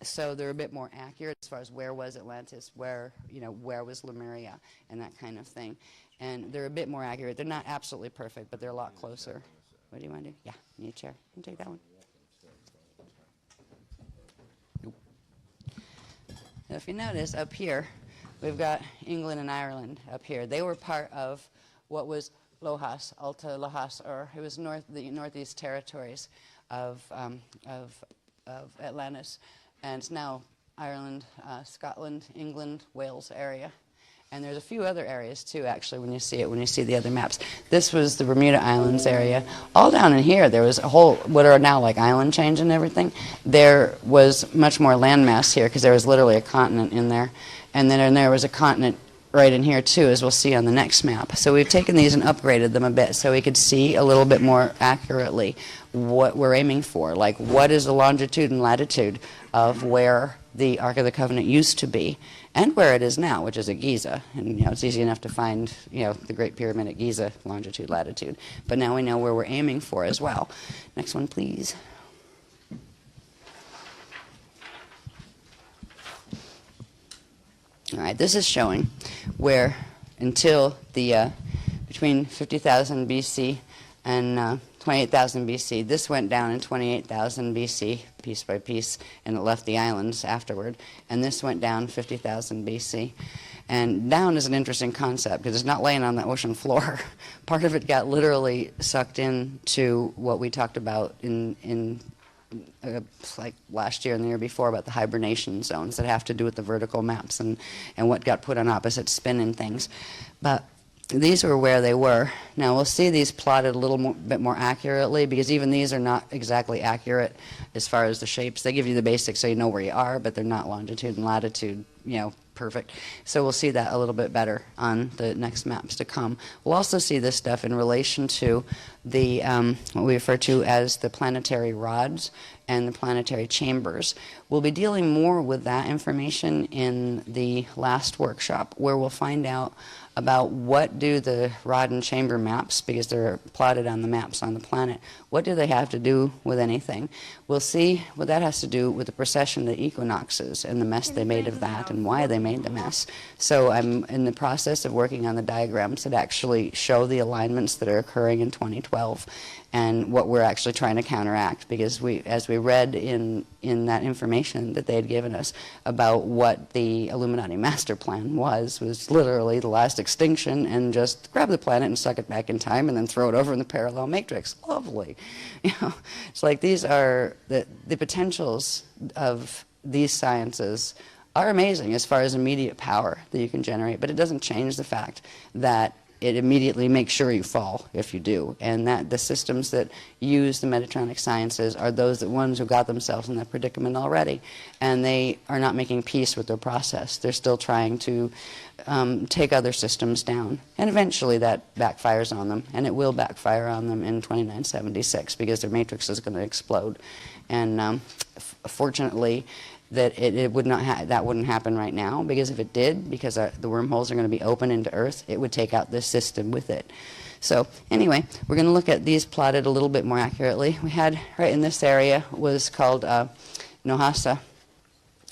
So they're a bit more accurate as far as where was Atlantis, where, where was Lemuria, and that kind of thing. And they're a bit more accurate. They're not absolutely perfect, but they're a lot closer. What do you want to do? Yeah, need a chair. You can take that one. Nope. Now, if you notice up here, we've got England and Ireland up here. They were part of what was Lohas, Alta Lohas, or it was the Northeast Territories of Atlantis, and it's now Ireland, Scotland, England, Wales area. And there's a few other areas too, actually, when you see the other maps. This was the Bermuda Islands area. All down in here, there was a whole, what are now like island chains and everything. There was much more landmass here because there was literally a continent in there. And then there was a continent right in here too, as we'll see on the next map. So we've taken these and upgraded them a bit so we could see a little bit more accurately what we're aiming for. Like, what is the longitude and latitude of where the Ark of the Covenant used to be and where it is now, which is at Giza. And it's easy enough to find the Great Pyramid at Giza, longitude, latitude. But now we know where we're aiming for as well. Next one, please. All right, this is showing where until the between 50,000 BC and 28,000 BC, this went down in 28,000 BC, piece by piece, and it left the islands afterward. And this went down 50,000 BC. And down is an interesting concept because it's not laying on the ocean floor. Part of it got literally sucked into what we talked about in like last year and the year before about the hibernation zones that have to do with the vertical maps and what got put on opposite spin and things. But these were where they were. Now we'll see these plotted a little bit more accurately because even these are not exactly accurate as far as the shapes. They give you the basics so you know where you are, but they're not longitude and latitude, perfect. So we'll see that a little bit better on the next maps to come. We'll also see this stuff in relation to the what we refer to as the planetary rods and the planetary chambers. We'll be dealing more with that information in the last workshop, where we'll find out about what do the rod and chamber maps, because they're plotted on the maps on the planet, what do they have to do with anything? We'll see what that has to do with the precession of the equinoxes and the mess they made of that and why they made the mess. So I'm in the process of working on the diagrams that actually show the alignments that are occurring in 2012 and what we're actually trying to counteract, because as we read in that information that they had given us about what the Illuminati master plan was literally the last extinction and just grab the planet and suck it back in time and then throw it over in the parallel matrix. Lovely. It's like these are the potentials of these sciences are amazing as far as immediate power that you can generate, but it doesn't change the fact that it immediately makes sure you fall if you do, and that the systems that use the Metatronic sciences are those ones who got themselves in that predicament already, and they are not making peace with their process. They're still trying to take other systems down, and eventually that backfires on them, and it will backfire on them in 2976 because their matrix is going to explode. And fortunately, that it would not that wouldn't happen right now, because if it did, because the wormholes are going to be open into Earth, it would take out this system with it. So anyway, we're going to look at these plotted a little bit more accurately. We had right in this area was called Nohasa,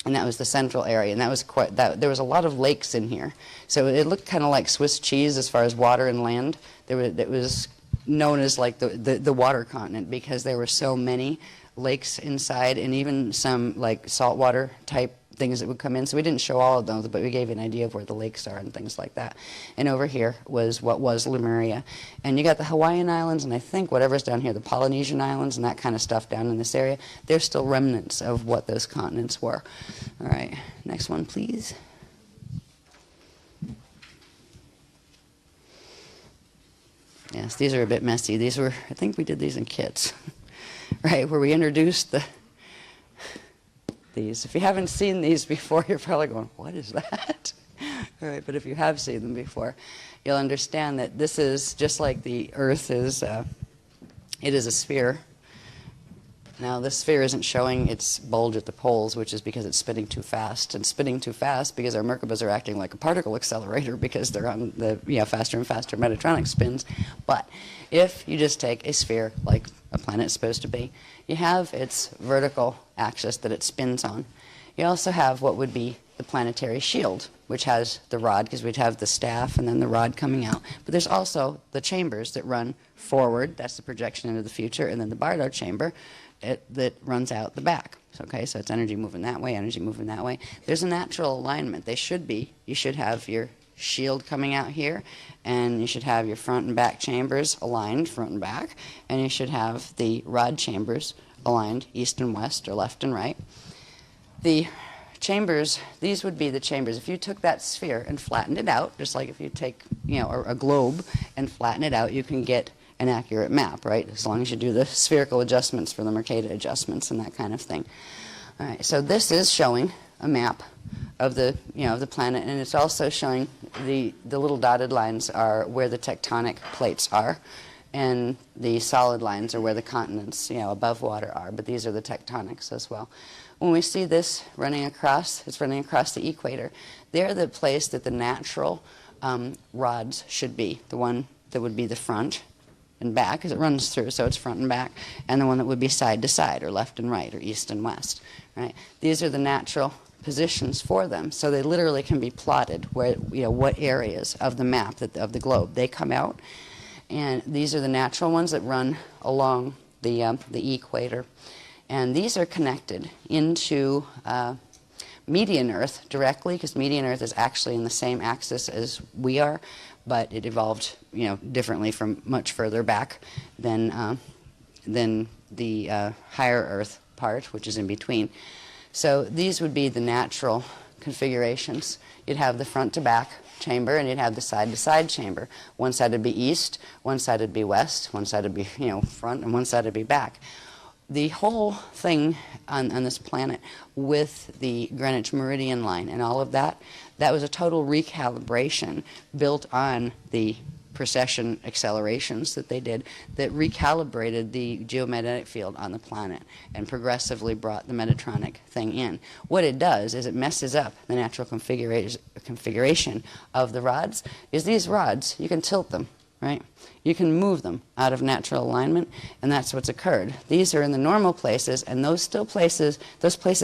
and that was the central area, and that was there was a lot of lakes in here, so it looked kind of like Swiss cheese as far as water and land. It was known as like the water continent because there were so many lakes inside, and even some like saltwater type things that would come in. So we didn't show all of those, but we gave you an idea of where the lakes are and things like that. And over here was what was Lemuria. And you got the Hawaiian Islands, and I think whatever's down here, the Polynesian Islands and that kind of stuff down in this area, they're still remnants of what those continents were. All right, next one, please. Yes, these are a bit messy. These were, I think we did these in kits. Right, where we introduced these. If you haven't seen these before, you're probably going, what is that? All right, but if you have seen them before, you'll understand that this is just like the Earth is, it is a sphere. Now, this sphere isn't showing its bulge at the poles, which is because it's spinning too fast. And spinning too fast because our Merkabas are acting like a particle accelerator because they're on the faster and faster Metatronic spins. But if you just take a sphere like a planet's supposed to be. You have its vertical axis that it spins on. You also have what would be the planetary shield, which has the rod, because we'd have the staff and then the rod coming out. But there's also the chambers that run forward. That's the projection into the future. And then the Bardo chamber that runs out the back. Okay, so it's energy moving that way, energy moving that way. There's a natural alignment. They should be. You should have your shield coming out here, and you should have your front and back chambers aligned, front and back, and you should have the rod chambers aligned east and west or left and right. The chambers, these would be the chambers. If you took that sphere and flattened it out, just like if you take, a globe and flatten it out, you can get an accurate map, right? As long as you do the spherical adjustments for the Mercator adjustments and that kind of thing. All right, so this is showing a map of the, of the planet, and it's also showing the little dotted lines are where the tectonic plates are, and the solid lines are where the continents, above water are, but these are the tectonics as well. When we see this running across, it's running across the equator. They're the place that the natural rods should be, the one that would be the front and back, because it runs through, so it's front and back, and the one that would be side to side, or left and right, or east and west. Right? These are the natural positions for them, so they literally can be plotted where, what areas of the map of the globe they come out, and these are the natural ones that run along the equator, and these are connected into median Earth directly, because median Earth is actually in the same axis as we are, but it evolved, differently from much further back than the higher Earth part, which is in between. So these would be the natural configurations. You'd have the front to back chamber, and you'd have the side to side chamber. One side would be east, one side would be west, one side would be front, and one side would be back. The whole thing on this planet with the Greenwich Meridian line and all of that, that was a total recalibration built on the precession accelerations that they did that recalibrated the geomagnetic field on the planet and progressively brought the Metatronic thing in. What it does is it messes up the natural configuration of the rods. Is these rods, you can tilt them, right? You can move them out of natural alignment, and that's what's occurred. These are in the normal places, and those places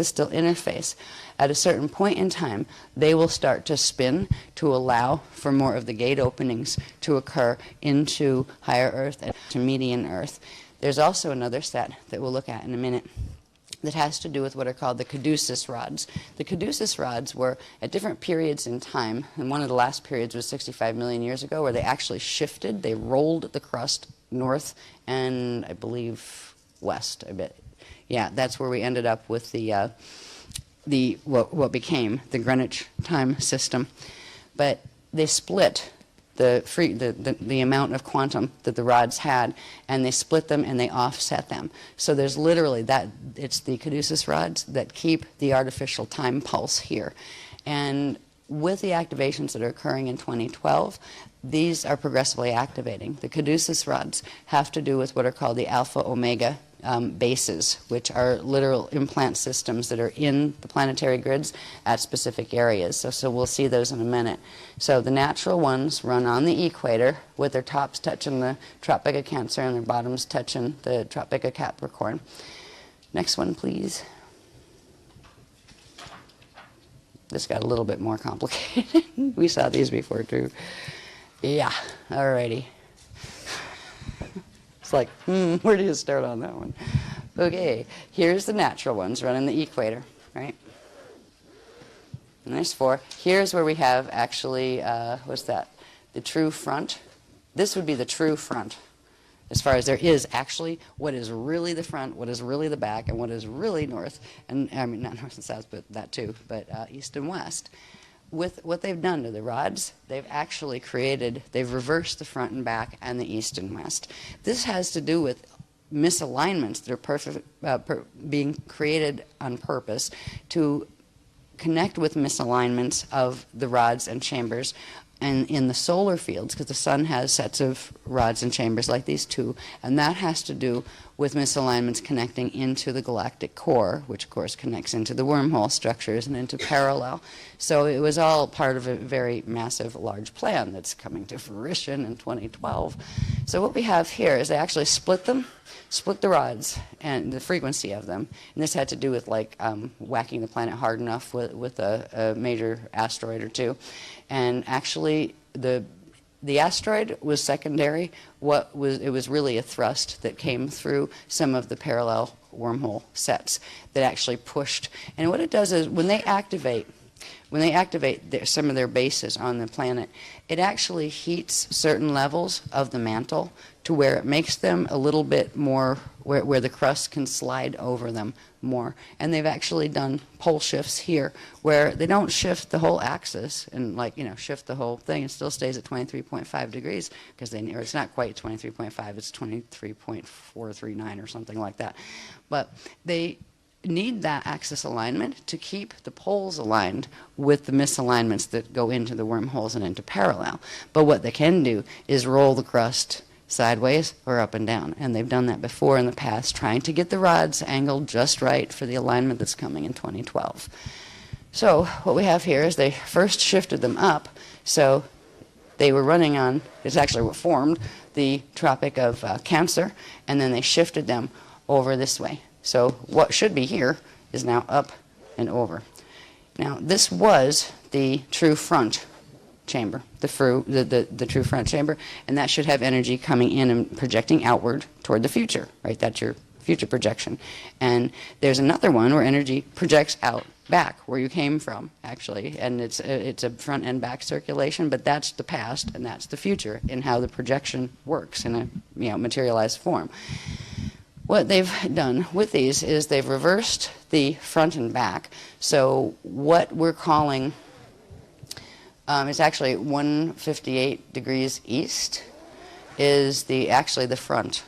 still interface. At a certain point in time, they will start to spin to allow for more of the gate openings to occur into higher Earth and to median Earth. There's also another set that we'll look at in a minute that has to do with what are called the caduceus rods. The caduceus rods were at different periods in time, and one of the last periods was 65 million years ago, where they actually shifted. They rolled the crust north and, I believe, west a bit. Yeah, that's where we ended up with what became the Greenwich time system. But they split the amount of quantum that the rods had, and they split them and they offset them. So there's literally it's the caduceus rods that keep the artificial time pulse here. And with the activations that are occurring in 2012, these are progressively activating. The caduceus rods have to do with what are called the alpha-omega bases, which are literal implant systems that are in the planetary grids at specific areas. So we'll see those in a minute. So the natural ones run on the equator with their tops touching the Tropic of Cancer and their bottoms touching the Tropic of Capricorn. Next one, please. This got a little bit more complicated. We saw these before, too. Yeah, alrighty. It's like, where do you start on that one? Okay, here's the natural ones running the equator, right? And there's 4. Here's where we have actually, what's that? The true front. This would be the true front, as far as there is actually what is really the front, what is really the back, and what is really north, and I mean not north and south, but that too, but east and west. With what they've done to the rods, they've reversed the front and back and the east and west. This has to do with misalignments that are being created on purpose to connect with misalignments of the rods and chambers and in the solar fields, because the sun has sets of rods and chambers like these two, and that has to do with misalignments connecting into the galactic core, which of course connects into the wormhole structures and into parallel. So it was all part of a very massive, large plan that's coming to fruition in 2012. So what we have here is they actually split them split the rods and the frequency of them. And this had to do with like whacking the planet hard enough with a major asteroid or two. And actually, the asteroid was secondary. It was really a thrust that came through some of the parallel wormhole sets that actually pushed. And what it does is when they activate some of their bases on the planet, it actually heats certain levels of the mantle to where it makes them a little bit more, where the crust can slide over them more. And they've actually done pole shifts here where they don't shift the whole axis and shift the whole thing. It still stays at 23.5 degrees because or it's not quite 23.5, it's 23.439 or something like that. But they need that axis alignment to keep the poles aligned with the misalignments that go into the wormholes and into parallel. But what they can do is roll the crust sideways or up and down. And they've done that before in the past, trying to get the rods angled just right for the alignment that's coming in 2012. So what we have here is they first shifted them up. So they were running on, it's actually what formed the Tropic of Cancer, and then they shifted them over this way. So what should be here is now up and over. Now this was the true front chamber, the true front chamber, and that should have energy coming in and projecting outward toward the future, right? That's your future projection. And there's another one where energy projects out back where you came from, actually, and it's a front and back circulation, but that's the past and that's the future in how the projection works in a materialized form. What they've done with these is they've reversed the front and back. So what we're calling it's actually 158 degrees east is actually the front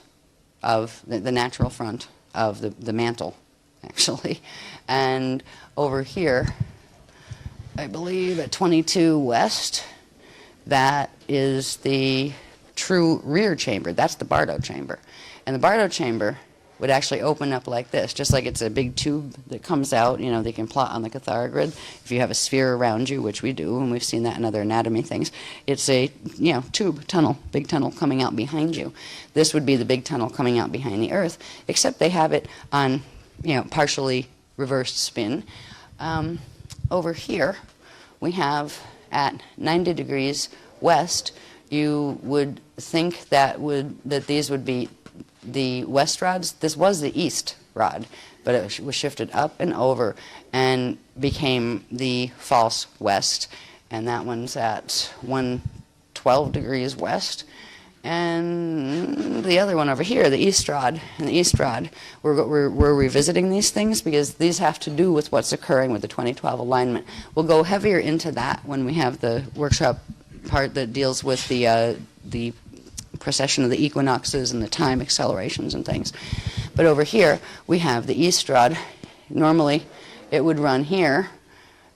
of the natural front of the mantle, actually. And over here, I believe at 22 west, that is the true rear chamber. That's the Bardo chamber. And the Bardo chamber would actually open up like this, just like it's a big tube that comes out. They can plot on the Cathara grid. If you have a sphere around you, which we do, and we've seen that in other anatomy things, it's a tube, tunnel, big tunnel coming out behind you. This would be the big tunnel coming out behind the Earth, except they have it on partially reversed spin. Over here, we have at 90 degrees west, you would think that these would be the west rods. This was the east rod, but it was shifted up and over and became the false west. And that one's at 112 degrees west. And the other one over here, the east rod, and the east rod, we're revisiting these things because these have to do with what's occurring with the 2012 alignment. We'll go heavier into that when we have the workshop part that deals with the precession of the equinoxes and the time accelerations and things. But over here, we have the east rod. Normally, it would run here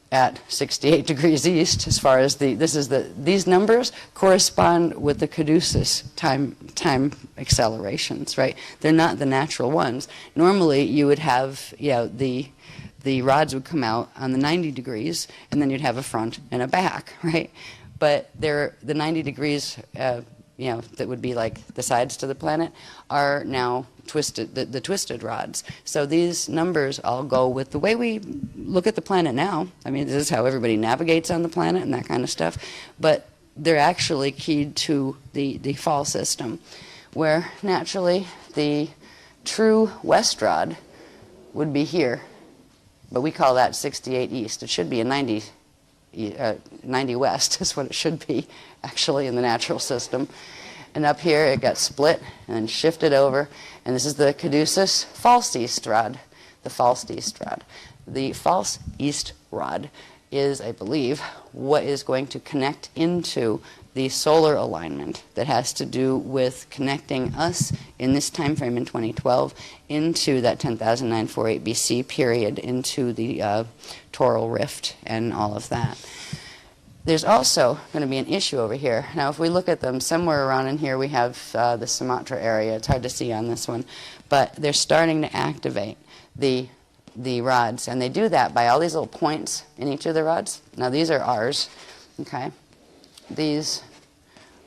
at 68 degrees east as far as these numbers correspond with the caduceus time accelerations, right? They're not the natural ones. Normally, you would have, the rods would come out on the 90 degrees, and then you'd have a front and a back, right? But the 90 degrees that would be like the sides to the planet, are now twisted, the twisted rods. So these numbers all go with the way we look at the planet now. I mean, this is how everybody navigates on the planet and that kind of stuff. But they're actually keyed to the fall system, where naturally the true west rod would be here. But we call that 68 east. It should be a 90 west is what it should be, actually, in the natural system. And up here, it got split and shifted over. And this is the caduceus false east rod, the false east rod. The false east rod is, I believe, what is going to connect into the solar alignment that has to do with connecting us in this time frame in 2012 into that 10,948 BC period, into the Toral Rift and all of that. There's also going to be an issue over here. Now, if we look at them, somewhere around in here we have the Sumatra area. It's hard to see on this one, but they're starting to activate the rods, and they do that by all these little points in each of the rods. Now, these are ours, okay? These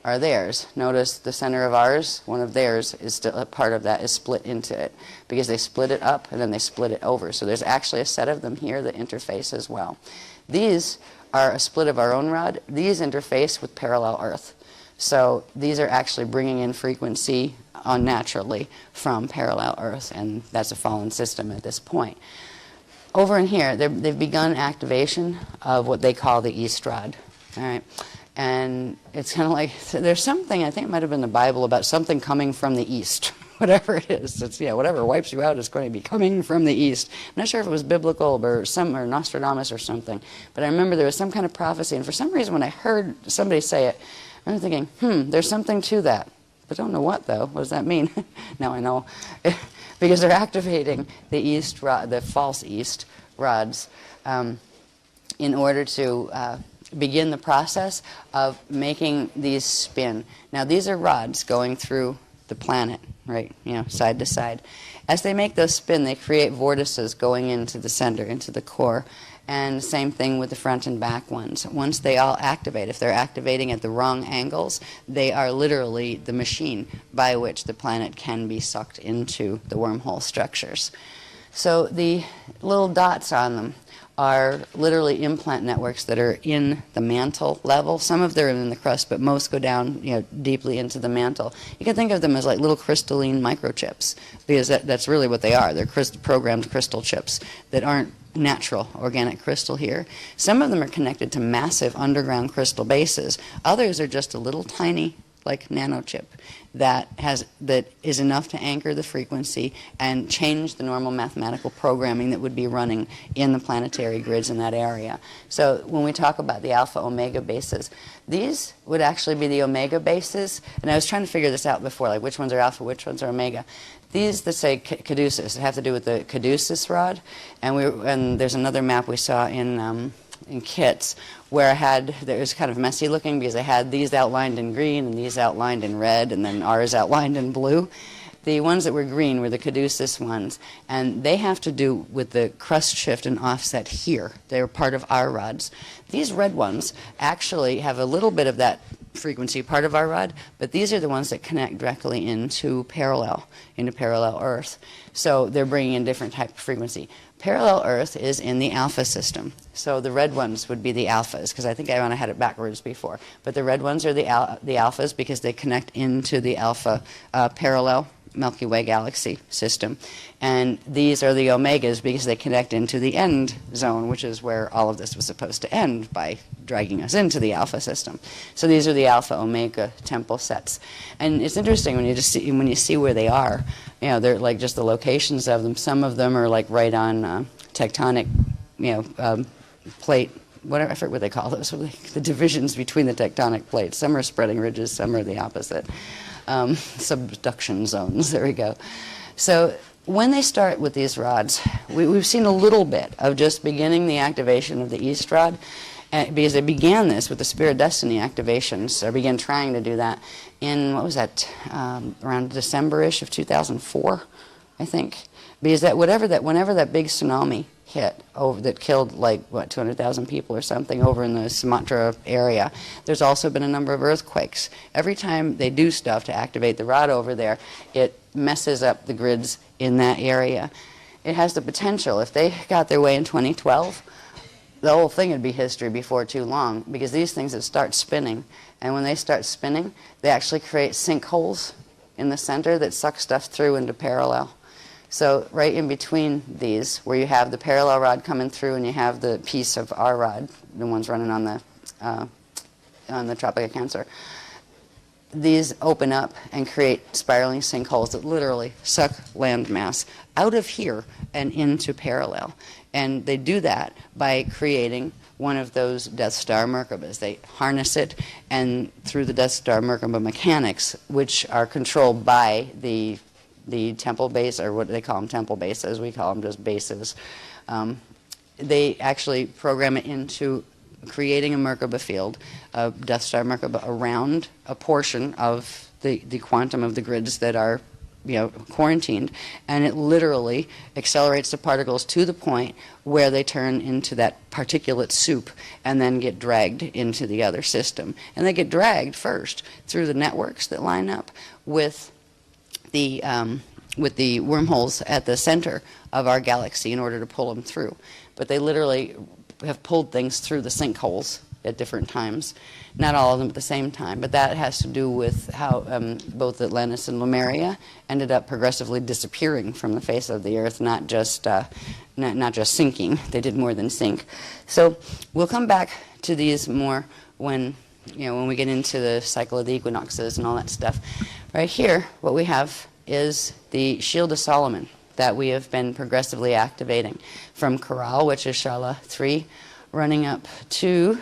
are theirs. Notice the center of ours, one of theirs, is still a part of that is split into it because they split it up and then they split it over. So there's actually a set of them here that interface as well. These are a split of our own rod. These interface with parallel Earth. So these are actually bringing in frequency unnaturally from parallel Earth, and that's a fallen system at this point. Over in here, they've begun activation of what they call the East Rod. All right. And it's kind of like, there's something, I think it might have been the Bible, about something coming from the East. Whatever it is, it's, yeah, whatever wipes you out is going to be coming from the East. I'm not sure if it was biblical or Nostradamus or something, but I remember there was some kind of prophecy, and for some reason when I heard somebody say it, I'm thinking, there's something to that. I don't know what, though. What does that mean? Now I know. Because they're activating the East rod, the false East rods, in order to begin the process of making these spin. Now these are rods going through the planet, right, side to side. As they make those spin, they create vortices going into the center, into the core, and same thing with the front and back ones. Once they all activate, if they're activating at the wrong angles, they are literally the machine by which the planet can be sucked into the wormhole structures. So the little dots on them are literally implant networks that are in the mantle level. Some of them are in the crust, but most go down deeply into the mantle. You can think of them as like little crystalline microchips, because that's really what they are. They're programmed crystal chips that aren't natural organic crystal here. Some of them are connected to massive underground crystal bases. Others are just a little tiny like nanochip that is enough to anchor the frequency and change the normal mathematical programming that would be running in the planetary grids in that area. So when we talk about the alpha omega bases, these would actually be the omega bases, and I was trying to figure this out before, like which ones are alpha, which ones are omega. These that say caduceus have to do with the caduceus rod, and there's another map we saw in kits where it was kind of messy looking because I had these outlined in green and these outlined in red and then ours outlined in blue. The ones that were green were the caduceus ones, and they have to do with the crust shift and offset here. They were part of our rods. These red ones actually have a little bit of that frequency part of our rod, but these are the ones that connect directly into parallel Earth. So they're bringing in different type of frequency. Parallel Earth is in the alpha system. So the red ones would be the alphas, because I think I had it backwards before. But the red ones are the alphas because they connect into the alpha parallel Milky Way galaxy system. And these are the omegas because they connect into the end zone, which is where all of this was supposed to end by dragging us into the alpha system. So these are the alpha omega temple sets. And it's interesting when you see where they are. They're like just the locations of them. Some of them are like right on tectonic, plate, whatever, I forget what they call those, the divisions between the tectonic plates. Some are spreading ridges, some are the opposite. Subduction zones, there we go. So when they start with these rods, we've seen a little bit of just beginning the activation of the East Rod, because they began this with the Spirit Destiny activations, or began trying to do that in, around December-ish of 2004, I think. Because whenever that big tsunami hit that killed 200,000 people or something over in the Sumatra area, there's also been a number of earthquakes. Every time they do stuff to activate the rod over there, it messes up the grids in that area. It has the potential, if they got their way in 2012, the whole thing would be history before too long, because these things would start spinning, and when they start spinning, they actually create sinkholes in the center that suck stuff through into parallel. So right in between these, where you have the parallel rod coming through and you have the piece of our rod, the ones running on the Tropic of Cancer, these open up and create spiraling sinkholes that literally suck landmass out of here and into parallel. And they do that by creating one of those Death Star Merkabas. They harness it, and through the Death Star Merkaba mechanics, which are controlled by the temple base, or what they call them, temple bases, we call them just bases. They actually program it into creating a Merkaba field, a Death Star Merkaba, around a portion of the quantum of the grids that are quarantined, and it literally accelerates the particles to the point where they turn into that particulate soup and then get dragged into the other system. And they get dragged first through the networks that line up with the wormholes at the center of our galaxy in order to pull them through. But they literally have pulled things through the sinkholes at different times. Not all of them at the same time, but that has to do with how both Atlantis and Lemuria ended up progressively disappearing from the face of the Earth, not just sinking. They did more than sink. So we'll come back to these more when we get into the cycle of the equinoxes and all that stuff. Right here, what we have is the Shield of Solomon that we have been progressively activating from Caral, which is Shala 3, running up to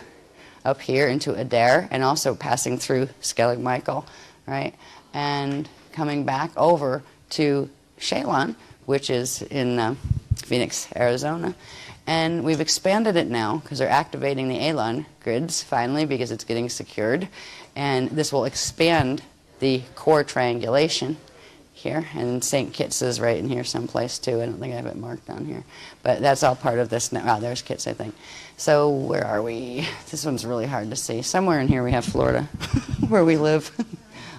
up here into Adair, and also passing through Skellig Michael, right? And coming back over to Shalon, which is in Phoenix, Arizona. And we've expanded it now because they're activating the Alon grids finally because it's getting secured. And this will expand the core triangulation here. And St. Kitts is right in here someplace too. I don't think I have it marked on here. But that's all part of this. Wow, there's Kitts, I think. So where are we? This one's really hard to see. Somewhere in here we have Florida, where we live. Let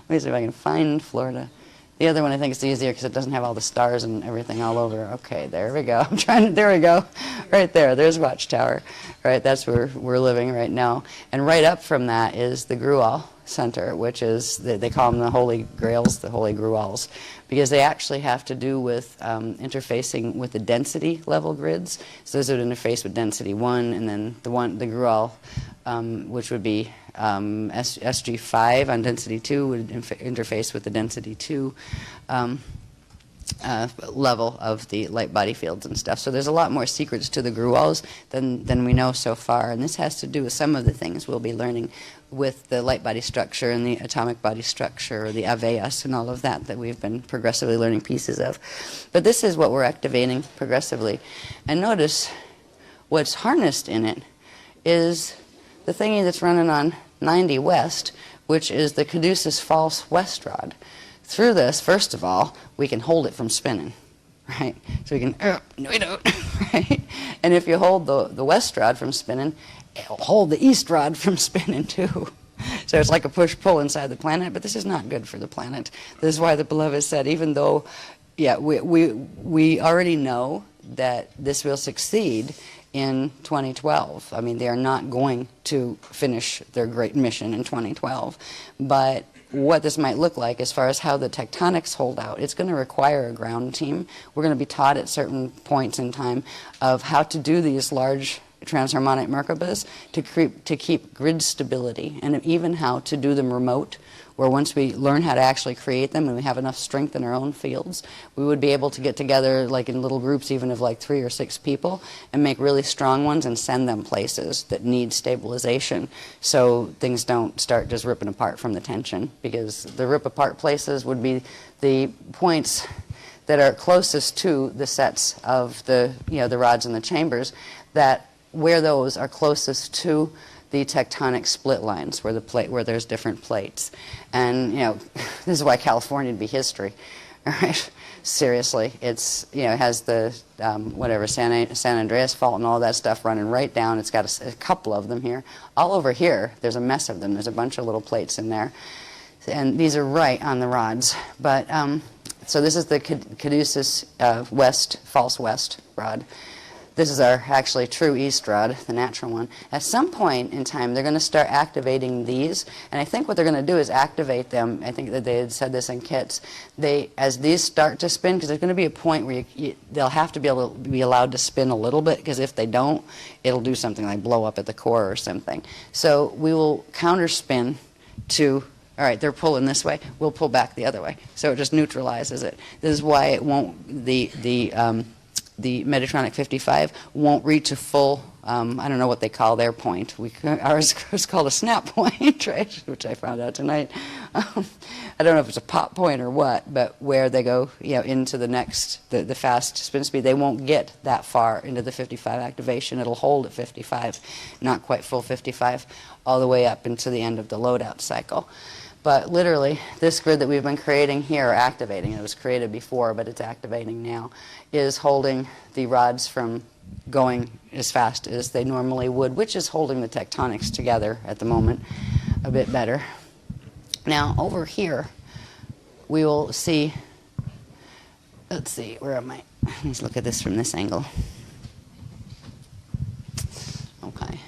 me see if I can find Florida. The other one I think is easier because it doesn't have all the stars and everything all over. Okay, there we go. There we go. Right there. There's Watchtower. Right, that's where we're living right now. And right up from that is the Grual Center, which is, they call them the Holy Grails, the Holy Gruals, because they actually have to do with interfacing with the density level grids. So those would interface with density 1, and then the Grual, which would be SG5 on density 2 would interface with the density 2 level of the light body fields and stuff. So there's a lot more secrets to the Gruals than we know so far, and this has to do with some of the things we'll be learning with the light body structure and the atomic body structure, or the Aveas and all of that we've been progressively learning pieces of. But this is what we're activating progressively. And notice what's harnessed in it is the thingy that's running on 90 West, which is the Caduceus false west rod. Through this, first of all, we can hold it from spinning, right? So we can, no we don't, right? And if you hold the west rod from spinning, it'll hold the east rod from spinning too. So it's like a push-pull inside the planet, but this is not good for the planet. This is why the Beloved said, even though, we already know that this will succeed in 2012. I mean, they are not going to finish their great mission in 2012, but what this might look like as far as how the tectonics hold out, it's going to require a ground team. We're going to be taught at certain points in time of how to do these large transharmonic Merkabas to keep grid stability, and even how to do them remote, where once we learn how to actually create them and we have enough strength in our own fields, we would be able to get together like in little groups even of like 3 or 6 people and make really strong ones and send them places that need stabilization so things don't start just ripping apart from the tension, because the rip apart places would be the points that are closest to the sets of the rods and the chambers, that where those are closest to the tectonic split lines, where there's different plates. And this is why California would be history. All right, seriously, it has the San Andreas Fault and all that stuff running right down. It's got a couple of them here. All over here, there's a mess of them. There's a bunch of little plates in there, and these are right on the rods. But so this is the Caduceus false west rod. This is our actually true east rod, the natural one. At some point in time, they're going to start activating these, and I think what they're going to do is activate them. I think that they had said this in kits. As these start to spin, because there's going to be a point where they'll have to be able to be allowed to spin a little bit, because if they don't, it'll do something like blow up at the core or something. So we will counter spin to, all right, they're pulling this way, we'll pull back the other way. So it just neutralizes it. This is why it won't, the Medatronic 55 won't reach a full, I don't know what they call their point. Ours is called a snap point, right? Which I found out tonight. I don't know if it's a pop point or what, but where they go, into the next, the fast spin speed, they won't get that far into the 55 activation. It'll hold at 55, not quite full 55, all the way up into the end of the loadout cycle. But literally, this grid that we've been creating here, or activating, it was created before, but it's activating now, is holding the rods from going as fast as they normally would, which is holding the tectonics together at the moment a bit better. Now, over here, we will see, let's see, where am I? Let's look at this from this angle. Okay.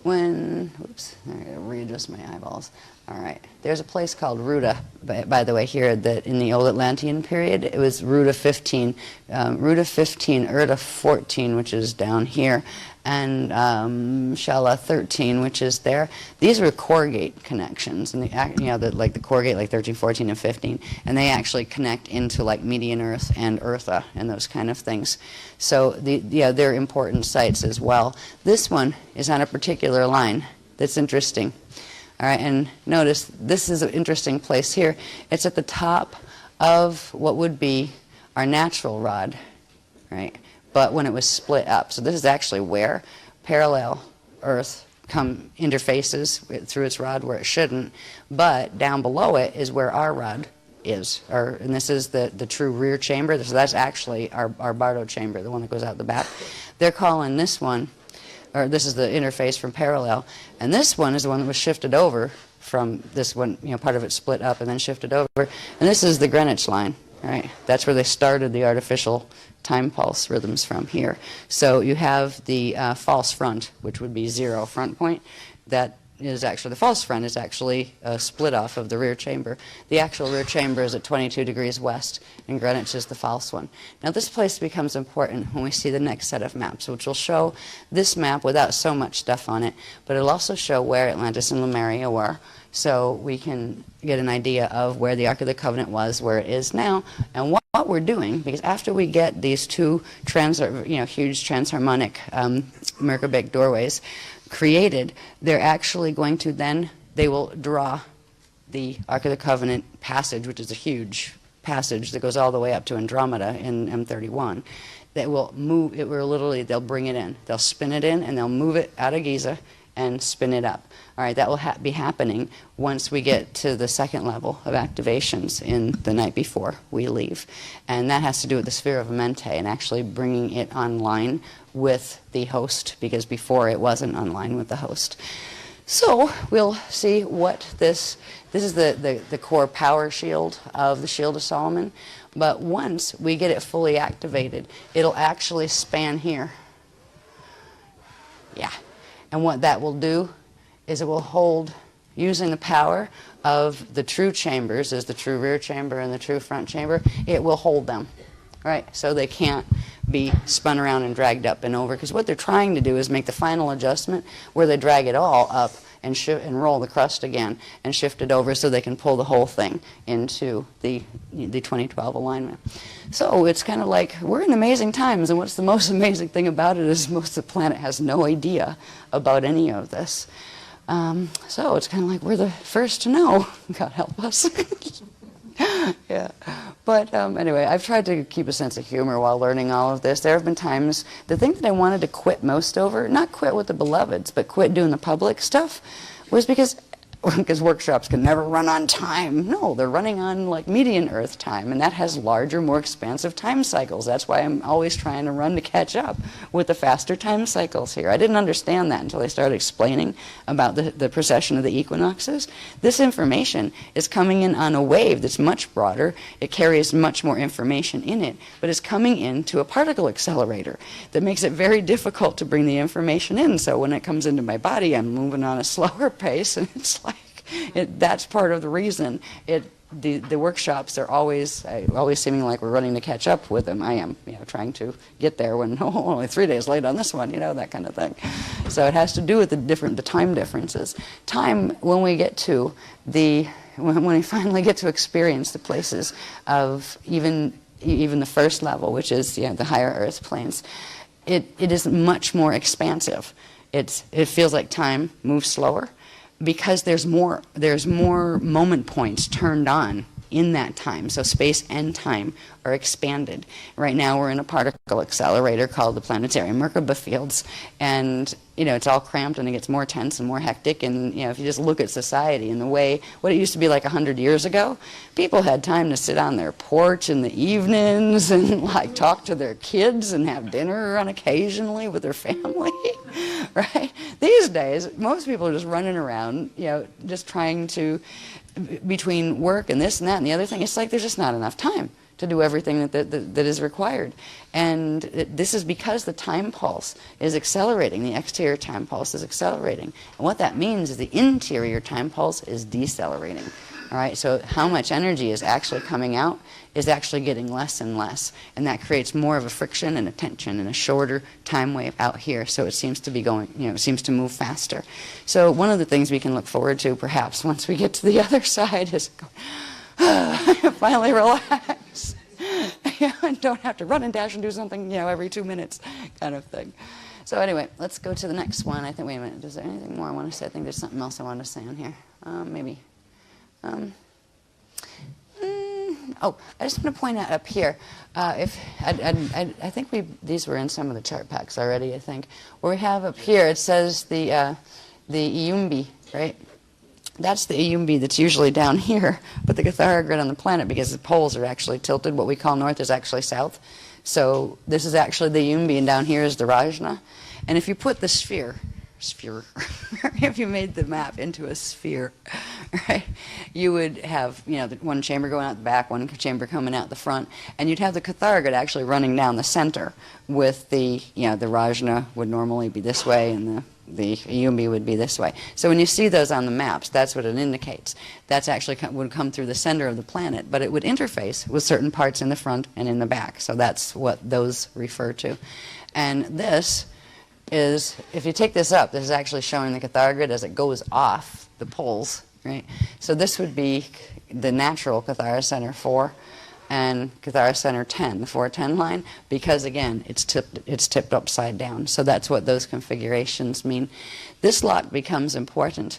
Oops, I gotta readjust my eyeballs. All right, there's a place called Ruta, by the way, here, that in the old Atlantean period, it was Ruta 15, Ruta 15, Urta 14, which is down here, and Shala 13, which is there. These were core gate connections, and like the core gate, like 13, 14, and 15, and they actually connect into like Median Earth and Eartha and those kind of things. So they're important sites as well. This one is on a particular line that's interesting. All right, and notice this is an interesting place here. It's at the top of what would be our natural rod, right? But when it was split up. So this is actually where parallel Earth interfaces through its rod where it shouldn't. But down below it is where our rod is. And this is the true rear chamber. So that's actually our Bardo chamber, the one that goes out the back. They're calling this one, or this is the interface from parallel, and this one is the one that was shifted over from this one, part of it split up and then shifted over, and this is the Greenwich line, right? That's where they started the artificial time pulse rhythms from here. So you have the false front, which would be 0 front point. That is actually, the false front is actually a split off of the rear chamber. The actual rear chamber is at 22 degrees west, and Greenwich is the false one. Now this place becomes important when we see the next set of maps, which will show this map without so much stuff on it, but it'll also show where Atlantis and Lemuria were, so we can get an idea of where the Ark of the Covenant was, where it is now, and what we're doing, because after we get these two huge transharmonic Merkabah doorways created, they're actually going to they will draw the Ark of the Covenant passage, which is a huge passage that goes all the way up to Andromeda in M31. That will move, they'll bring it in. They'll spin it in and they'll move it out of Giza and spin it up. All right, that will be happening once we get to the second level of activations in the night before we leave. And that has to do with the Sphere of Amente and actually bringing it online with the host, because before it wasn't online with the host. So we'll see what this is the core power shield of the Shield of Solomon. But once we get it fully activated, it'll actually span here. Yeah. And what that will do is it will hold, using the power of the true chambers, as the true rear chamber and the true front chamber, it will hold them, right? So they can't be spun around and dragged up and over, because what they're trying to do is make the final adjustment where they drag it all up and roll the crust again and shift it over so they can pull the whole thing into the 2012 alignment. So it's kind of like we're in amazing times, and what's the most amazing thing about it is most of the planet has no idea about any of this. So it's kind of like we're the first to know. God help us. Yeah. But anyway, I've tried to keep a sense of humor while learning all of this. There have been times, the thing that I wanted to quit most over, not quit with the beloveds, but quit doing the public stuff, was because workshops can never run on time. No, they're running on like median Earth time, and that has larger, more expansive time cycles. That's why I'm always trying to run to catch up with the faster time cycles here. I didn't understand that until I started explaining about the precession of the equinoxes. This information is coming in on a wave that's much broader. It carries much more information in it, but it's coming into a particle accelerator that makes it very difficult to bring the information in. So when it comes into my body, I'm moving on a slower pace, and it's like, that's part of the reason. The workshops are always seeming like we're running to catch up with them. I am, trying to get there when only 3 days late on this one, that kind of thing. So it has to do with the time differences. Time, when we get to when we finally get to experience the places of even the first level, which is the higher Earth planes, it is much more expansive. It feels like time moves slower, because there's more moment points turned on in that time. So space and time are expanded. Right now we're in a particle accelerator called the planetary Merkabah fields, and it's all cramped and it gets more tense and more hectic. And, if you just look at society and the way, what it used to be like 100 years ago, people had time to sit on their porch in the evenings and like talk to their kids and have dinner on occasionally with their family, right? These days, most people are just running around, just trying to, between work and this and that and the other thing, it's like there's just not enough time to do everything that is required. And this is because the time pulse is accelerating. The exterior time pulse is accelerating. And what that means is the interior time pulse is decelerating. All right, so how much energy is actually coming out is actually getting less and less. And that creates more of a friction and a tension and a shorter time wave out here. So it seems to be going, it seems to move faster. So one of the things we can look forward to perhaps once we get to the other side is finally relax. And don't have to run and dash and do something, every 2 minutes kind of thing. So anyway, let's go to the next one. I think, wait a minute, is there anything more I want to say? I think there's something else I want to say on here. Maybe. I just want to point out up here, I think these were in some of the chart packs already, I think. Where we have up here, it says the Iyumbi, right? That's the Iyumbi that's usually down here, but the Cathara grid on the planet, because the poles are actually tilted, what we call north is actually south. So this is actually the Iyumbi, and down here is the Rajna. And if you put the sphere, if you made the map into a sphere, right, you would have, one chamber going out the back, one chamber coming out the front, and you'd have the Cathara grid actually running down the center with the, the Rajna would normally be this way, and the Iyumbi would be this way. So when you see those on the maps, that's what it indicates. That's actually would come through the center of the planet, but it would interface with certain parts in the front and in the back. So that's what those refer to. And this is, if you take this up, this is actually showing the Cathara grid as it goes off the poles, right? So this would be the natural Cathara Center 4 and Cathara Center 10, the 410 line, because again, it's tipped upside down. So that's what those configurations mean. This lock becomes important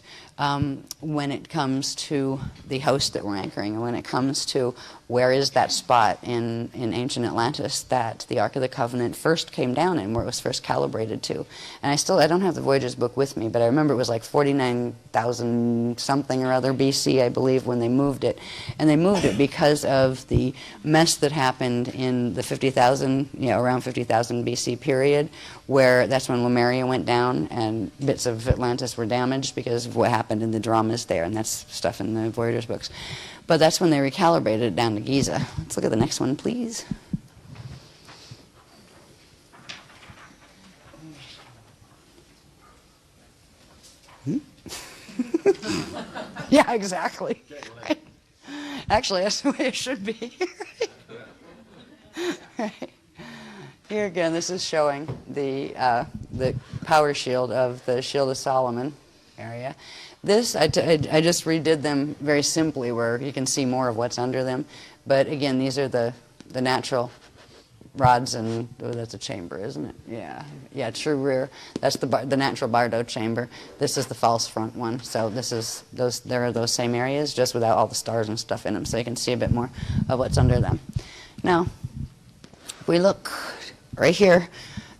when it comes to the host that we're anchoring, and when it comes to where is that spot in ancient Atlantis that the Ark of the Covenant first came down in, where it was first calibrated to. And I don't have the Voyager's book with me, but I remember it was like 49,000 something or other BC, I believe, when they moved it. And they moved it because of the mess that happened in the 50,000, around 50,000 BC period, where that's when Lemuria went down and bits of Atlantis were damaged because of what happened in the dramas there, and that's stuff in the Voyager's books. But that's when they recalibrated it down to Giza. Let's look at the next one, please. Yeah, exactly. Actually, that's the way it should be. Right. Here again, this is showing the power shield of the Shield of Solomon area. This, I just redid them very simply where you can see more of what's under them. But again, these are the natural rods, and that's a chamber, isn't it? Yeah, true rear. That's the natural Bardo chamber. This is the false front one. So this is there are those same areas, just without all the stars and stuff in them, so you can see a bit more of what's under them. Now, if we look right here,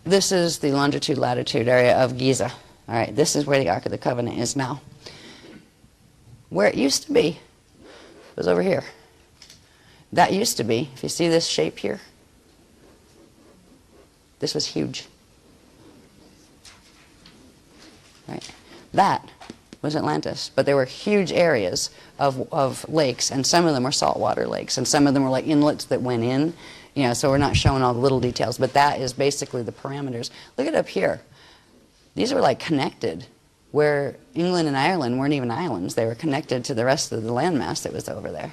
this is the longitude-latitude area of Giza. All right, this is where the Ark of the Covenant is now. Where it used to be was over here. That used to be, if you see this shape here, this was huge. Right? That was Atlantis, but there were huge areas of lakes, and some of them were saltwater lakes, and some of them were like inlets that went in, so we're not showing all the little details, but that is basically the parameters. Look at up here. These were like connected, where England and Ireland weren't even islands. They were connected to the rest of the landmass that was over there.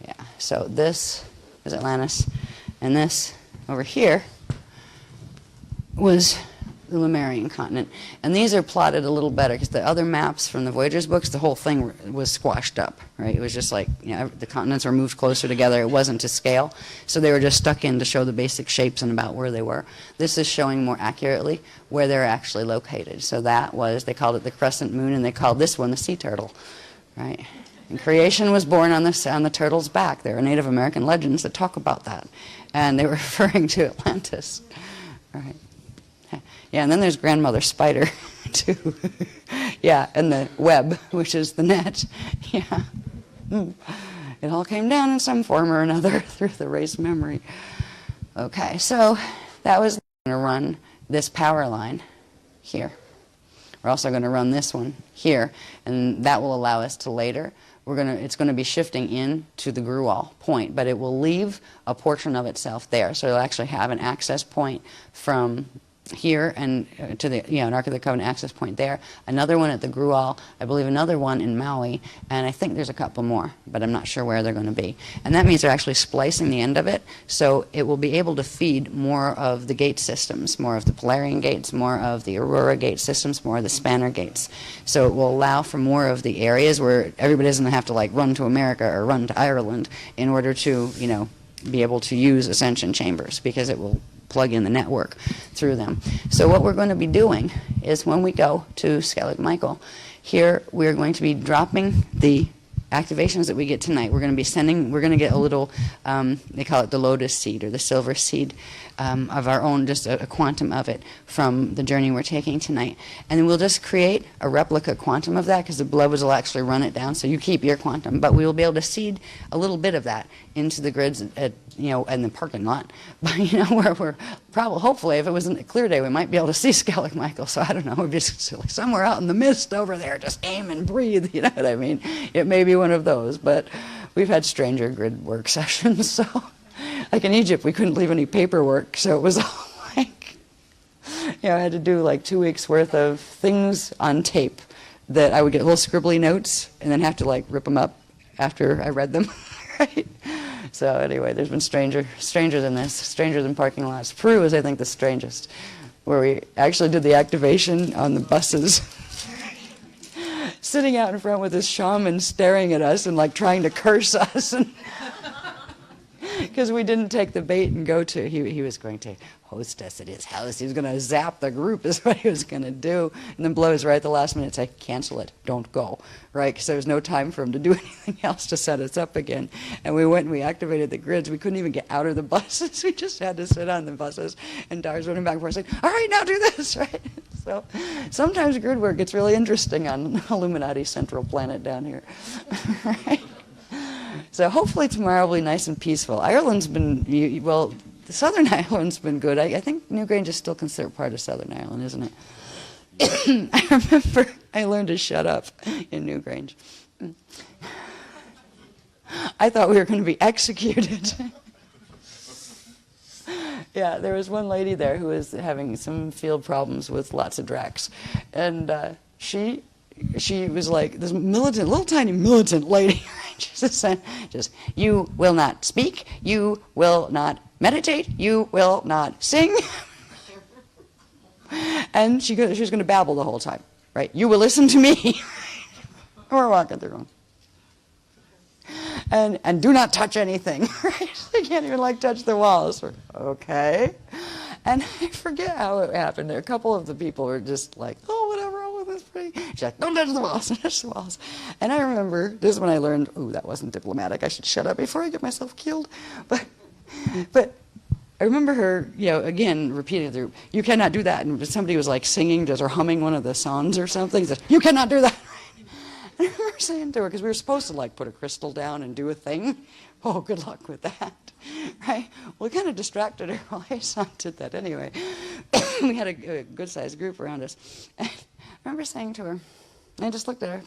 Yeah, so this is Atlantis, and this over here was the Lemurian continent. And these are plotted a little better, because the other maps from the Voyager's books, the whole thing was squashed up, right? It was just like, the continents were moved closer together. It wasn't to scale. So they were just stuck in to show the basic shapes and about where they were. This is showing more accurately where they're actually located. So that was, they called it the crescent moon, and they called this one the sea turtle, right? And creation was born on the turtle's back. There are Native American legends that talk about that. And they were referring to Atlantis, right? Yeah, and then there's grandmother spider, too. Yeah, and the web, which is the net. Yeah. It all came down in some form or another through the race memory. Okay, so that was going to run this power line here. We're also going to run this one here, and that will allow us to later. It's going to be shifting in to the Gruwall point, but it will leave a portion of itself there. So it'll actually have an access point from here and to the an Ark of the Covenant access point there. Another one at the Gruwall, I believe another one in Maui, and I think there's a couple more, but I'm not sure where they're going to be. And that means they're actually splicing the end of it, so it will be able to feed more of the gate systems, more of the Polarian gates, more of the Aurora gate systems, more of the Spanner gates. So it will allow for more of the areas where everybody doesn't have to like run to America or run to Ireland in order to, be able to use Ascension chambers, because it will plug in the network through them. So what we're going to be doing is when we go to Skellig Michael, here we're going to be dropping the activations that we get tonight. We're going to get a little, they call it the lotus seed or the silver seed of our own, just a quantum of it from the journey we're taking tonight. And then we'll just create a replica quantum of that, because the Beloveds will actually run it down, so you keep your quantum, but we will be able to seed a little bit of that into the grids at in the parking lot. But where we're probably, hopefully, if it wasn't a clear day, we might be able to see Skellig Michael. So I don't know, we're just somewhere out in the mist over there, just aim and breathe. You know what I mean? It may be one of those, but we've had stranger grid work sessions. So, like in Egypt, we couldn't leave any paperwork, so it was all like, I had to do like 2 weeks worth of things on tape that I would get little scribbly notes and then have to like rip them up after I read them. Right? So anyway, there's been stranger than this, stranger than parking lots. Peru is, I think, the strangest, where we actually did the activation on the buses, sitting out in front with this shaman staring at us and like trying to curse us, because we didn't take the bait and go to. He was going to host us at his house. He was going to zap the group is what he was going to do, and then blows right at the last minute and say, cancel it, don't go, right? Because there was no time for him to do anything else to set us up again. And we went and we activated the grids. We couldn't even get out of the buses. We just had to sit on the buses, and Dar's running back and forth saying, all right, now do this, right? So sometimes grid work gets really interesting on Illuminati Central Planet down here, right? So hopefully tomorrow will be nice and peaceful. Ireland's been, the Southern Ireland's been good. I think Newgrange is still considered part of Southern Ireland, isn't it? I remember I learned to shut up in Newgrange. I thought we were going to be executed. Yeah, there was one lady there who was having some field problems with lots of Dracs. And she was like this militant, little tiny militant lady. just, you will not speak, you will not meditate, you will not sing. And she was going to babble the whole time, right? You will listen to me. We're walking through. And do not touch anything, right? They can't even touch the walls. Okay. And I forget how it happened. A couple of the people were just like, oh, whatever, oh, that's pretty. She's like, don't touch the walls, don't touch the walls. And I remember, this is when I learned, ooh, that wasn't diplomatic. I should shut up before I get myself killed. But I remember her, again, repeating through, you cannot do that. And somebody was singing or humming one of the songs or something. Said, you cannot do that. And I remember saying to her, because we were supposed to put a crystal down and do a thing. Oh, good luck with that. Right? Well, it kind of distracted her while I did that anyway. We had a good-sized group around us. And I remember saying to her, and I just looked at her,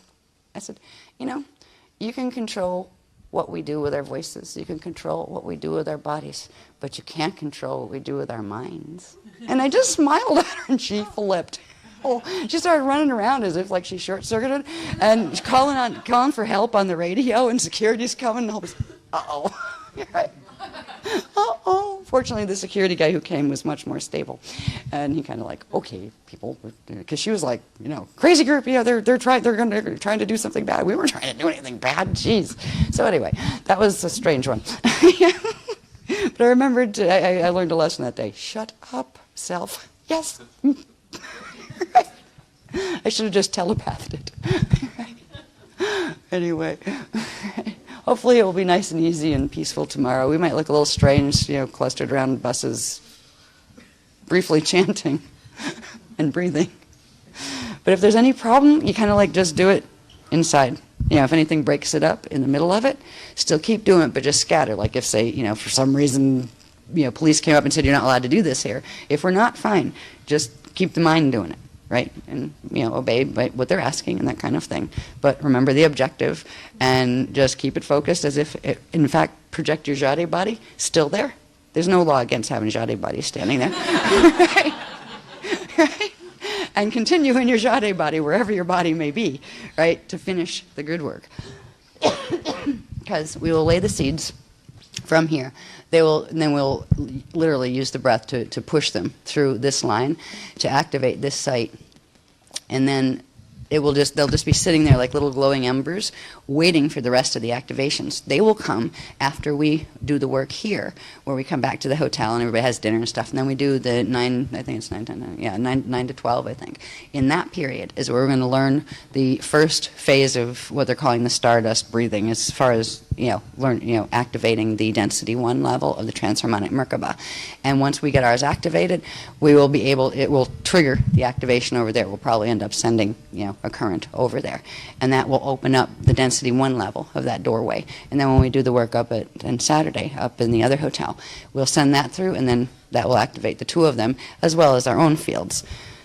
I said, you can control what we do with our voices. You can control what we do with our bodies, but you can't control what we do with our minds. And I just smiled at her, and she flipped. Oh, she started running around as if she short-circuited and calling for help on the radio, and security's coming and all this. Uh-oh. Right. Uh-oh. Fortunately, the security guy who came was much more stable. And he kind of okay, people, because she was crazy group, they're trying to do something bad. We weren't trying to do anything bad, jeez. So anyway, that was a strange one. But I remembered, I learned a lesson that day. Shut up, self. Yes. Right. I should have just telepathed it. Right. Anyway. Hopefully it will be nice and easy and peaceful tomorrow. We might look a little strange, clustered around buses, briefly chanting. and breathing. But if there's any problem, you kind of like just do it inside. You know, if anything breaks it up in the middle of it, still keep doing it, but just scatter. Like if, say, you know, for some reason, you know, police came up and said you're not allowed to do this here. If we're not, fine. Just keep the mind doing it, right? And, you know, obey what they're asking and that kind of thing. But remember the objective and just keep it focused as if, it, in fact, project your Jade body still there. There's no law against having Jade body standing there. Right? Right? And continue in your Jade body, wherever your body may be, right, to finish the grid work. Because we will lay the seeds from here. They will, and then we'll literally use the breath to push them through this line to activate this site. And then it will they'll just be sitting there like little glowing embers waiting for the rest of the activations. They will come after we do the work here, where we come back to the hotel and everybody has dinner and stuff, and then we do the 9 to 12, I think. In that period is where we're going to learn the first phase of what they're calling the stardust breathing, as far as, activating the density 1 level of the transharmonic Merkaba. And once we get ours activated, we will be able, it will trigger the activation over there. We'll probably end up sending, a current over there. And that will open up the density 1 level of that doorway. And then when we do the work up on Saturday, up in the other hotel, we'll send that through, and then that will activate the 2 of them, as well as our own fields.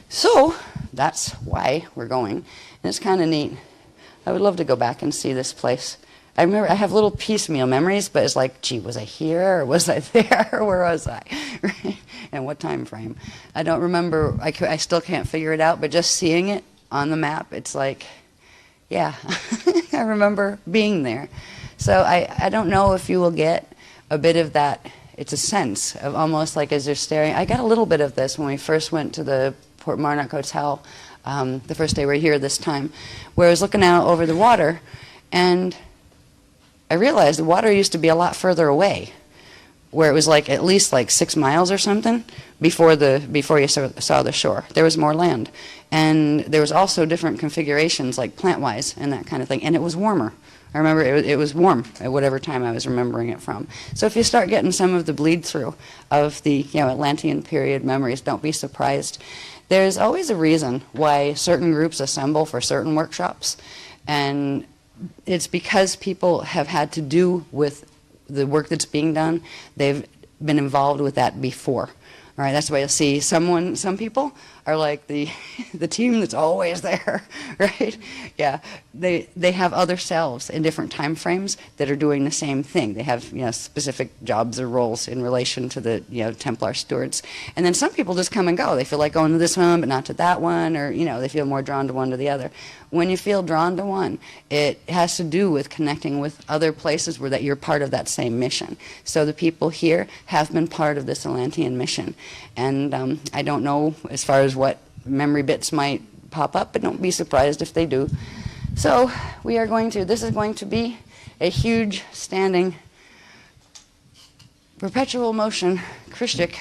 So that's why we're going. And it's kind of neat. I would love to go back and see this place. I remember I have little piecemeal memories, but it's like, gee, was I here or was I there or where was I? Right? And what time frame? I don't remember. I still can't figure it out, but just seeing it on the map, it's like, yeah, I remember being there. So I don't know if you will get a bit of that. It's a sense of almost like as you're staring. I got a little bit of this when we first went to the Port Marnock Hotel, the first day we were here this time, where I was looking out over the water, and I realized the water used to be a lot further away, where it was like at least like 6 miles or something before you saw the shore. There was more land, and there was also different configurations, like plant-wise and that kind of thing, and it was warmer. I remember it was warm at whatever time I was remembering it from. So if you start getting some of the bleed through of the Atlantean period memories, don't be surprised. There's always a reason why certain groups assemble for certain workshops, and it's because people have had to do with the work that's being done. They've been involved with that before. All right, that's why you'll see some people are like the team that's always there, right? Yeah, they have other selves in different time frames that are doing the same thing. They have specific jobs or roles in relation to the Templar stewards. And then some people just come and go. They feel like going to this one but not to that one, or they feel more drawn to one to the other. When you feel drawn to one, it has to do with connecting with other places where that you're part of that same mission. So the people here have been part of this Atlantean mission. And I don't know as far as what memory bits might pop up, but don't be surprised if they do. So this is going to be a huge standing perpetual motion Christic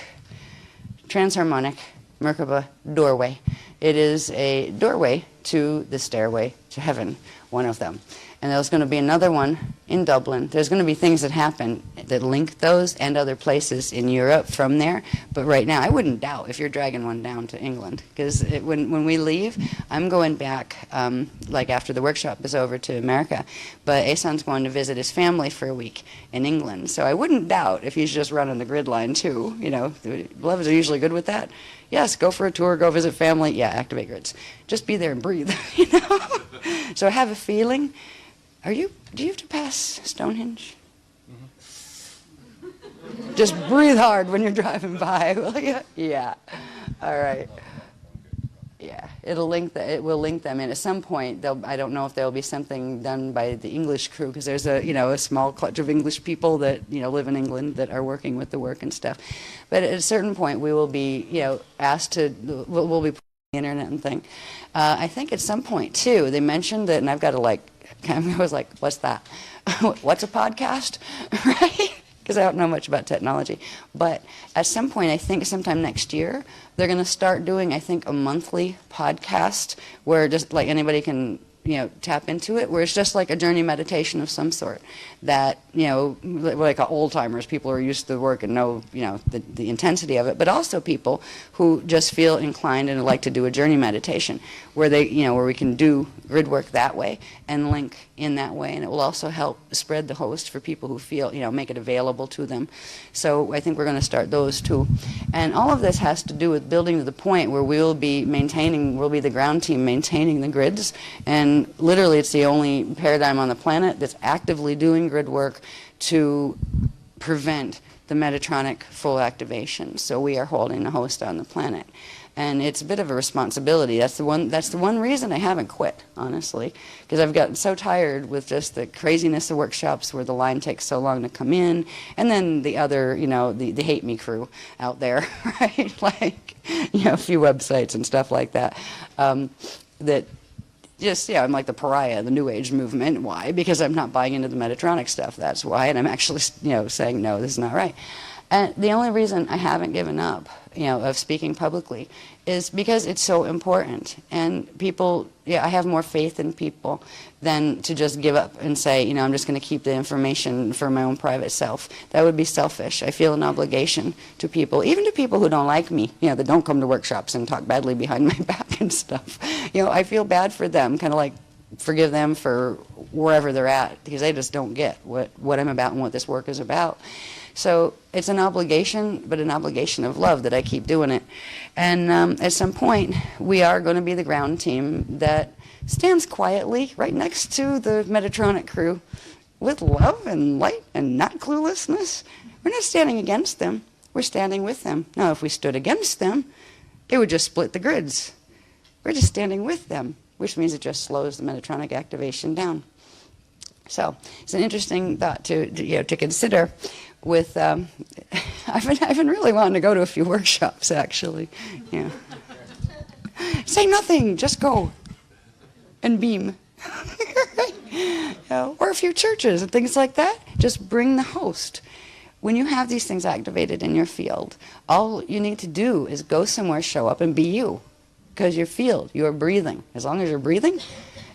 transharmonic Merkaba doorway. It is a doorway to the stairway to heaven, one of them. And there's going to be another one in Dublin. There's going to be things that happen that link those and other places in Europe from there. But right now, I wouldn't doubt if you're dragging one down to England. Because when we leave, I'm going back, like after the workshop is over, to America. But Asan's going to visit his family for a week in England. So I wouldn't doubt if he's just running the grid line too. Beloveds are usually good with that. Yes, go for a tour, go visit family. Yeah, activate grids. Just be there and breathe, So I have a feeling. Do you have to pass Stonehenge? Mm-hmm. Just breathe hard when you're driving by, will you? Yeah. All right. Yeah, it will link them in at some point. I don't know if there will be something done by the English crew, because there's a small clutch of English people that live in England that are working with the work and stuff. But at a certain point, we will be asked to we'll be putting the internet and thing. I think at some point too they mentioned that, and I've got to I was like, what's that? What's a podcast? Right? Because I don't know much about technology. But at some point, I think sometime next year, they're going to start doing, I think, a monthly podcast where just like anybody can tap into it, where it's just like a journey meditation of some sort that, like old timers, people are used to the work and know, the intensity of it, but also people who just feel inclined and like to do a journey meditation where where we can do grid work that way and link in that way, and it will also help spread the host for people who feel, make it available to them. So I think we're going to start those too. And all of this has to do with building to the point where we'll be the ground team maintaining the grids, and literally it's the only paradigm on the planet that's actively doing grid work to prevent the Metatronic full activation. So we are holding the host on the planet. And it's a bit of a responsibility. That's the one reason I haven't quit, honestly, because I've gotten so tired with just the craziness of workshops where the line takes so long to come in, and then the other, the hate me crew out there, right? Like, a few websites and stuff like that. That just, I'm like the pariah of the New Age movement. Why? Because I'm not buying into the Metatronic stuff. That's why, and I'm actually, saying no, this is not right. And the only reason I haven't given up, of speaking publicly is because it's so important. And people, I have more faith in people than to just give up and say, I'm just going to keep the information for my own private self. That would be selfish. I feel an obligation to people, even to people who don't like me, that don't come to workshops and talk badly behind my back and stuff. I feel bad for them, kind of like forgive them for wherever they're at, because they just don't get what I'm about and what this work is about. So it's an obligation, but an obligation of love that I keep doing it. And at some point, we are going to be the ground team that stands quietly right next to the Metatronic crew with love and light and not cluelessness. We're not standing against them. We're standing with them. Now, if we stood against them, it would just split the grids. We're just standing with them, which means it just slows the Metatronic activation down. So it's an interesting thought to consider. With I've been really wanting to go to a few workshops, actually. Say nothing, just go and beam. Or a few churches and things like that. Just bring the host. When you have these things activated in your field, all you need to do is go somewhere, show up, and be you. Because your field, you are breathing. As long as you're breathing,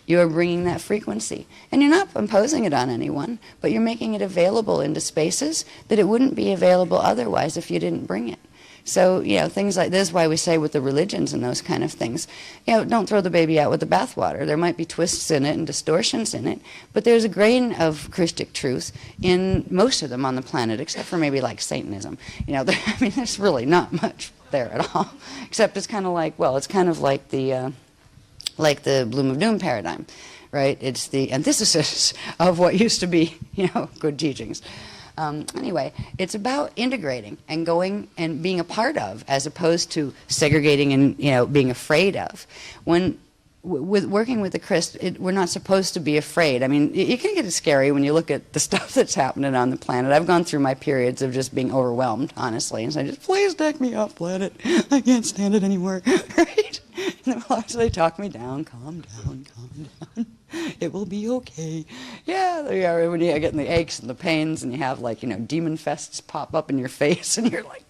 you are bringing that frequency. And you're not imposing it on anyone, but you're making it available into spaces that it wouldn't be available otherwise if you didn't bring it. So, things like this, why we say with the religions and those kind of things, don't throw the baby out with the bathwater. There might be twists in it and distortions in it, but there's a grain of Christic truth in most of them on the planet, except for maybe like Satanism. There's really not much there at all, except it's kind of like, the Bloom of Doom paradigm, right? It's the antithesis of what used to be, good teachings. Anyway, it's about integrating and going and being a part of, as opposed to segregating and being afraid of. When with working with the Christ, we're not supposed to be afraid. I mean, it can get scary when you look at the stuff that's happening on the planet. I've gone through my periods of just being overwhelmed, honestly, and saying, just please take me off, planet. I can't stand it anymore, right? And then they talk me down, calm down. It will be okay. Yeah, when you get the aches and the pains and you have demon fests pop up in your face and you're like,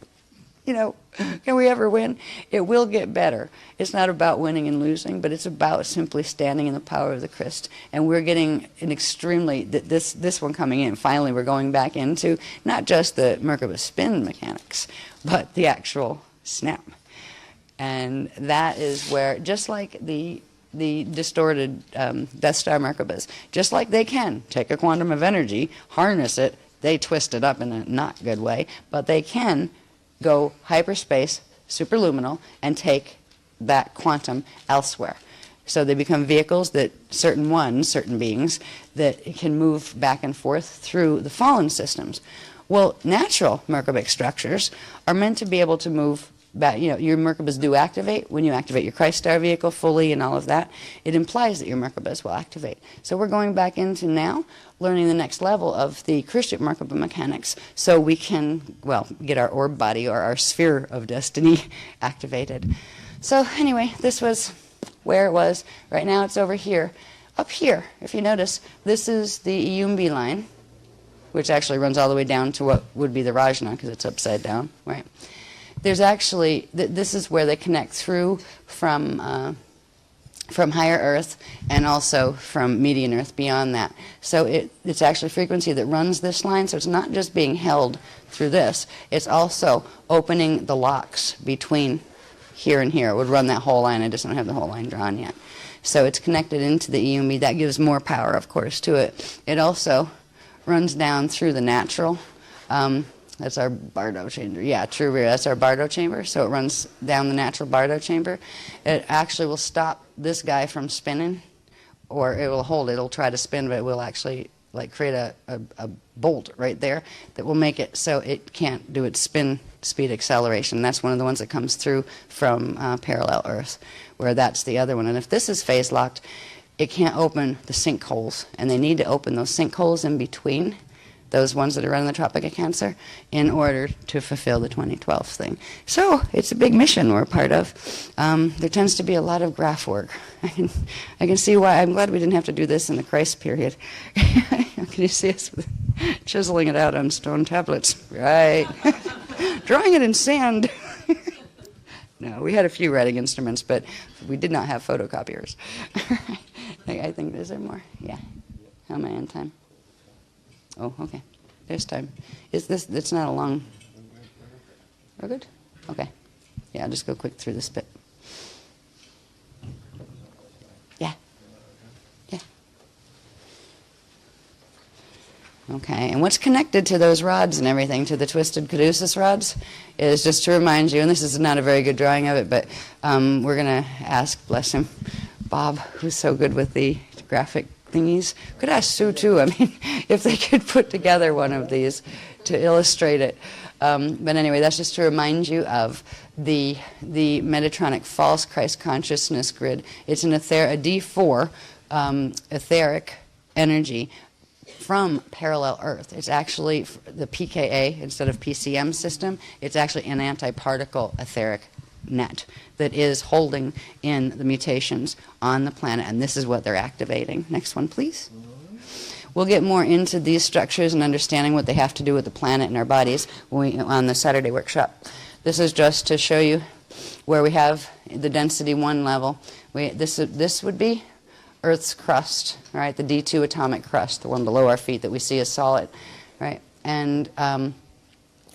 can we ever win? It will get better. It's not about winning and losing, but it's about simply standing in the power of the Christ. And we're getting an extremely, this one coming in, finally we're going back into not just the Merkaba spin mechanics, but the actual snap. And that is where, just like the distorted Death Star Merkabas, just like they can take a quantum of energy, harness it, they twist it up in a not good way, but they can go hyperspace, superluminal, and take that quantum elsewhere. So they become vehicles that certain beings, that can move back and forth through the fallen systems. Well, natural Merkabic structures are meant to be able to move back. Your Merkabas do activate when you activate your Christ Star vehicle fully and all of that. It implies that your Merkabas will activate. So we're going back into now learning the next level of the Christian Merkaba mechanics, so we can, get our orb body or our sphere of destiny activated. So anyway, this was where it was. Right now it's over here. Up here, if you notice, this is the Iyumbi line, which actually runs all the way down to what would be the Rajna, because it's upside down, right? There's actually, this is where they connect through from from higher Earth and also from median Earth beyond that. So it's actually frequency that runs this line, so it's not just being held through this, it's also opening the locks between here and here. It would run that whole line, I just don't have the whole line drawn yet. So it's connected into the EMB. That gives more power, of course, to it. It also runs down through the natural. That's our Bardo chamber. Yeah, true rear. That's our Bardo chamber. So it runs down the natural Bardo chamber. It actually will stop this guy from spinning, or it will hold it. It'll try to spin, but it will actually like create a bolt right there that will make it so it can't do its spin speed acceleration. That's one of the ones that comes through from parallel Earth, where that's the other one. And if this is phase locked, it can't open the sinkholes, and they need to open those sinkholes in between those ones that are in the Tropic of Cancer in order to fulfill the 2012 thing. So it's a big mission we're part of. There tends to be a lot of graph work. I can see why. I'm glad we didn't have to do this in the Christ period. Can you see us chiseling it out on stone tablets? Right. Drawing it in sand. No, we had a few writing instruments, but we did not have photocopiers. I think, is there more? Yeah. How am I on time? Oh, okay. There's time. Is this, it's not a long, we're good? Okay. Yeah, I'll just go quick through this bit. Yeah. Yeah. Okay, and what's connected to those rods and everything, to the twisted caduceus rods, is just to remind you, and this is not a very good drawing of it, but we're going to ask, bless him, Bob, who's so good with the graphic thingies. Could ask Sue too. I mean, if they could put together one of these to illustrate it. But anyway, that's just to remind you of the Metatronic false Christ consciousness grid. It's a D4 etheric energy from parallel Earth. It's actually the PKA instead of PCM system. It's actually an antiparticle etheric net that is holding in the mutations on the planet, and this is what they're activating. Next one, please. We'll get more into these structures and understanding what they have to do with the planet and our bodies on the Saturday workshop. This is just to show you where we have the density 1 level. This would be Earth's crust, right? The D2 atomic crust, the one below our feet that we see as solid, right? And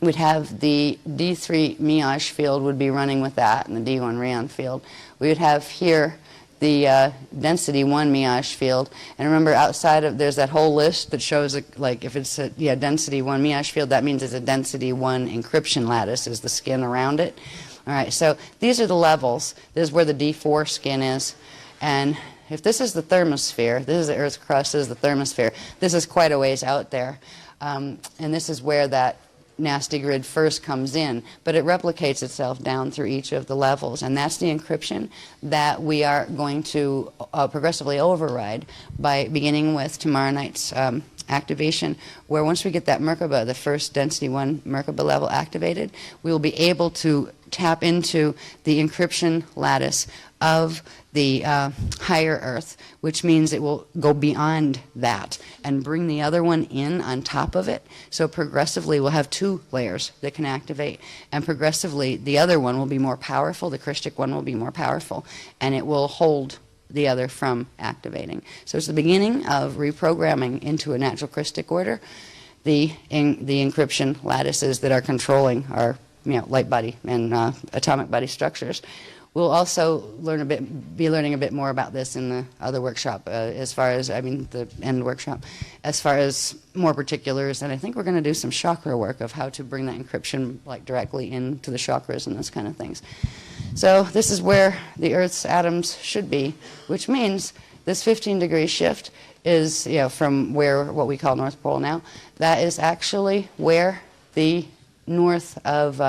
we'd have the D3 Miage field would be running with that, and the D1 Rheon field. We would have here the density 1 Miage field, and remember outside of, there's that whole list that shows like if it's a density 1 Miage field, that means it's a density 1 encryption lattice is the skin around it. All right, so these are the levels. This is where the D4 skin is, and if this is the thermosphere, this is the Earth's crust, this is the thermosphere, this is quite a ways out there, and this is where that nasty grid first comes in, but it replicates itself down through each of the levels, and that's the encryption that we are going to progressively override by beginning with tomorrow night's activation, where once we get that Merkaba, the first density 1 Merkaba level activated, we will be able to tap into the encryption lattice of the higher Earth, which means it will go beyond that and bring the other one in on top of it. So progressively we'll have 2 layers that can activate, and progressively the other one will be more powerful, the Christic one will be more powerful, and it will hold the other from activating. So it's the beginning of reprogramming into a natural Christic order the encryption lattices that are controlling our light body and atomic body structures. We'll also be learning a bit more about this in the other workshop, as far as, the end workshop, as far as more particulars. And I think we're going to do some chakra work of how to bring that encryption directly into the chakras and those kind of things. So this is where the Earth's atoms should be, which means this 15-degree shift is, from what we call North Pole now, that is actually where the north of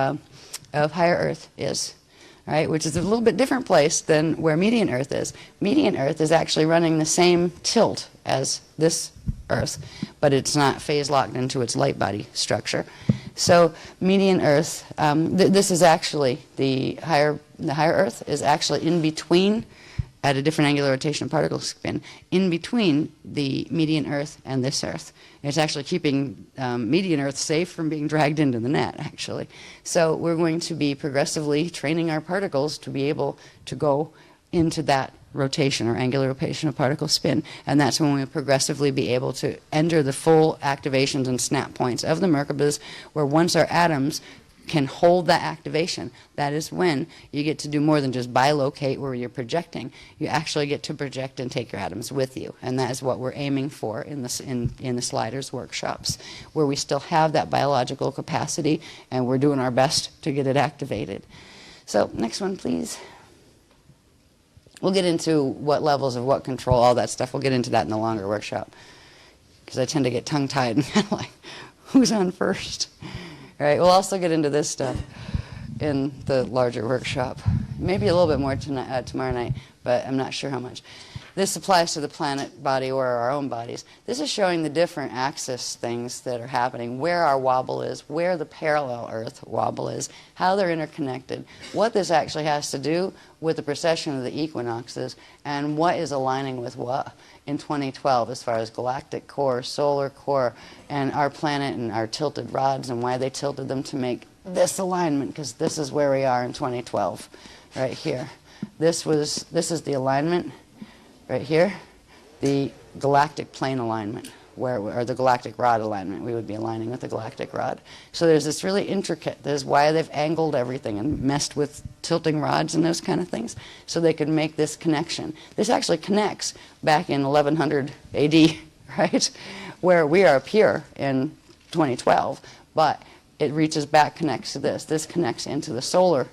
higher Earth is. Right, which is a little bit different place than where median Earth is. Median Earth is actually running the same tilt as this Earth, but it's not phase locked into its light body structure. So median Earth, this is actually the higher Earth is actually in between, at a different angular rotation of particle spin, in between the median Earth and this Earth. It's actually keeping median Earth safe from being dragged into the net, actually. So we're going to be progressively training our particles to be able to go into that rotation or angular rotational particle spin. And that's when we'll progressively be able to enter the full activations and snap points of the Merkabas, where once our atoms can hold that activation, that is when you get to do more than just bilocate where you're projecting. You actually get to project and take your atoms with you. And that is what we're aiming for in the sliders workshops, where we still have that biological capacity and we're doing our best to get it activated. So next one, please. We'll get into what levels of what control, all that stuff. We'll get into that in the longer workshop, because I tend to get tongue-tied and kind of like, who's on first? All right, we'll also get into this stuff in the larger workshop. Maybe a little bit more tonight, tomorrow night, but I'm not sure how much. This applies to the planet body or our own bodies. This is showing the different axis things that are happening, where our wobble is, where the parallel Earth wobble is, how they're interconnected, what this actually has to do with the precession of the equinoxes, and what is aligning with what in 2012 as far as galactic core, solar core, and our planet and our tilted rods, and why they tilted them to make this alignment, because this is where we are in 2012, right here. This is the alignment right here, the galactic plane alignment, or the galactic rod alignment. We would be aligning with the galactic rod. So there's this really intricate, there's why they've angled everything and messed with tilting rods and those kind of things, so they could make this connection. This actually connects back in 1100 AD, right, where we are up here in 2012, but it reaches back, connects to this. This connects into the solar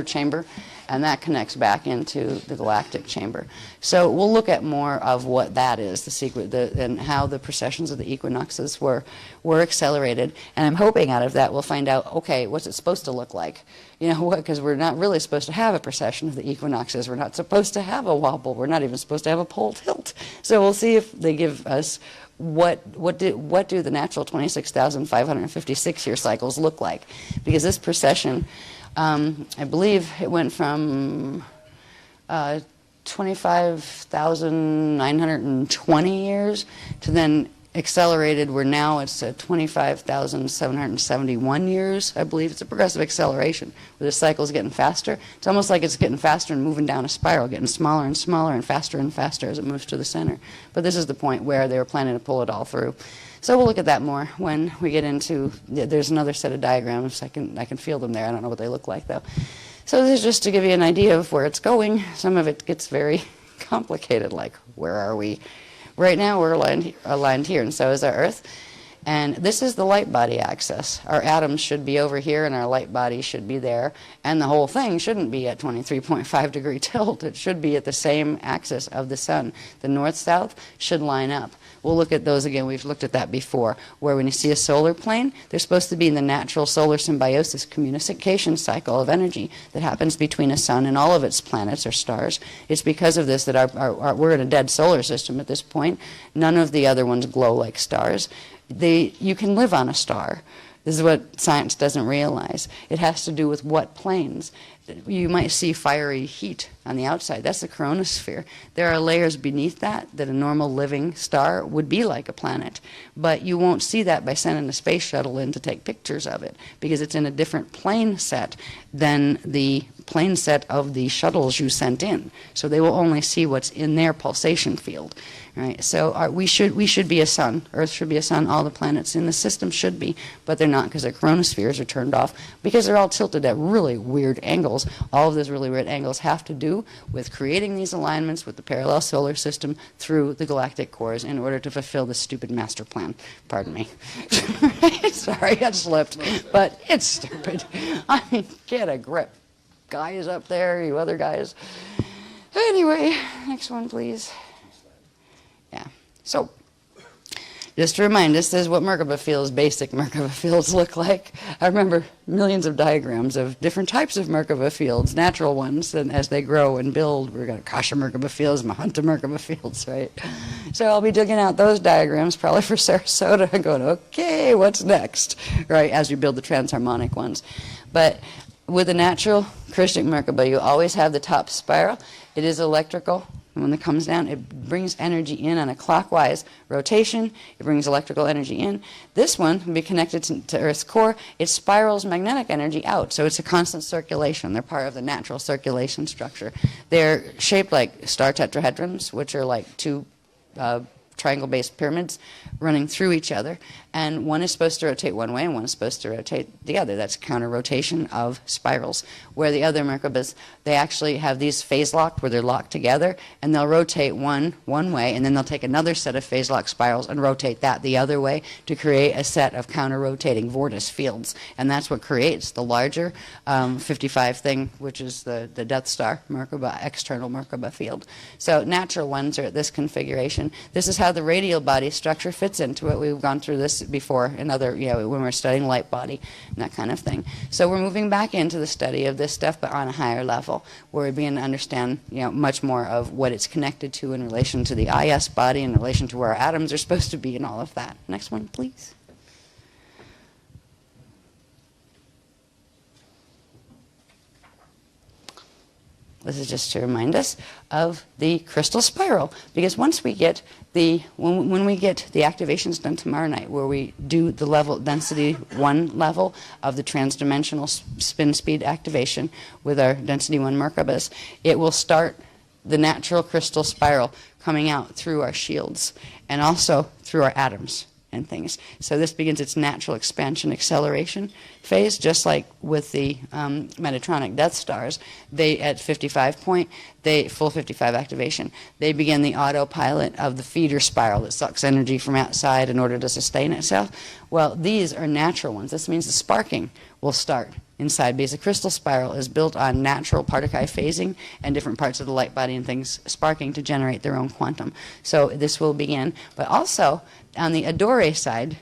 chamber, and that connects back into the galactic chamber. So we'll look at more of what that is, the secret, and how the precessions of the equinoxes were accelerated. And I'm hoping out of that we'll find out, okay, what's it supposed to look like? You know what? Because we're not really supposed to have a precession of the equinoxes. We're not supposed to have a wobble. We're not even supposed to have a pole tilt. So we'll see if they give us what do the natural 26,556 year cycles look like? Because this precession, I believe it went from 25,920 years to then accelerated, where now it's 25,771 years, I believe. It's a progressive acceleration where the cycle's getting faster. It's almost like it's getting faster and moving down a spiral, getting smaller and smaller and faster as it moves to the center. But this is the point where they were planning to pull it all through. So we'll look at that more when we get into, there's another set of diagrams. I can feel them there. I don't know what they look like, though. So this is just to give you an idea of where it's going. Some of it gets very complicated, like where are we? Right now we're aligned here, and so is our Earth. And this is the light body axis. Our atoms should be over here, and our light body should be there. And the whole thing shouldn't be at 23.5 degree tilt. It should be at the same axis of the sun. The north-south should line up. We'll look at those again. We've looked at that before, where when you see a solar plane, they're supposed to be in the natural solar symbiosis communication cycle of energy that happens between a sun and all of its planets or stars. It's because of this that we're in a dead solar system at this point. None of the other ones glow like stars. You can live on a star. This is what science doesn't realize. It has to do with what planes. You might see fiery heat on the outside. That's the coronosphere. There are layers beneath that a normal living star would be like a planet. But you won't see that by sending a space shuttle in to take pictures of it, because it's in a different plane set than the plane set of the shuttles you sent in. So they will only see what's in their pulsation field. Right? So we should be a sun. Earth should be a sun. All the planets in the system should be, but they're not, because their chronospheres are turned off, because they're all tilted at really weird angles. All of those really weird angles have to do with creating these alignments with the parallel solar system through the galactic cores in order to fulfill the stupid master plan. Pardon me. Sorry, I slipped, but it's stupid. I mean, get a grip. Guys up there, you other guys. Anyway, next one, please. Yeah. So, just to remind us, this is what Merkaba fields, basic Merkaba fields look like. I remember millions of diagrams of different types of Merkaba fields, natural ones, and as they grow and build, we're going to Kasha Merkaba fields, Mahanta Merkaba fields, right? So I'll be digging out those diagrams probably for Sarasota and going, okay, what's next, right, as we build the transharmonic ones. But with a natural Christic Merkaba, you always have the top spiral. It is electrical. And when it comes down, it brings energy in on a clockwise rotation. It brings electrical energy in. This one will be connected to Earth's core. It spirals magnetic energy out. So it's a constant circulation. They're part of the natural circulation structure. They're shaped like star tetrahedrons, which are like two triangle-based pyramids running through each other, and one is supposed to rotate one way and one is supposed to rotate the other. That's counter-rotation of spirals. Where the other Merkabas, they actually have these phase-locked, where they're locked together, and they'll rotate one way, and then they'll take another set of phase-locked spirals and rotate that the other way to create a set of counter-rotating vortice fields. And that's what creates the larger 55 thing, which is the Death Star Merkaba, external Merkaba field. So natural ones are at this configuration. This is how the radial body structure fits into it. We've gone through this before in other, when we're studying light body and that kind of thing. So we're moving back into the study of this stuff, but on a higher level, where we begin to understand, much more of what it's connected to in relation to the IS body, in relation to where our atoms are supposed to be, and all of that. Next one, please. This is just to remind us of the crystal spiral, because once we get when we get the activations done tomorrow night, where we do the level density 1 level of the transdimensional spin speed activation with our density 1 Merkabas, it will start the natural crystal spiral coming out through our shields and also through our atoms and things. So this begins its natural expansion acceleration phase, just like with the Metatronic Death Stars. They, at 55 point, full 55 activation, they begin the autopilot of the feeder spiral that sucks energy from outside in order to sustain itself. Well, these are natural ones. This means the sparking will start inside, because the crystal spiral is built on natural Partakai phasing and different parts of the light body and things sparking to generate their own quantum. So this will begin. But also, on the Adore side,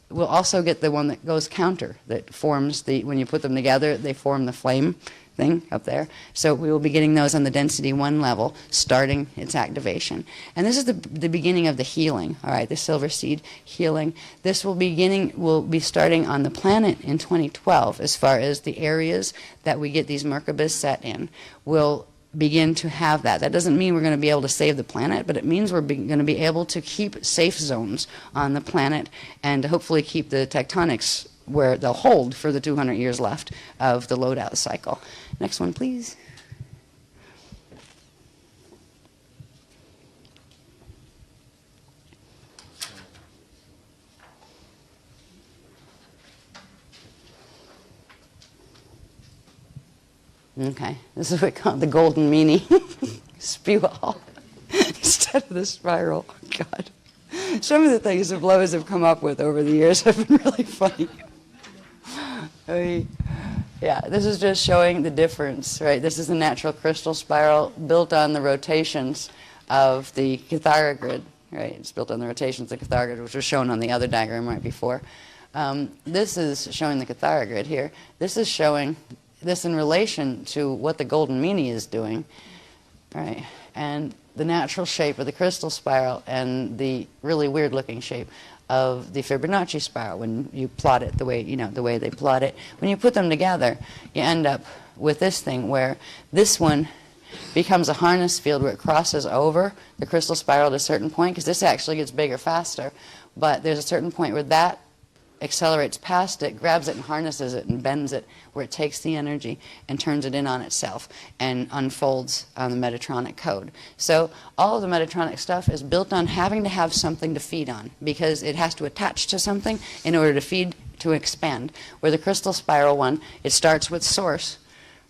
we'll also get the one that goes counter, that forms when you put them together, they form the flame thing up there. So we will be getting those on the density 1 level, starting its activation. And this is the beginning of the healing, all right, the silver seed healing. This will be starting on the planet in 2012, as far as the areas that we get these Merkabas set in. We'll begin to have that. That doesn't mean we're going to be able to save the planet, but it means we're going to be able to keep safe zones on the planet and hopefully keep the tectonics where they'll hold for the 200 years left of the loadout cycle. Next one, please. Okay, this is what we call the golden meanie. Spew all instead of the spiral. Oh, God. Some of the things the blowers have come up with over the years have been really funny. Yeah, this is just showing the difference, right? This is the natural crystal spiral built on the rotations of the Kithara grid, right? It's built on the rotations of the Kithara grid, which was shown on the other diagram right before. This is showing the Kithara grid here. This is showing this in relation to what the golden meanie is doing, right? And the natural shape of the crystal spiral and the really weird looking shape of the Fibonacci spiral when you plot it the way they plot it. When you put them together, you end up with this thing where this one becomes a harness field where it crosses over the crystal spiral to a certain point, because this actually gets bigger faster, but there's a certain point where that accelerates past it, grabs it and harnesses it and bends it, where it takes the energy and turns it in on itself and unfolds on the Metatronic code. So all of the Metatronic stuff is built on having to have something to feed on, because it has to attach to something in order to feed, to expand. Where the crystal spiral one, it starts with source,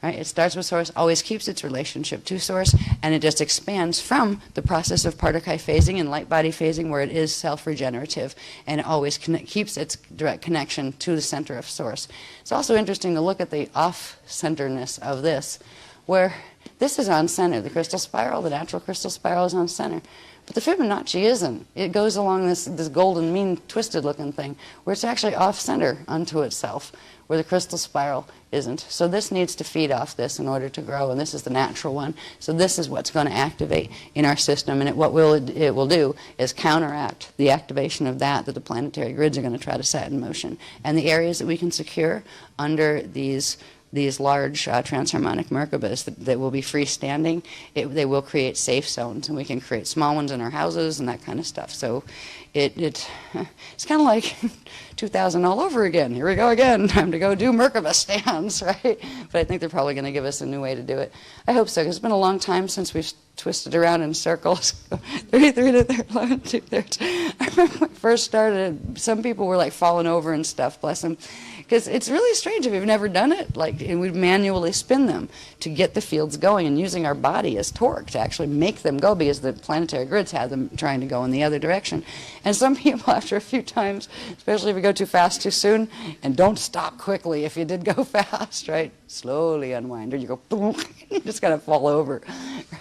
right? It starts with source, always keeps its relationship to source, and it just expands from the process of Partakai phasing and light body phasing, where it is self-regenerative, and it always keeps its direct connection to the center of source. It's also interesting to look at the off-centeredness of this, where this is on center. The crystal spiral, the natural crystal spiral, is on center. But the Fibonacci isn't. It goes along this golden mean twisted looking thing, where it's actually off-center unto itself, where the crystal spiral isn't. So this needs to feed off this in order to grow, and this is the natural one. So this is what's going to activate in our system, and what it will do is counteract the activation of that the planetary grids are going to try to set in motion. And the areas that we can secure under these these large transharmonic Merkabas that will be freestanding. They will create safe zones, and we can create small ones in our houses and that kind of stuff. So it's kind of like 2000 all over again. Here we go again. Time to go do Merkaba stands, right? But I think they're probably going to give us a new way to do it. I hope so, because it's been a long time since we've twisted around in circles. 33 to 11 2/3. I remember when I first started, some people were like falling over and stuff, bless them. Because it's really strange if you've never done it. And we'd manually spin them to get the fields going, and using our body as torque to actually make them go, because the planetary grids have them trying to go in the other direction. And some people, after a few times, especially if you go too fast too soon, and don't stop quickly if you did go fast, right? Slowly unwind, or you go boom, you just kind of fall over,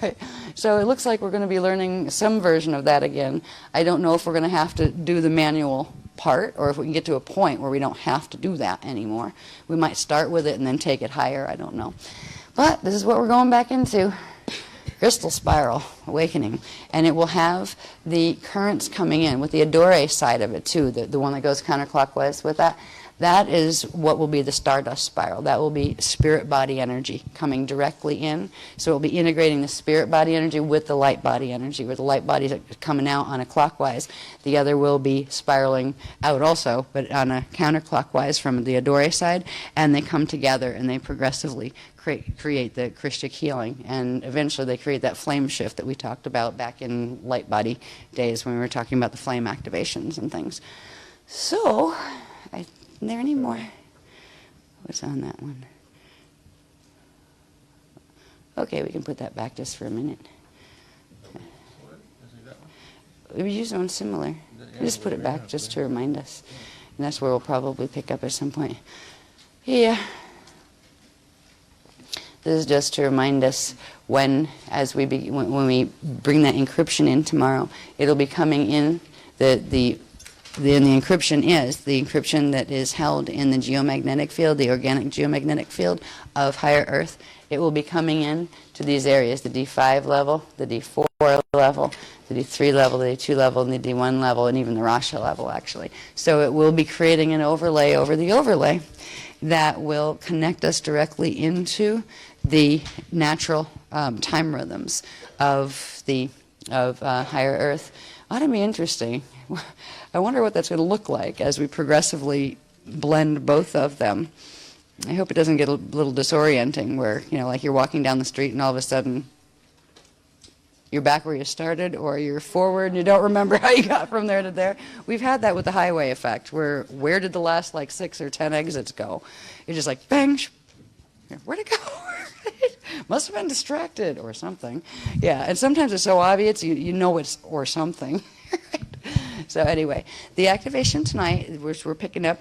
right? So it looks like we're going to be learning some version of that again. I don't know if we're going to have to do the manual part, or if we can get to a point where we don't have to do that anymore. We might start with it and then take it higher. I don't know. But this is what we're going back into. Crystal spiral awakening. And it will have the currents coming in with the Adore side of it too, the one that goes counterclockwise with that. That is what will be the stardust spiral. That will be spirit body energy coming directly in. So it will be integrating the spirit body energy with the light body energy, where the light body is coming out on a clockwise. The other will be spiraling out also, but on a counterclockwise from the Adore side. And they come together and they progressively create the Christic healing. And eventually they create that flame shift that we talked about back in light body days when we were talking about the flame activations and things. So, are there any more? What's on that one? Okay, we can put that back just for a minute. We use one similar. Just put it back just to remind us. And that's where we'll probably pick up at some point. Yeah. This is just to remind us when we bring that encryption in tomorrow, it'll be coming in the encryption that is held in the geomagnetic field, the organic geomagnetic field of higher Earth. It will be coming in to these areas, the D5 level, the D4 level, the D3 level, the D2 level, and the D1 level, and even the Rasha level, actually. So it will be creating an overlay over the overlay that will connect us directly into the natural time rhythms of higher Earth. Ought to be interesting. I wonder what that's going to look like as we progressively blend both of them. I hope it doesn't get a little disorienting where, like you're walking down the street and all of a sudden you're back where you started, or you're forward and you don't remember how you got from there to there. We've had that with the highway effect, where did the last 6 or 10 exits go? You're just like, bang, where'd it go? Must have been distracted or something. Yeah, and sometimes it's so obvious you know it's or something. So anyway, the activation tonight, which we're picking up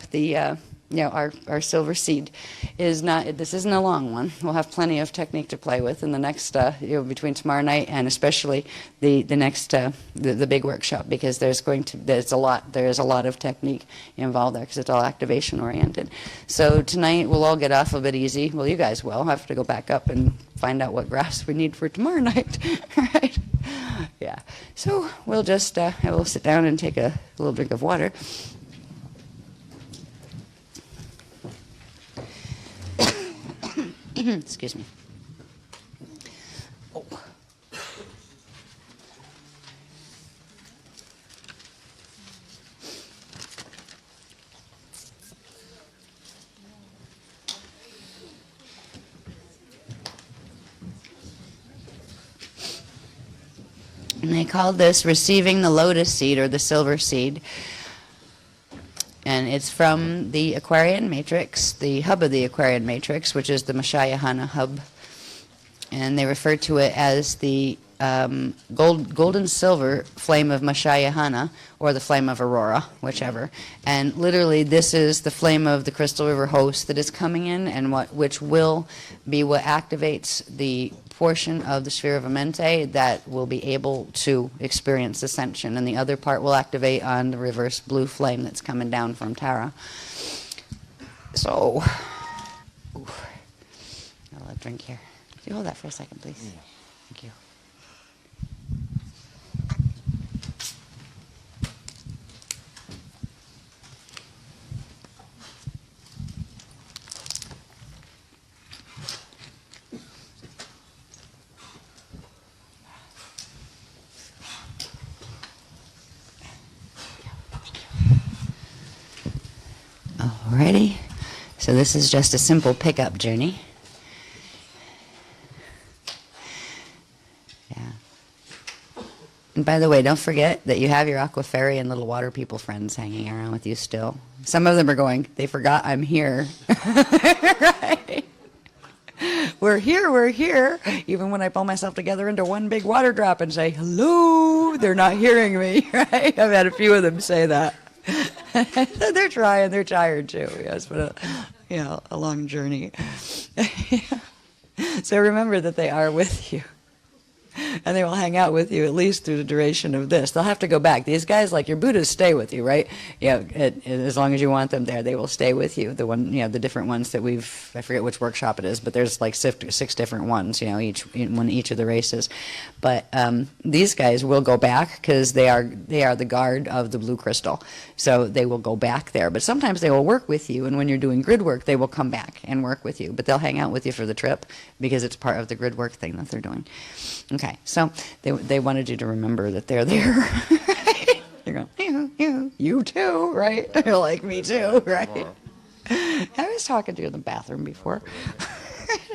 our silver seed, this isn't a long one. We'll have plenty of technique to play with in the next between tomorrow night and especially the next the big workshop, because there is a lot of technique involved there, because it's all activation oriented. So tonight we'll all get off a bit easy. Well, you guys will. I'll have to go back up and find out what graphs we need for tomorrow night. Right? Yeah. So we'll just we'll sit down and take a little drink of water. Excuse me. Oh. And they called this receiving the lotus seed, or the silver seed. And it's from the Aquarian matrix, the hub of the Aquarian matrix, which is the Mashayahana hub. And they refer to it as the gold and silver flame of Mashayahana, or the flame of Aurora, whichever. And literally, this is the flame of the Crystal River host that is coming in, and which will be what activates the portion of the sphere of Amente that will be able to experience ascension, and the other part will activate on the reverse blue flame that's coming down from Tara. So, I'll have a drink here. Can you hold that for a second, please? Yeah. Thank you. So this is just a simple pickup journey. Yeah. And by the way, don't forget that you have your Aquafairy and little water people friends hanging around with you still. Some of them are going, they forgot I'm here. Right? We're here. Even when I pull myself together into one big water drop and say, hello, they're not hearing me, right? I've had a few of them say that. They're trying, they're tired too. Yeah, it's been a long journey. So remember that they are with you. And they will hang out with you at least through the duration of this. They'll have to go back. These guys, like your Buddhas, stay with you, right? Yeah, as long as you want them there, they will stay with you. The one, the different ones that I forget which workshop it is, but there's like 6 different ones, each of the races. But these guys will go back because they are the guard of the blue crystal. So they will go back there. But sometimes they will work with you, and when you're doing grid work, they will come back and work with you. But they'll hang out with you for the trip because it's part of the grid work thing that they're doing. Okay, so they wanted you to remember that they're there. Right? You're going, you too, right? You're like, me too, right? I was talking to you in the bathroom before.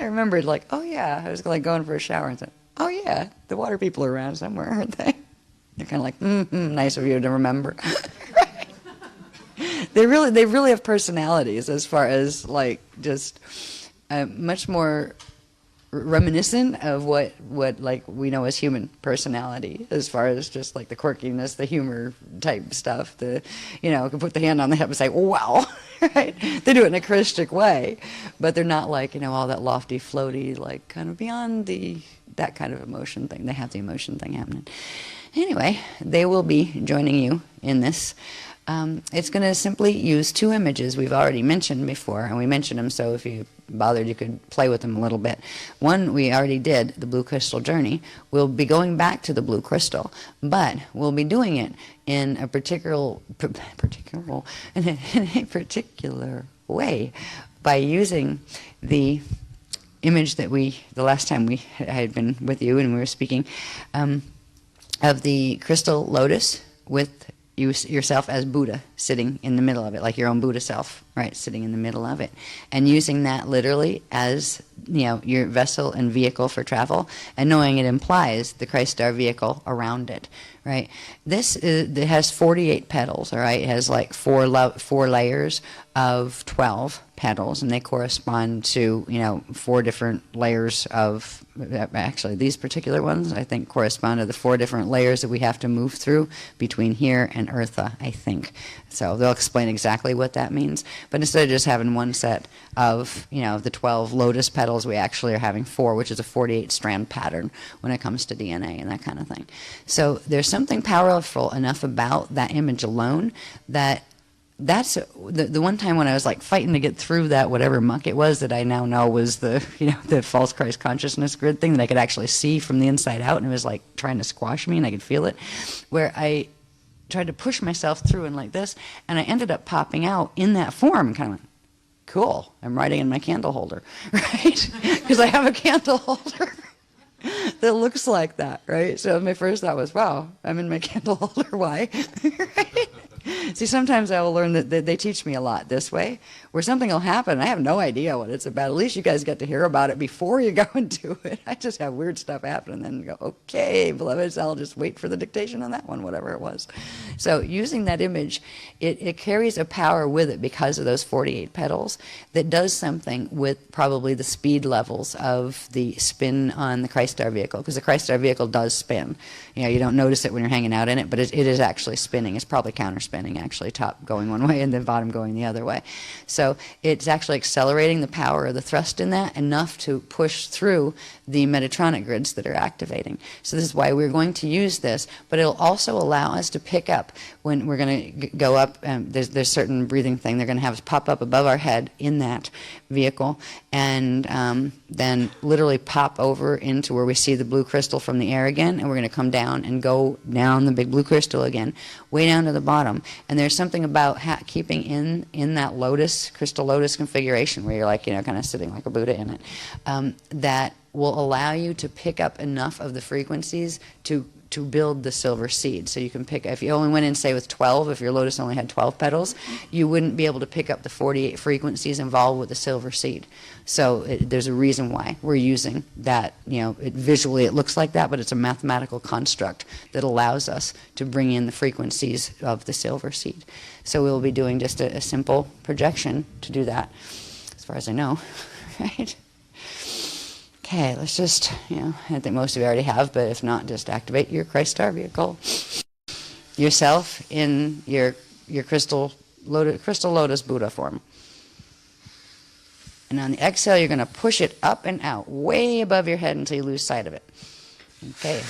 I remembered, like, oh yeah, I was like going for a shower and said, oh yeah, the water people are around somewhere, aren't they? They're kind of like, nice of you to remember. Right? They really have personalities as far as like just much more reminiscent of what like we know as human personality, as far as just like the quirkiness, the humor type stuff. Can put the hand on the hip and say, wow, right? They do it in a Christic way, but they're not like all that lofty, floaty, like kind of beyond that kind of emotion thing. They have the emotion thing happening. Anyway, they will be joining you in this. It's going to simply use 2 images we've already mentioned before, and we mentioned them, so if you bothered, you could play with them a little bit. One we already did, the Blue Crystal Journey. We'll be going back to the blue crystal, but we'll be doing it in a particular way by using the image that the last time I had been with you and we were speaking, of the crystal lotus with yourself as Buddha sitting in the middle of it, like your own Buddha self, right, sitting in the middle of it, and using that literally as your vessel and vehicle for travel, and knowing it implies the Christ Star vehicle around it, right? It has 48 petals, all right? It has like four layers of 12 petals, and they correspond to 4 different layers of, actually these particular ones I think correspond to the 4 different layers that we have to move through between here and Eartha, I think. So they'll explain exactly what that means. But instead of just having one set of, the 12 lotus petals, we actually are having 4, which is a 48 strand pattern when it comes to DNA and that kind of thing. So there's something powerful enough about that image alone that's the one time when I was like fighting to get through that whatever muck it was that I now know was the the false Christ consciousness grid thing that I could actually see from the inside out, and it was like trying to squash me and I could feel it, where I tried to push myself through and like this, and I ended up popping out in that form, kind of like, cool, I'm writing in my candle holder, right? Because I have a candle holder that looks like that, right? So my first thought was, wow, I'm in my candle holder, why? Right? See, sometimes I will learn that they teach me a lot this way, where something will happen, and I have no idea what it's about. At least you guys get to hear about it before you go into it. I just have weird stuff happen, and then go, okay, beloveds, I'll just wait for the dictation on that one, whatever it was. So using that image, it carries a power with it because of those 48 petals that does something with probably the speed levels of the spin on the Christ Star vehicle, because the Christ Star vehicle does spin. You don't notice it when you're hanging out in it, but it is actually spinning. It's probably counter-spinning, actually, top going one way and then bottom going the other way. So it's actually accelerating the power of the thrust in that enough to push through the Metatronic grids that are activating. So this is why we're going to use this, but it'll also allow us to pick up when we're going to go up. There's certain breathing thing they're going to have us pop up above our head in that vehicle, and then literally pop over into where we see the blue crystal from the air again, and we're going to come down and go down the big blue crystal again, way down to the bottom. And there's something about keeping in that crystal lotus configuration where you're like, kind of sitting like a Buddha in it, that will allow you to pick up enough of the frequencies to to build the silver seed. So you can pick, if you only went in, say, with 12, if your lotus only had 12 petals, you wouldn't be able to pick up the 48 frequencies involved with the silver seed. So there's a reason why we're using that. Visually it looks like that, but it's a mathematical construct that allows us to bring in the frequencies of the silver seed. So we'll be doing just a simple projection to do that, as far as I know, right? Okay, let's just, I think most of you already have, but if not, just activate your Christ Star vehicle. Yourself in your crystal lotus Buddha form. And on the exhale, you're going to push it up and out, way above your head until you lose sight of it. Okay.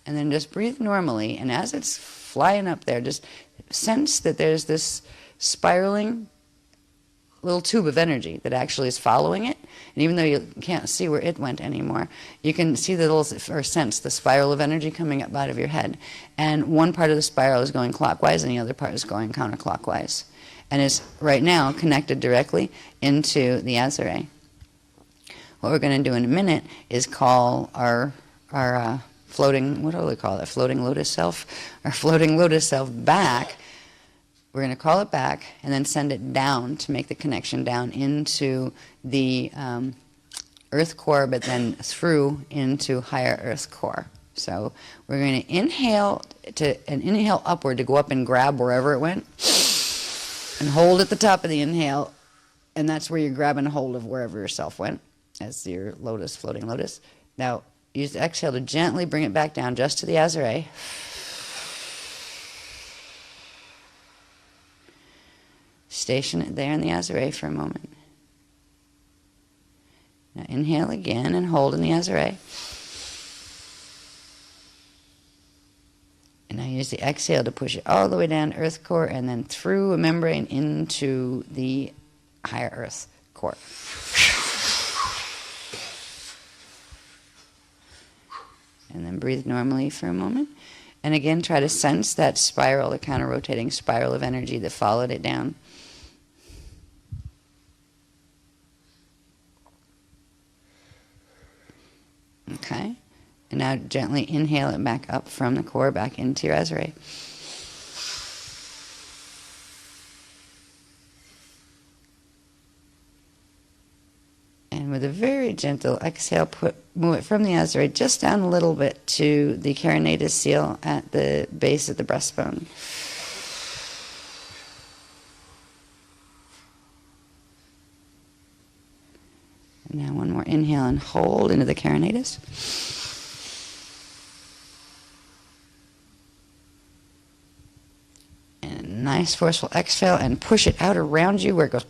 And then just breathe normally, and as it's flying up there, just sense that there's this spiraling little tube of energy that actually is following it. And even though you can't see where it went anymore, you can see the little, or sense the spiral of energy coming up out of your head. And one part of the spiral is going clockwise and the other part is going counterclockwise. And is right now connected directly into the Azure. What we're going to do in a minute is call our floating, what do we call it? Floating lotus self? Our floating lotus self back. We're going to call it back and then send it down to make the connection down into the earth core, but then through into higher earth core. So we're going to inhale upward to go up and grab wherever it went, and hold at the top of the inhale, and that's where you're grabbing hold of wherever your self went as your lotus, floating lotus. Now use the exhale to gently bring it back down just to the Azure. Station it there in the Azure for a moment. Now inhale again and hold in the Azure. And now use the exhale to push it all the way down to earth core and then through a membrane into the higher earth core. And then breathe normally for a moment. And again, try to sense that spiral, the counter-rotating spiral of energy that followed it down. Okay, and now gently inhale it back up from the core, back into your Azure. And with a very gentle exhale, move it from the Azure just down a little bit to the Carinatus seal at the base of the breastbone. Now one more inhale and hold into the Carinatus. And a nice forceful exhale and push it out around you where it goes.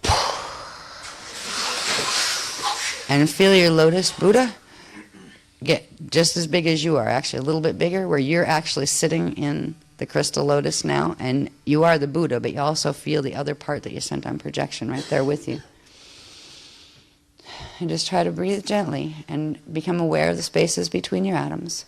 And feel your lotus Buddha get just as big as you are, actually a little bit bigger, where you're actually sitting in the crystal lotus now, and you are the Buddha, but you also feel the other part that you sent on projection right there with you. And just try to breathe gently and become aware of the spaces between your atoms.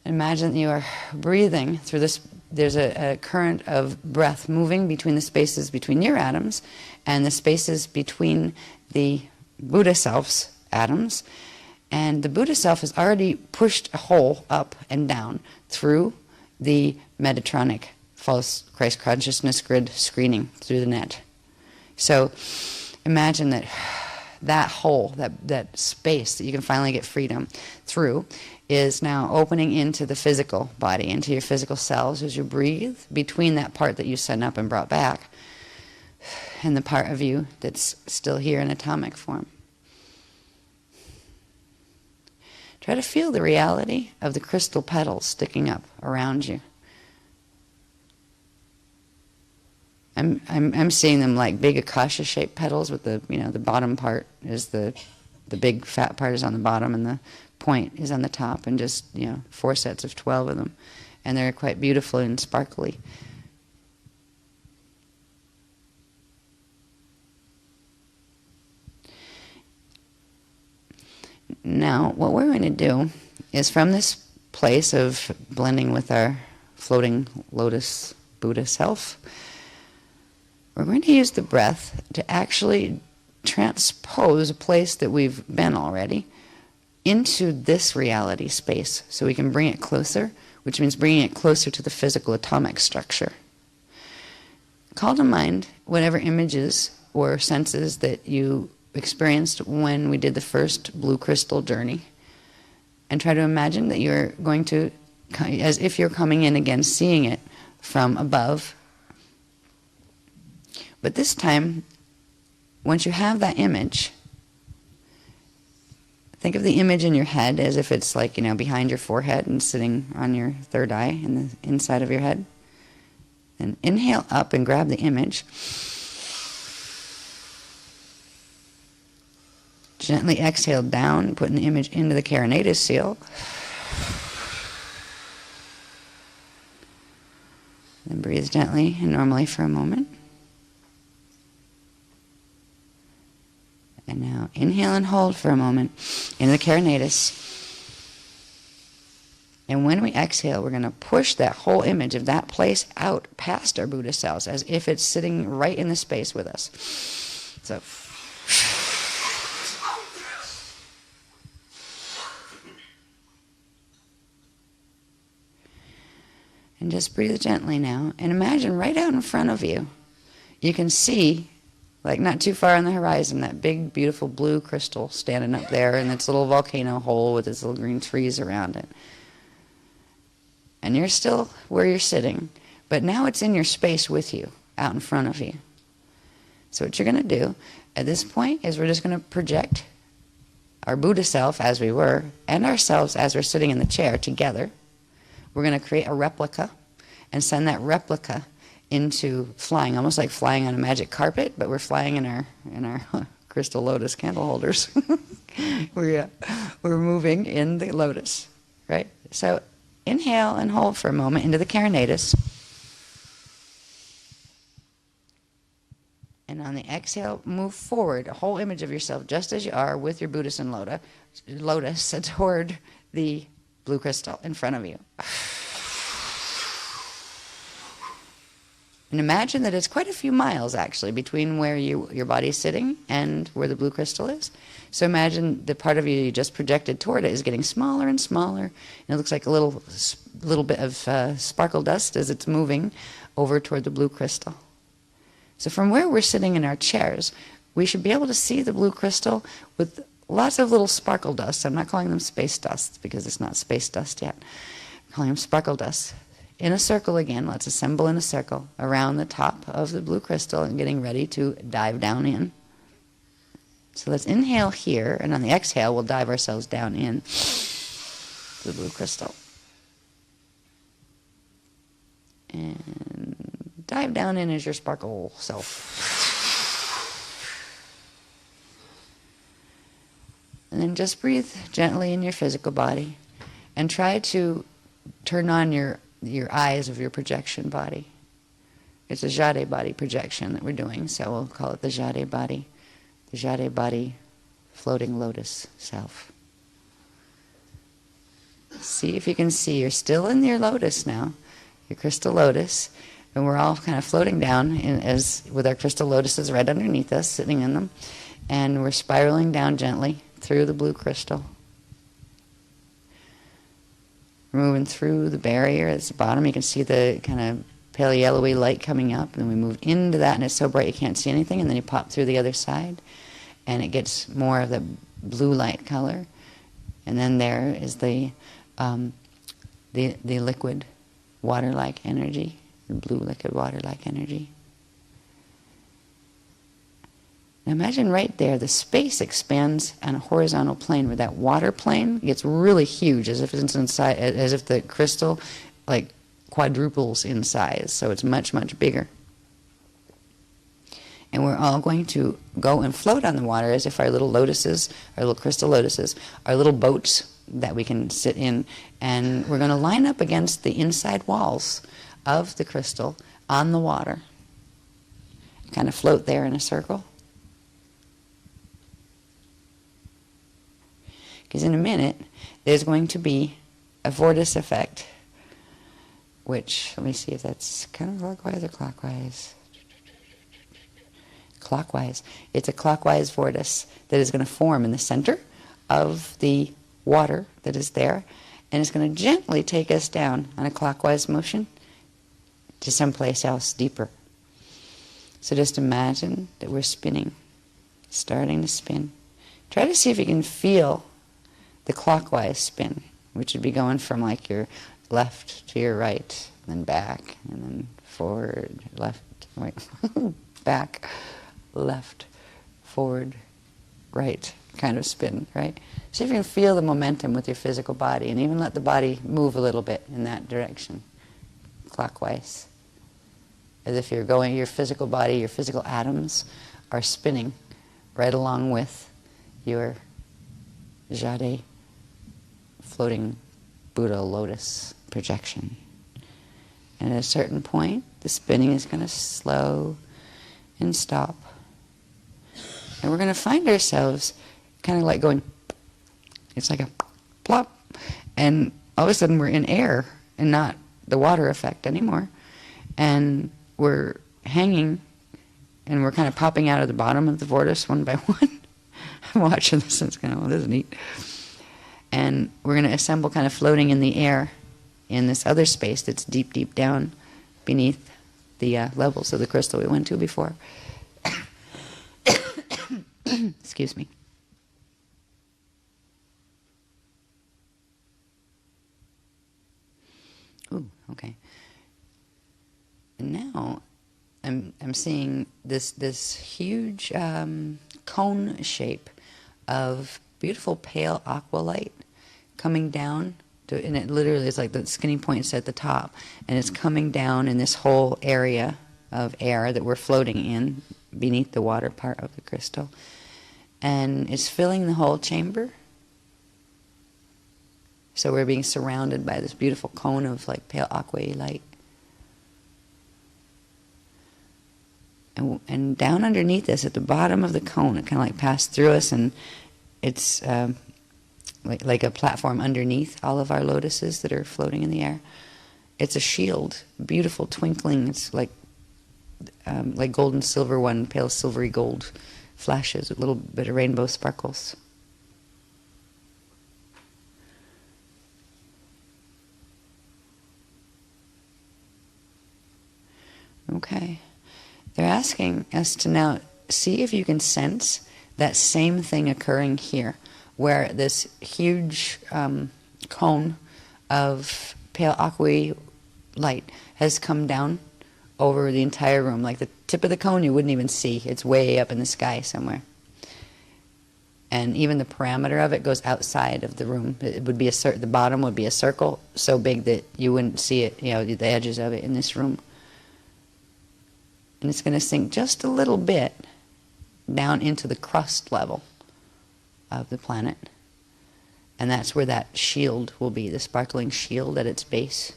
Imagine that you are breathing through this. There's a current of breath moving between the spaces between your atoms and the spaces between the Buddha self's atoms. And the Buddha self has already pushed a hole up and down through the Metatronic false Christ consciousness grid screening through the net. So imagine that hole, that space that you can finally get freedom through, is now opening into the physical body, into your physical cells as you breathe between that part that you sent up and brought back and the part of you that's still here in atomic form. Try to feel the reality of the crystal petals sticking up around you. I'm seeing them like big akasha-shaped petals with the bottom part is the big fat part is on the bottom and the point is on the top, and just 4 sets of 12 of them, and they're quite beautiful and sparkly. Now, what we're going to do is, from this place of blending with our floating lotus Buddha self, we're going to use the breath to actually transpose a place that we've been already into this reality space so we can bring it closer, which means bringing it closer to the physical atomic structure. Call to mind whatever images or senses that you experienced when we did the first blue crystal journey, and try to imagine that you're going to, as if you're coming in again, seeing it from above. But this time, once you have that image, think of the image in your head as if it's like, behind your forehead and sitting on your third eye in the inside of your head. And inhale up and grab the image. Gently exhale down, putting the image into the carinatus seal. Then breathe gently and normally for a moment. And now inhale and hold for a moment in the carinatus. And when we exhale, we're going to push that whole image of that place out past our Buddha selves as if it's sitting right in the space with us. So. And just breathe gently now. And imagine right out in front of you, you can see, like not too far on the horizon, that big, beautiful blue crystal standing up there in its little volcano hole with its little green trees around it. And you're still where you're sitting, but now it's in your space with you, out in front of you. So what you're going to do at this point is we're just going to project our Buddha self as we were, and ourselves as we're sitting in the chair together. We're going to create a replica and send that replica into flying, almost like flying on a magic carpet, but we're flying in our crystal lotus candle holders. We're moving in the lotus, right? So inhale and hold for a moment into the carinatus. And on the exhale, move forward, a whole image of yourself just as you are with your Buddhas and lotus toward the blue crystal in front of you. And imagine that it's quite a few miles, actually, between where your body's sitting and where the blue crystal is. So imagine the part of you just projected toward it is getting smaller and smaller. And it looks like a little bit of sparkle dust as it's moving over toward the blue crystal. So from where we're sitting in our chairs, we should be able to see the blue crystal with lots of little sparkle dust. I'm not calling them space dust because it's not space dust yet. I'm calling them sparkle dust. In a circle again, let's assemble in a circle around the top of the blue crystal and getting ready to dive down in. So let's inhale here, and on the exhale, we'll dive ourselves down in the blue crystal. And dive down in as your sparkle self. And then just breathe gently in your physical body and try to turn on your eyes of your projection body. It's a Jade body projection that we're doing, so we'll call it the Jade body. The Jade body floating lotus self. See if you can see. You're still in your lotus now, your crystal lotus, and we're all kind of floating down with our crystal lotuses right underneath us, sitting in them, and we're spiraling down gently through the blue crystal. Moving through the barrier at the bottom, you can see the kind of pale yellowy light coming up, and then we move into that, and it's so bright you can't see anything, and then you pop through the other side, and it gets more of the blue light color, and then there is the liquid water-like energy, the blue liquid water-like energy. Now imagine right there, the space expands on a horizontal plane where that water plane gets really huge, as if it's inside, as if the crystal like quadruples in size, so it's much, much bigger. And we're all going to go and float on the water as if our little lotuses, our little crystal lotuses, are little boats that we can sit in, and we're going to line up against the inside walls of the crystal on the water. Kind of float there in a circle. Because in a minute, there's going to be a vortice effect, which, let me see if that's counterclockwise or clockwise. clockwise. It's a clockwise vortex that is going to form in the center of the water that is there, and it's going to gently take us down on a clockwise motion to someplace else deeper. So just imagine that we're spinning, starting to spin. Try to see if you can feel the clockwise spin, which would be going from like your left to your right, then back, and then forward, left, right, back, left, forward, right kind of spin, right? See if you can feel the momentum with your physical body, and even let the body move a little bit in that direction, clockwise. As if you're going, your physical body, your physical atoms are spinning right along with your jade floating Buddha lotus projection. And at a certain point, the spinning is going to slow and stop. And we're going to find ourselves kind of like going, it's like a plop. And all of a sudden we're in air and not the water effect anymore. And we're hanging and we're kind of popping out of the bottom of the vortex one by one. I'm watching this and it's kind of, oh, this is neat. And we're going to assemble kind of floating in the air in this other space that's deep, deep down beneath the levels of the crystal we went to before. Excuse me. Ooh, okay. And now I'm seeing this huge cone shape of beautiful pale aqua light coming down and it literally is like the skinny points at the top, and it's coming down in this whole area of air that we're floating in beneath the water part of the crystal, and it's filling the whole chamber. So we're being surrounded by this beautiful cone of like pale aqua light. And down underneath us, at the bottom of the cone, it kind of like passed through us, and it's like a platform underneath all of our lotuses that are floating in the air. It's a shield, beautiful, twinkling. It's like gold and silver one, pale silvery gold flashes with a little bit of rainbow sparkles. Okay. They're asking us to now see if you can sense that same thing occurring here, where this huge cone of pale aqua light has come down over the entire room. Like the tip of the cone you wouldn't even see. It's way up in the sky somewhere. And even the parameter of it goes outside of the room. It would be the bottom would be a circle so big that you wouldn't see it, the edges of it in this room. And it's going to sink just a little bit down into the crust level of the planet. And that's where that shield will be, the sparkling shield at its base.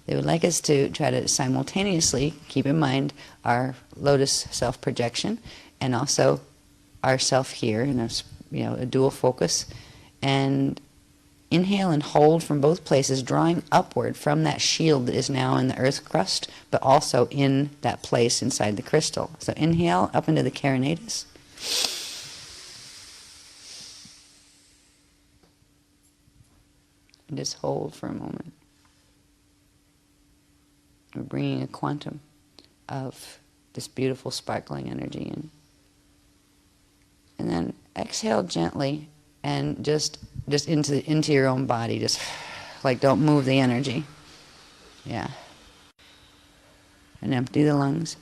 They would like us to try to simultaneously keep in mind our lotus self-projection and also our self here in a dual focus, and inhale and hold from both places, drawing upward from that shield that is now in the earth crust, but also in that place inside the crystal. So inhale up into the carinatus. And just hold for a moment. We're bringing a quantum of this beautiful sparkling energy in. And then exhale gently and just into your own body. Just like don't move the energy. Yeah. And empty the lungs.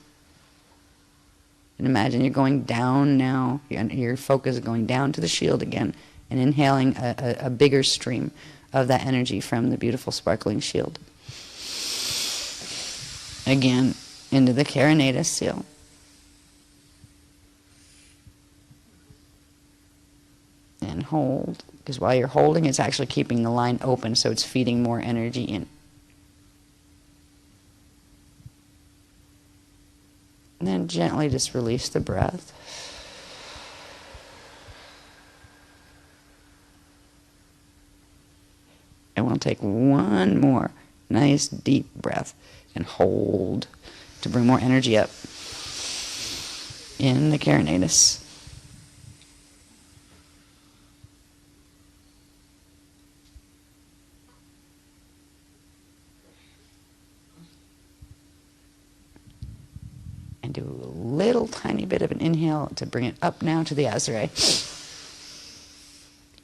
And imagine you're going down now. Your focus is going down to the shield again and inhaling a bigger stream of that energy from the beautiful sparkling shield. Again, into the carinatus seal. And hold, because while you're holding, it's actually keeping the line open, so it's feeding more energy in. And then gently just release the breath. And we'll take one more nice deep breath. and hold to bring more energy up in the carinatus. And do a little tiny bit of an inhale to bring it up now to the Azare.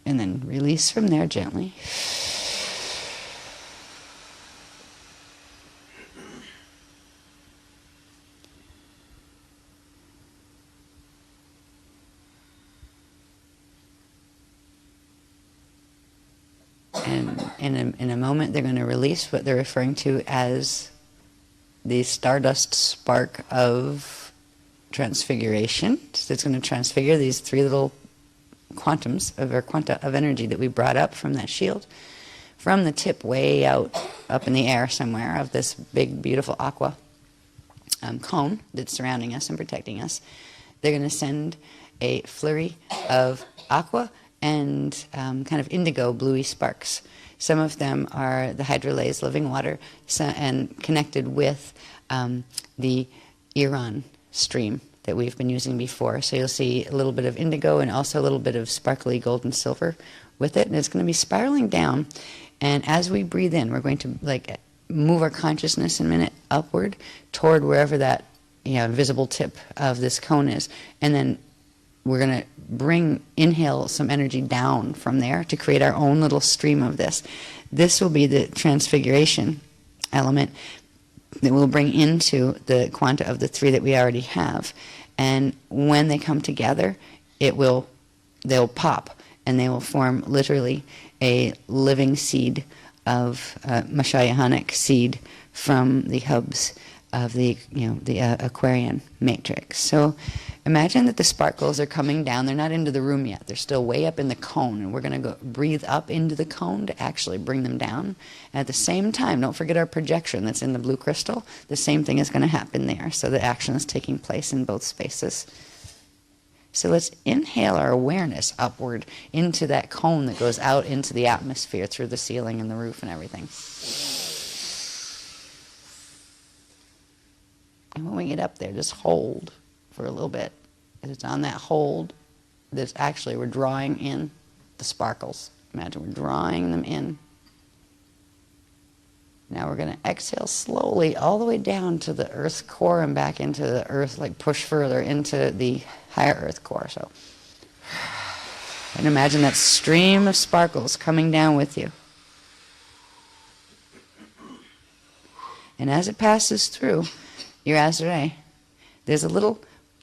And then release from there gently. And in a moment, they're going to release what they're referring to as the stardust spark of transfiguration. So it's going to transfigure these three little quantums of, or quanta of energy that we brought up from that shield, from the tip way out, up in the air somewhere, of this big, beautiful aqua cone that's surrounding us and protecting us. They're going to send a flurry of aqua and kind of indigo bluey sparks. Some of them are the hydrolase, living water, and connected with the Iran stream that we've been using before. So you'll see a little bit of indigo and also a little bit of sparkly gold and silver with it. And it's going to be spiraling down. And as we breathe in, we're going to like move our consciousness in a minute upward toward wherever that visible tip of this cone is. And then we're going to inhale some energy down from there to create our own little stream of this. This will be the transfiguration element that we'll bring into the quanta of the three that we already have. And when they come together, they'll pop, and they will form literally a living seed of Mashayahanic seed from the hubs of the Aquarian matrix. So imagine that the sparkles are coming down. They're not into the room yet. They're still way up in the cone, and we're going to go breathe up into the cone to actually bring them down. And at the same time, don't forget our projection that's in the blue crystal. The same thing is going to happen there. So the action is taking place in both spaces. So let's inhale our awareness upward into that cone that goes out into the atmosphere through the ceiling and the roof and everything. And when we get up there, just hold for a little bit. And it's on that hold that actually we're drawing in the sparkles. Imagine we're drawing them in. Now we're going to exhale slowly all the way down to the earth's core and back into the earth, like push further into the higher earth core. So, and imagine that stream of sparkles coming down with you. And as it passes through your Azare, there's a little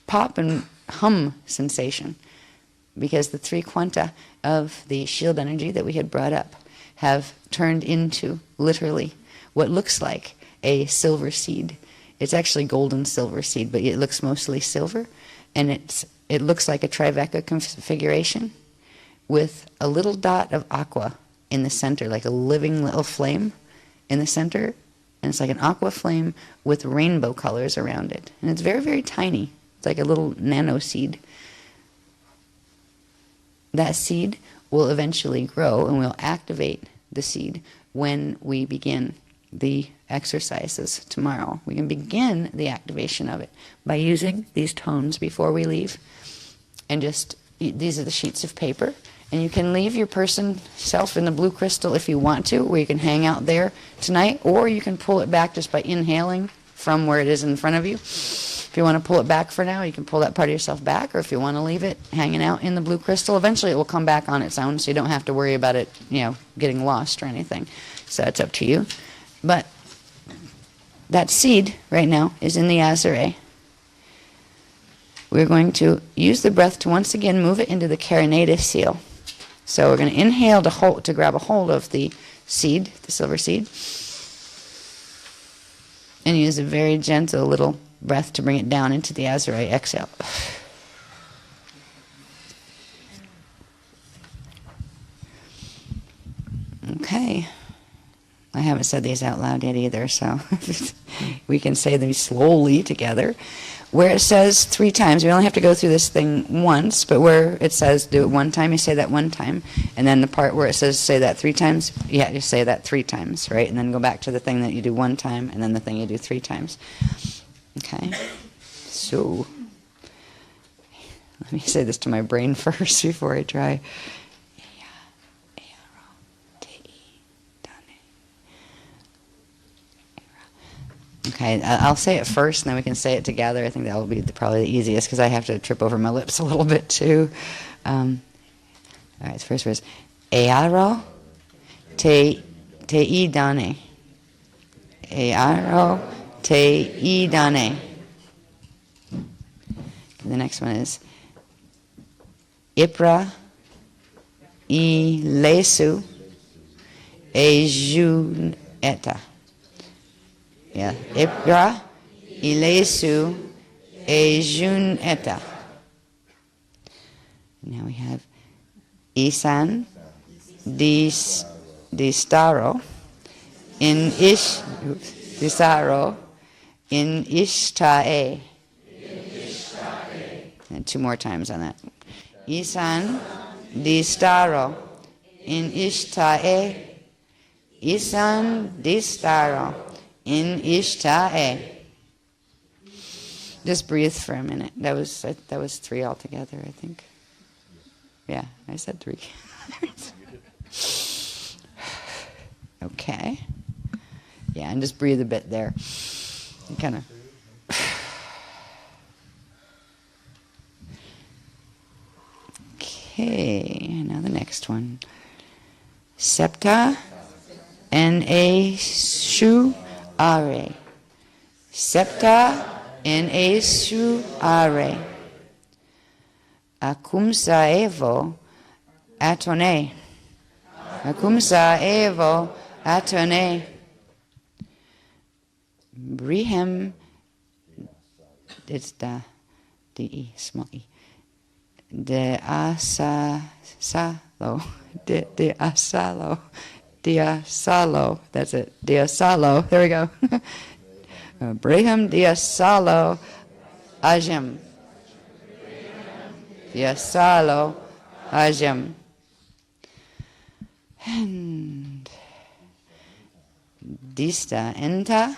pop and hum sensation, because the three quanta of the shield energy that we had brought up have turned into literally what looks like a silver seed. It's actually golden silver seed, but it looks mostly silver, and it looks like a Tribeca configuration with a little dot of aqua in the center, like a living little flame in the center. And it's like an aqua flame with rainbow colors around it. And it's very, very tiny. It's like a little nano seed. That seed will eventually grow, and we'll activate the seed when we begin the exercises tomorrow. We can begin the activation of it by using these tones before we leave. And these are the sheets of paper. And you can leave your person self in the blue crystal if you want to, where you can hang out there tonight, or you can pull it back just by inhaling from where it is in front of you. If you want to pull it back for now, you can pull that part of yourself back, or if you want to leave it hanging out in the blue crystal, eventually it will come back on its own, so you don't have to worry about it, getting lost or anything. So it's up to you. But that seed right now is in the Azare. We're going to use the breath to once again move it into the carinatus seal. So we're going to inhale to grab a hold of the seed, the silver seed, and use a very gentle little breath to bring it down into the Azare. Exhale. Okay. I have haven't said these out loud yet either, so we can say them slowly together. Where it says 3 times, we only have to go through this thing once, but where it says do it 1 time, you say that 1 time. And then the part where it says say that 3 times, yeah, you say that 3 times, right? And then go back to the thing that you do 1 time, and then the thing you do 3 times. Okay? So, let me say this to my brain first before I try. Okay, I'll say it first, and then we can say it together. I think that will be probably the easiest, because I have to trip over my lips a little bit, too. All right, the first verse. Earo te idane. Earo te idane. The next one is Ipra ilesu ejun eta. Yeah, Ipra ilesu ejun eta. Now we have Isan distaro in ishtae. And 2 more times on that. Isan distaro in ishtae. Isan distaro in ishtae. Just breathe for a minute. That was 3 altogether, I think. Yeah, I said 3. Okay. Yeah, and just breathe a bit there. Kind of. Okay, now the next one. Septa en shu are. Septa en shu are. Akumsa evo atone. Akumsa evo atone. Brihem, it's the E, small E. De asalo, de asalo, that's it, de asalo, there we go. Brihem de asalo ajem. De asalo ajem. And dista enta.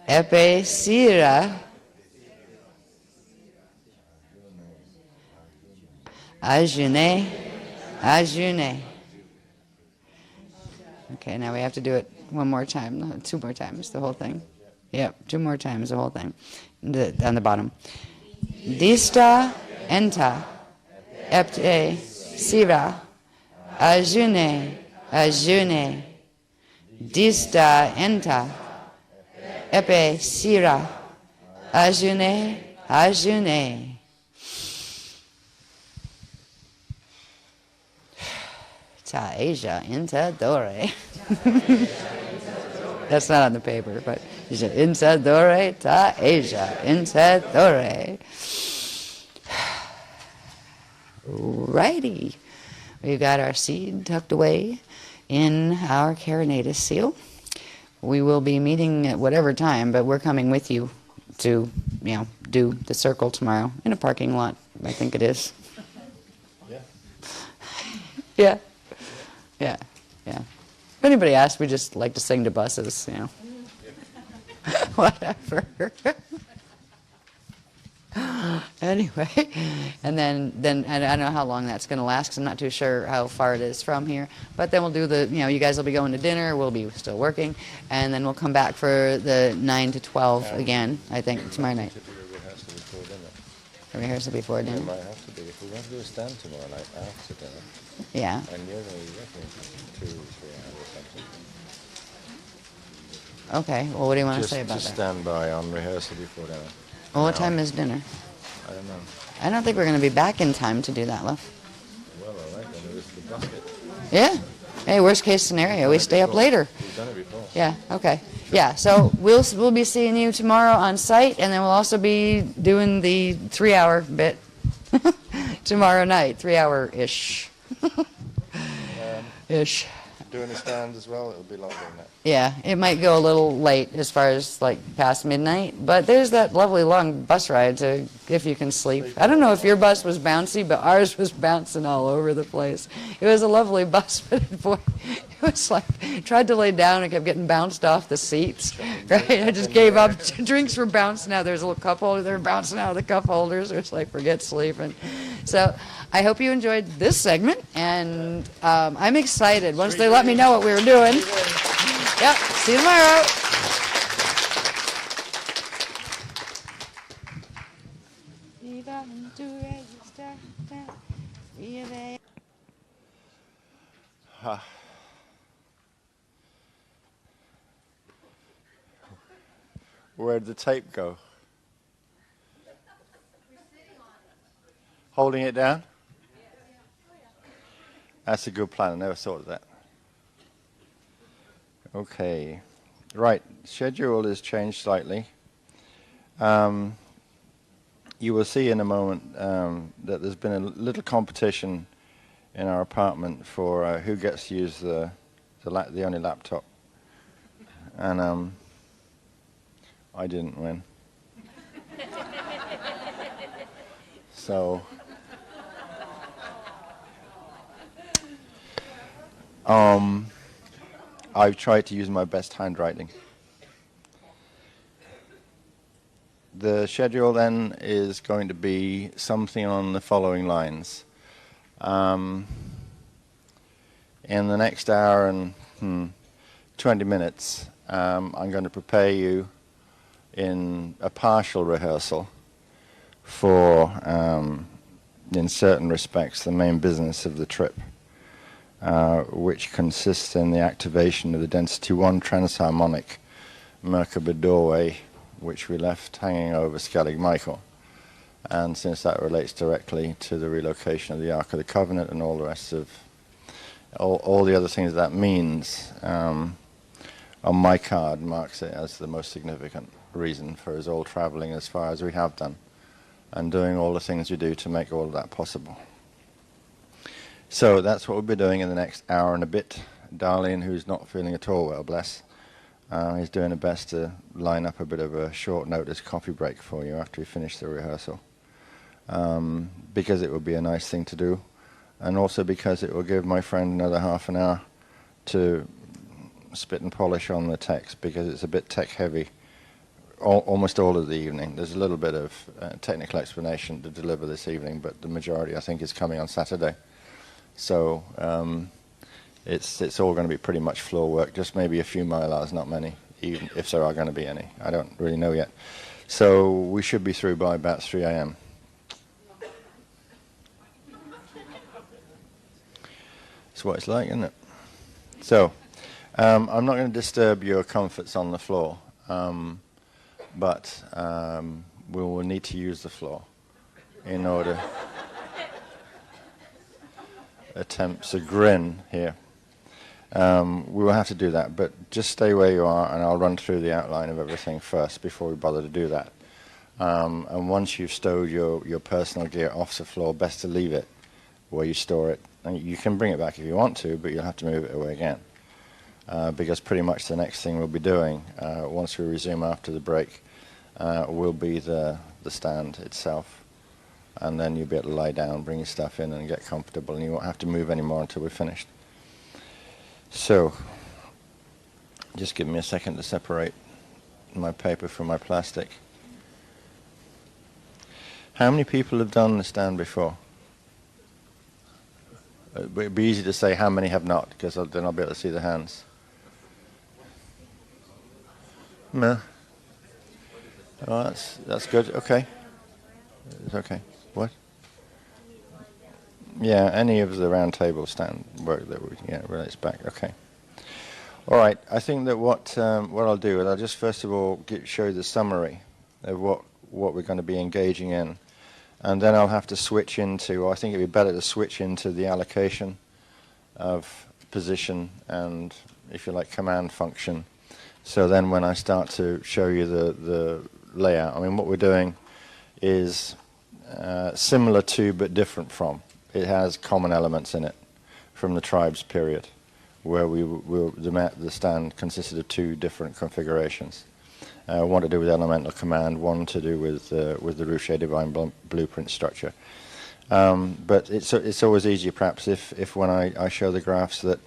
Epe sira ajune. Okay, now we have to do it 1 more time, no, 2 more times, the whole thing. Yep, 2 more times, the whole thing. On the bottom. Dista enta epe sira ajune. Dista enta epe sira ajune. Ta Asia inta dore. That's not on the paper, but you said inta dore ta Asia inta dore. Righty. We've got our seed tucked away in our Carinatus seal. We will be meeting at whatever time, but we're coming with you to, do the circle tomorrow in a parking lot, I think it is. Yeah. Yeah. If anybody asks, we just like to sing to buses, Whatever. Anyway, and then I don't know how long that's going to last, because I'm not too sure how far it is from here. But then we'll do you guys will be going to dinner, we'll be still working, and then we'll come back for the 9 to 12 again, I think, tomorrow night. A rehearsal before dinner? It might have to be. If we're going to do a stand tomorrow night after dinner, yeah. And you're going to be working 2 or 3 hours or something. Okay, well, what do you want to say about just that? Stand by on rehearsal before dinner. Well, what time is dinner? I don't know. I don't think we're going to be back in time to do that, love. Well, all right, then there is the basket. Yeah. Hey, worst case scenario, we stay up later. We've done it before. Yeah, okay. Yeah, so we'll be seeing you tomorrow on site, and then we'll also be doing the 3-hour bit tomorrow night, 3-hour-ish. ish. Doing the stand as well, it'll be longer than that. Yeah, it might go a little late as far as like past midnight, but there's that lovely long bus ride to if you can sleep. I don't know if your bus was bouncy, but ours was bouncing all over the place. It was a lovely bus, but boy, it was like tried to lay down and kept getting bounced off the seats. Right, I just gave up. Drinks were bouncing out. There's a little cup holder. They're bouncing out of the cup holders. It's like forget sleeping. So I hope you enjoyed this segment, and I'm excited once they let me know what we were doing. Yep, see you tomorrow. Where'd the tape go? Holding it down? That's a good plan. I never thought of that. Okay. Right. Schedule is changed slightly. You will see in a moment that there's been a little competition in our apartment for who gets to use the only laptop. And I didn't win. So I've tried to use my best handwriting. The schedule then is going to be something on the following lines. In the next hour and 20 minutes, I'm going to prepare you in a partial rehearsal for, in certain respects, the main business of the trip, which consists in the activation of the density 1 transharmonic Merkaba doorway, which we left hanging over Skellig Michael. And since that relates directly to the relocation of the Ark of the Covenant and all the rest of all the other things that means, on my card marks it as the most significant reason for us all traveling as far as we have done and doing all the things we do to make all of that possible. So that's what we'll be doing in the next hour and a bit. Darlene, who's not feeling at all well, bless, is doing her best to line up a bit of a short notice coffee break for you after we finish the rehearsal, because it would be a nice thing to do, and also because it will give my friend another half an hour to spit and polish on the text, because it's a bit tech heavy almost all of the evening. There's a little bit of technical explanation to deliver this evening, but the majority I think is coming on Saturday. So it's all going to be pretty much floor work, just maybe a few mile hours, not many, even if there are going to be any. I don't really know yet. So we should be through by about 3 a.m. That's what it's like, isn't it? So I'm not going to disturb your comforts on the floor, but we will need to use the floor in order attempts a grin here. We will have to do that, but just stay where you are, and I'll run through the outline of everything first before we bother to do that. And once you've stowed your personal gear off the floor, best to leave it where you store it. And you can bring it back if you want to, but you'll have to move it away again. Because pretty much the next thing we'll be doing, once we resume after the break, will be the stand itself. And then you'll be able to lie down, bring your stuff in, and get comfortable, and you won't have to move anymore until we're finished. So, just give me a second to separate my paper from my plastic. How many people have done the stand before? It'd be easy to say how many have not, because then I'll be able to see the hands. No. Oh, that's good. Okay. It's okay. What? Yeah, any of the round table stand work that relates back. Okay. All right. I think that what I'll do is I'll just first of all show you the summary of what we're going to be engaging in, and then I'll have to switch into. I think it'd be better to switch into the allocation of position and, if you like, command function. So then when I start to show you the layout, I mean, what we're doing is similar to but different from. It has common elements in it from the tribes period. where the stand consisted of two different configurations. One to do with elemental command, one to do with the Ruchet Divine Blueprint structure. But it's always easier, perhaps, if when I show the graphs that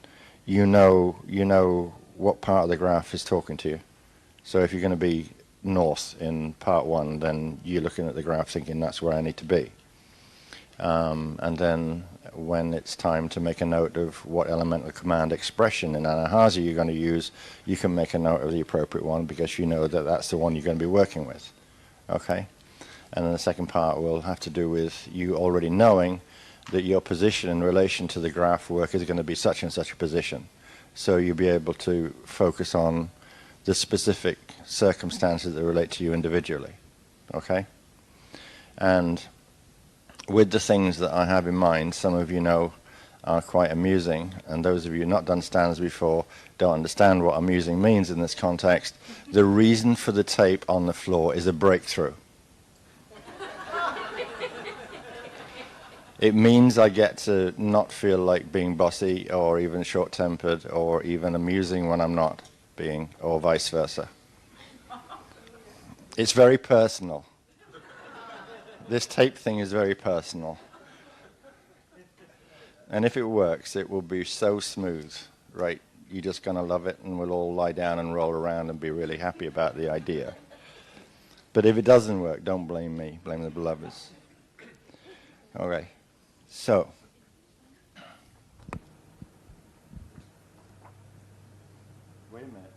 you know what part of the graph is talking to you. So if you're going to be north in part 1, then you're looking at the graph thinking that's where I need to be. And then when it's time to make a note of what elemental command expression in Anahashi you're going to use, you can make a note of the appropriate one because you know that that's the one you're going to be working with. Okay? And then the second part will have to do with you already knowing that your position in relation to the graph work is going to be such and such a position. So you'll be able to focus on the specific circumstances that relate to you individually. Okay? And with the things that I have in mind, some of you know are quite amusing, and those of you who have not done stands before don't understand what amusing means in this context. The reason for the tape on the floor is a breakthrough. It means I get to not feel like being bossy or even short-tempered or even amusing when I'm not being, or vice versa. It's very personal. This tape thing is very personal. And if it works, it will be so smooth, right? You're just going to love it, and we'll all lie down and roll around and be really happy about the idea. But if it doesn't work, don't blame me. Blame the beloveds. Okay. So, wait a minute.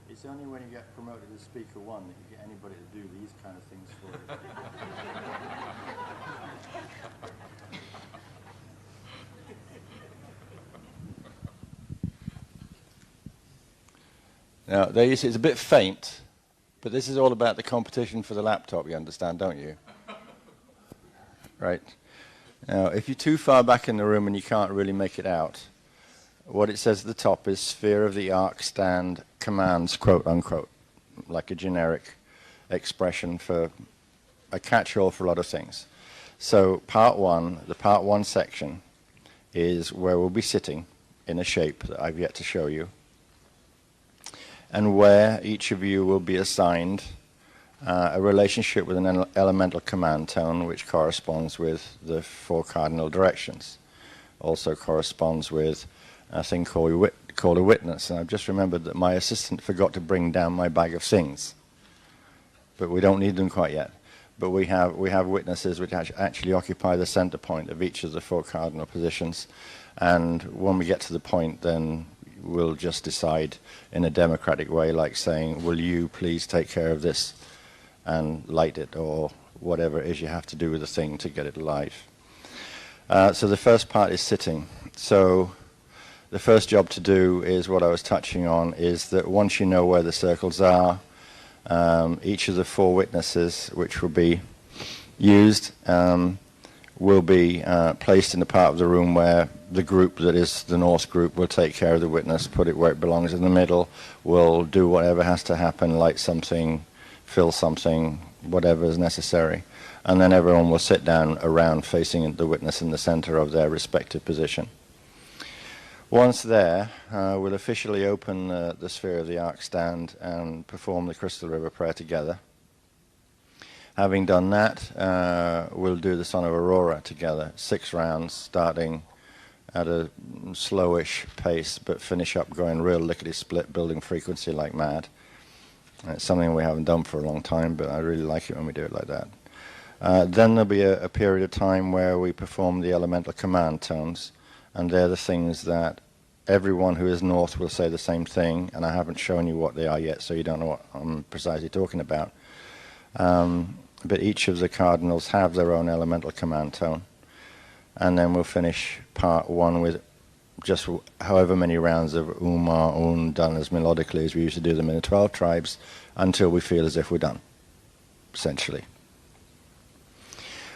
It's only when you get promoted to speaker 1 that you get anybody to do these kind of things for you. Now, there you see, it's a bit faint, but this is all about the competition for the laptop, you understand, don't you? Right. Now, if you're too far back in the room and you can't really make it out, what it says at the top is sphere of the arc stand commands, quote unquote, like a generic expression for a catch-all for a lot of things. So part 1, the part 1 section is where we'll be sitting in a shape that I've yet to show you, and where each of you will be assigned a relationship with an elemental command tone which corresponds with the 4 cardinal directions. Also corresponds with a thing called a witness. And I've just remembered that my assistant forgot to bring down my bag of things. But we don't need them quite yet. But we have witnesses which actually occupy the center point of each of the 4 cardinal positions. And when we get to the point, then we'll just decide in a democratic way, like saying, will you please take care of this and light it, or whatever it is you have to do with the thing to get it alive. So the first part is sitting. So the first job to do is what I was touching on, is that once you know where the circles are, each of the 4 witnesses which will be used will be placed in the part of the room where the group that is the North group will take care of the witness, put it where it belongs in the middle, will do whatever has to happen, light something, fill something, whatever is necessary. And then everyone will sit down around facing the witness in the center of their respective position. Once there, we'll officially open the sphere of the arc stand and perform the Crystal River prayer together. Having done that, we'll do the Son of Aurora together, 6 rounds, starting at a slowish pace, but finish up going real lickety-split, building frequency like mad. It's something we haven't done for a long time, but I really like it when we do it like that. Then there'll be a period of time where we perform the elemental command tones, and they're the things that everyone who is North will say the same thing, and I haven't shown you what they are yet, so you don't know what I'm precisely talking about. But each of the cardinals have their own elemental command tone. And then we'll finish part 1 with just however many rounds of Un done as melodically as we used to do them in the 12 tribes until we feel as if we're done, essentially.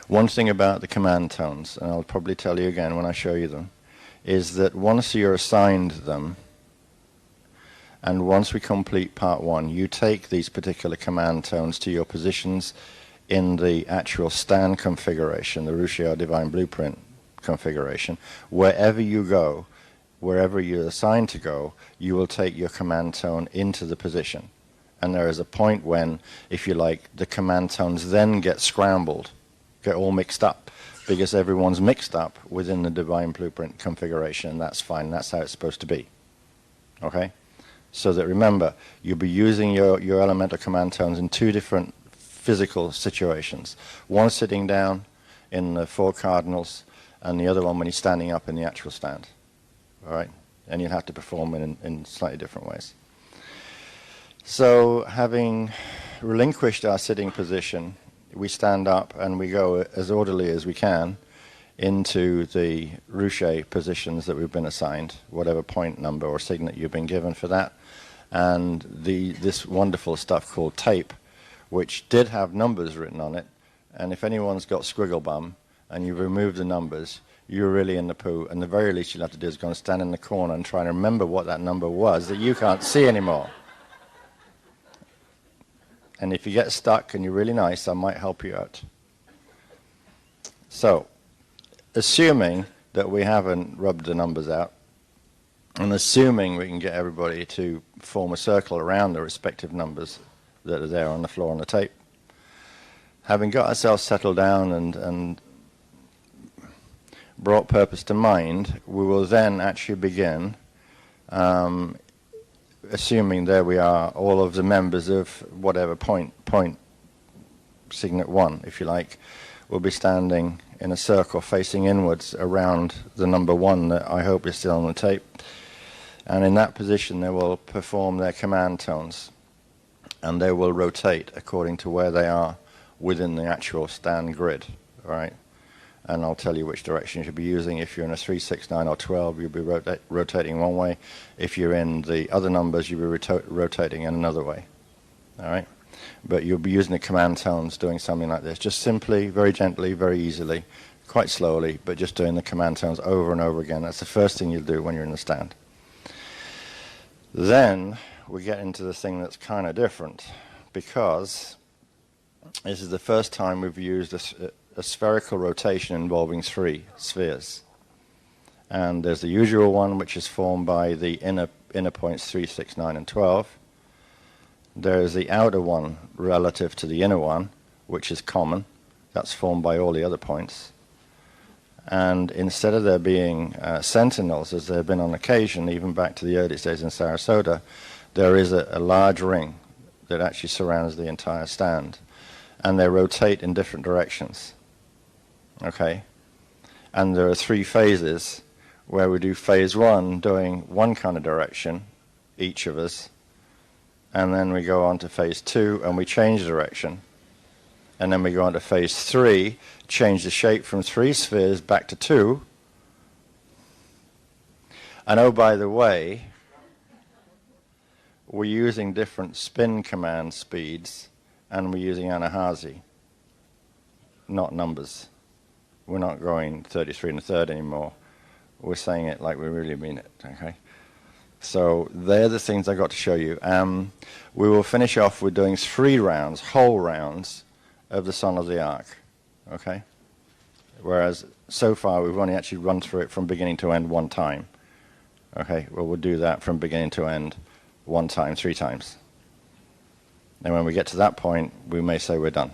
One thing about the command tones, and I'll probably tell you again when I show you them, is that once you're assigned them, and once we complete part 1, you take these particular command tones to your positions in the actual stand configuration, the Ruchet Divine Blueprint configuration. Wherever you go, wherever you're assigned to go, you will take your command tone into the position. And there is a point when, if you like, the command tones then get scrambled, get all mixed up, because everyone's mixed up within the Divine Blueprint configuration, and that's fine. That's how it's supposed to be. Okay? So that, remember, you'll be using your elemental command tones in two different physical situations. One sitting down in the four cardinals, and the other one when you're standing up in the actual stand. All right? And you'll have to perform it in slightly different ways. So, having relinquished our sitting position, we stand up and we go as orderly as we can into the ruche positions that we've been assigned, whatever point number or signet you've been given for that. And this wonderful stuff called tape, which did have numbers written on it. And if anyone's got squiggle bum and you remove the numbers, you're really in the poo. And the very least you'll have to do is go and stand in the corner and try and remember what that number was that you can't see anymore. And if you get stuck and you're really nice, I might help you out. So, assuming that we haven't rubbed the numbers out, and assuming we can get everybody to form a circle around the respective numbers that are there on the floor on the tape, having got ourselves settled down and brought purpose to mind, we will then actually begin assuming there we are, all of the members of whatever point signet 1, if you like, will be standing in a circle facing inwards around the number 1 that I hope is still on the tape. And in that position they will perform their command tones, and they will rotate according to where they are within the actual stand grid. All right? And I'll tell you which direction you should be using. If you're in a 3, 6, 9, or 12, you'll be rotating one way. If you're in the other numbers, you'll be rotating in another way. All right? But you'll be using the command tones doing something like this. Just simply, very gently, very easily, quite slowly, but just doing the command tones over and over again. That's the first thing you'll do when you're in the stand. Then we get into the thing that's kind of different, because this is the first time we've used a spherical rotation involving 3 spheres. And there's the usual one, which is formed by the inner points 3, 6, 9, and 12. There's the outer one relative to the inner one, which is common. That's formed by all the other points. And instead of there being sentinels, as there have been on occasion, even back to the earliest days in Sarasota, there is a large ring that actually surrounds the entire stand. And they rotate in different directions. Okay? And there are 3 phases where we do phase 1 doing one kind of direction, each of us, and then we go on to phase 2 and we change direction, and then we go on to phase 3, change the shape from 3 spheres back to 2, and oh, by the way, we're using different spin command speeds, and we're using Anahashi, not numbers. We're not going 33 1/3 anymore. We're saying it like we really mean it, okay? So they're the things I got to show you. We will finish off with doing 3 rounds, whole rounds, of the Song of the Ark, okay? Whereas so far we've only actually run through it from beginning to end 1 time. Okay, well we'll do that from beginning to end 1 time, 3 times. And when we get to that point, we may say we're done.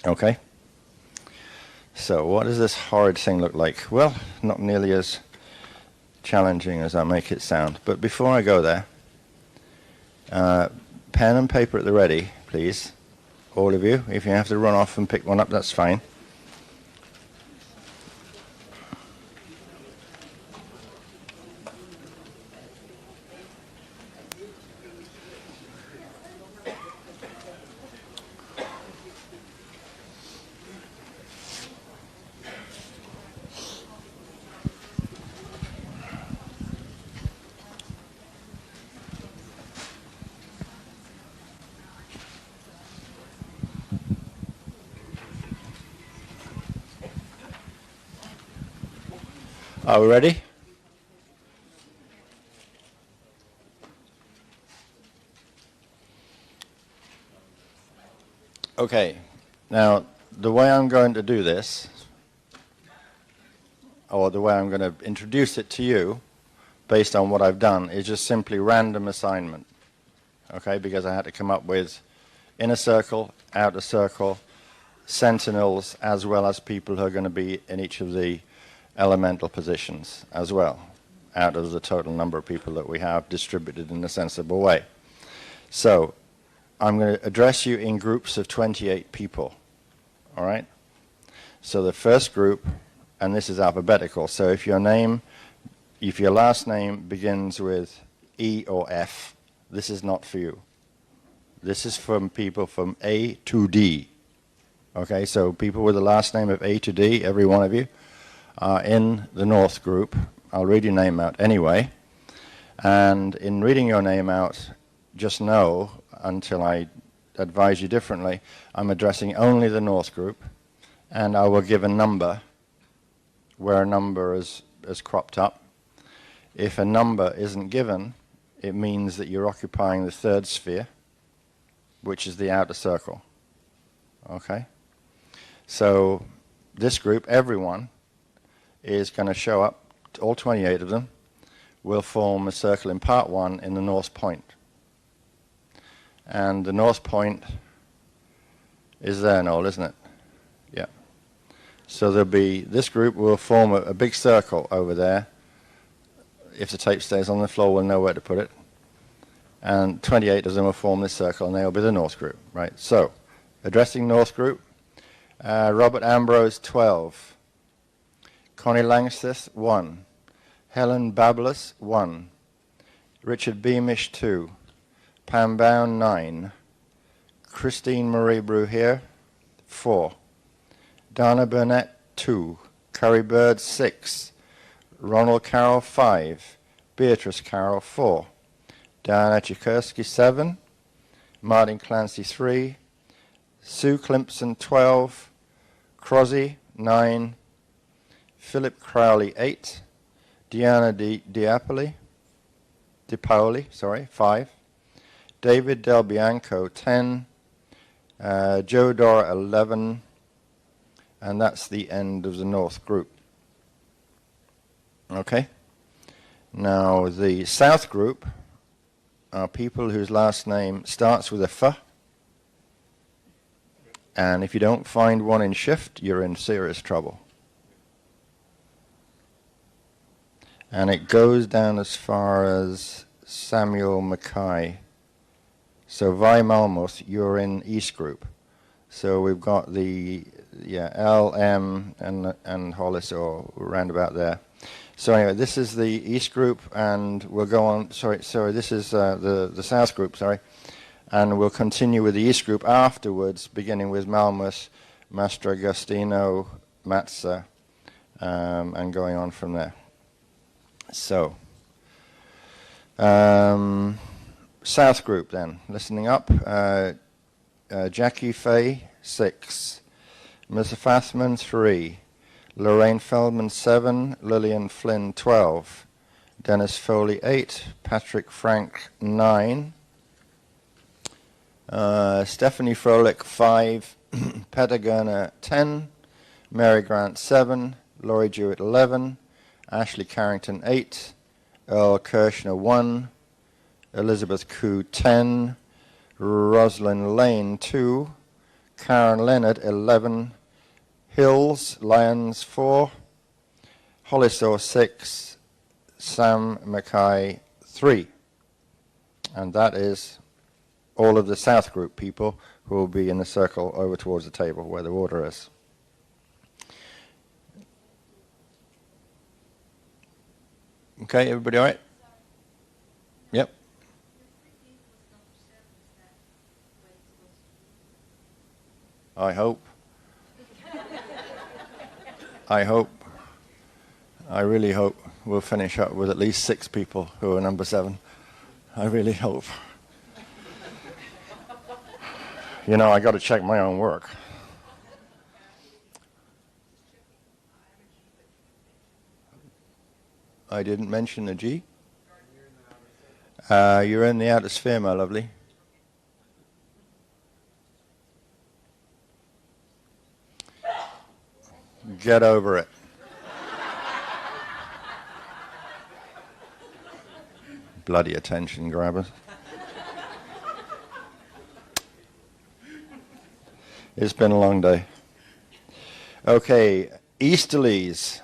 Okay? So what does this horrid thing look like? Well, not nearly as challenging as I make it sound. But before I go there, pen and paper at the ready, please. All of you. If you have to run off and pick one up, that's fine. Are we ready? Okay. Now, the way I'm going to do this, or the way I'm going to introduce it to you, based on what I've done, is just simply random assignment. Okay, because I had to come up with inner circle, outer circle, sentinels, as well as people who are going to be in each of the elemental positions as well, out of the total number of people that we have distributed in a sensible way. So I'm going to address you in groups of 28 people. All right? So the first group, and this is alphabetical, so if your last name begins with E or F, this is not for you. This is from people from A to D. Okay, so people with the last name of A to D, every one of you, are in the North group. I'll read your name out anyway. And in reading your name out, just know, until I advise you differently, I'm addressing only the North group, and I will give a number where a number is cropped up. If a number isn't given, it means that you're occupying the third sphere, which is the outer circle. Okay? So this group, everyone, is going to show up, all 28 of them, will form a circle in part 1 in the north point. And the north point is there, Noel, isn't it? Yeah. So there'll be, this group will form a big circle over there. If the tape stays on the floor, we'll know where to put it. And 28 of them will form this circle, and they'll be the North group, right? So, addressing North group, Robert Ambrose, 12. Connie Langseth, 1. Helen Bablis, 1. Richard Beamish, 2. Pam Bound, 9. Christine Marie Bruhier, 4. Donna Burnett, 2. Curry Bird, 6. Ronald Carroll, 5. Beatrice Carroll, 4. Diana Chikursky, 7. Martin Clancy, 3. Sue Climpson, 12. Crosby, 9. Philip Crowley, 8. Diana DiPaoli, 5. David Del Bianco, 10. Joe Dora, 11. And that's the end of the North group. Okay? Now, the South group are people whose last name starts with a F. And if you don't find one in shift, you're in serious trouble. And it goes down as far as Samuel Mackay. So Vi Malmuth, you're in East group. So we've got the L, M, and Hollis, or round about there. So anyway, this is the East group, and we'll go on. Sorry. This is the South group. Sorry, and we'll continue with the East group afterwards, beginning with Malmus, Mastragostino, Matza, and going on from there. So, South group then. Listening up, Jackie Fay, 6. Mr. Fathman, 3. Lorraine Feldman, 7. Lillian Flynn, 12. Dennis Foley, 8. Patrick Frank, 9. Stephanie Froelich, 5. Petter Gerner, 10. Mary Grant, 7. Laurie Jewett, 11. Ashley Carrington, 8. Earl Kirshner, 1. Elizabeth Koo, 10. Rosalind Lane, 2. Karen Leonard, 11. Hills, Lyons, 4. Hollisaw, 6. Sam Mackay, 3. And that is all of the South group people who will be in the circle over towards the table where the order is. Okay, everybody all right? Yep. I hope. I really hope we'll finish up with at least 6 people who are number 7. I really hope. You know, I got to check my own work. I didn't mention the G. You're in the outer sphere, my lovely. Get over it. Bloody attention grabbers. It's been a long day. Okay, easterlies.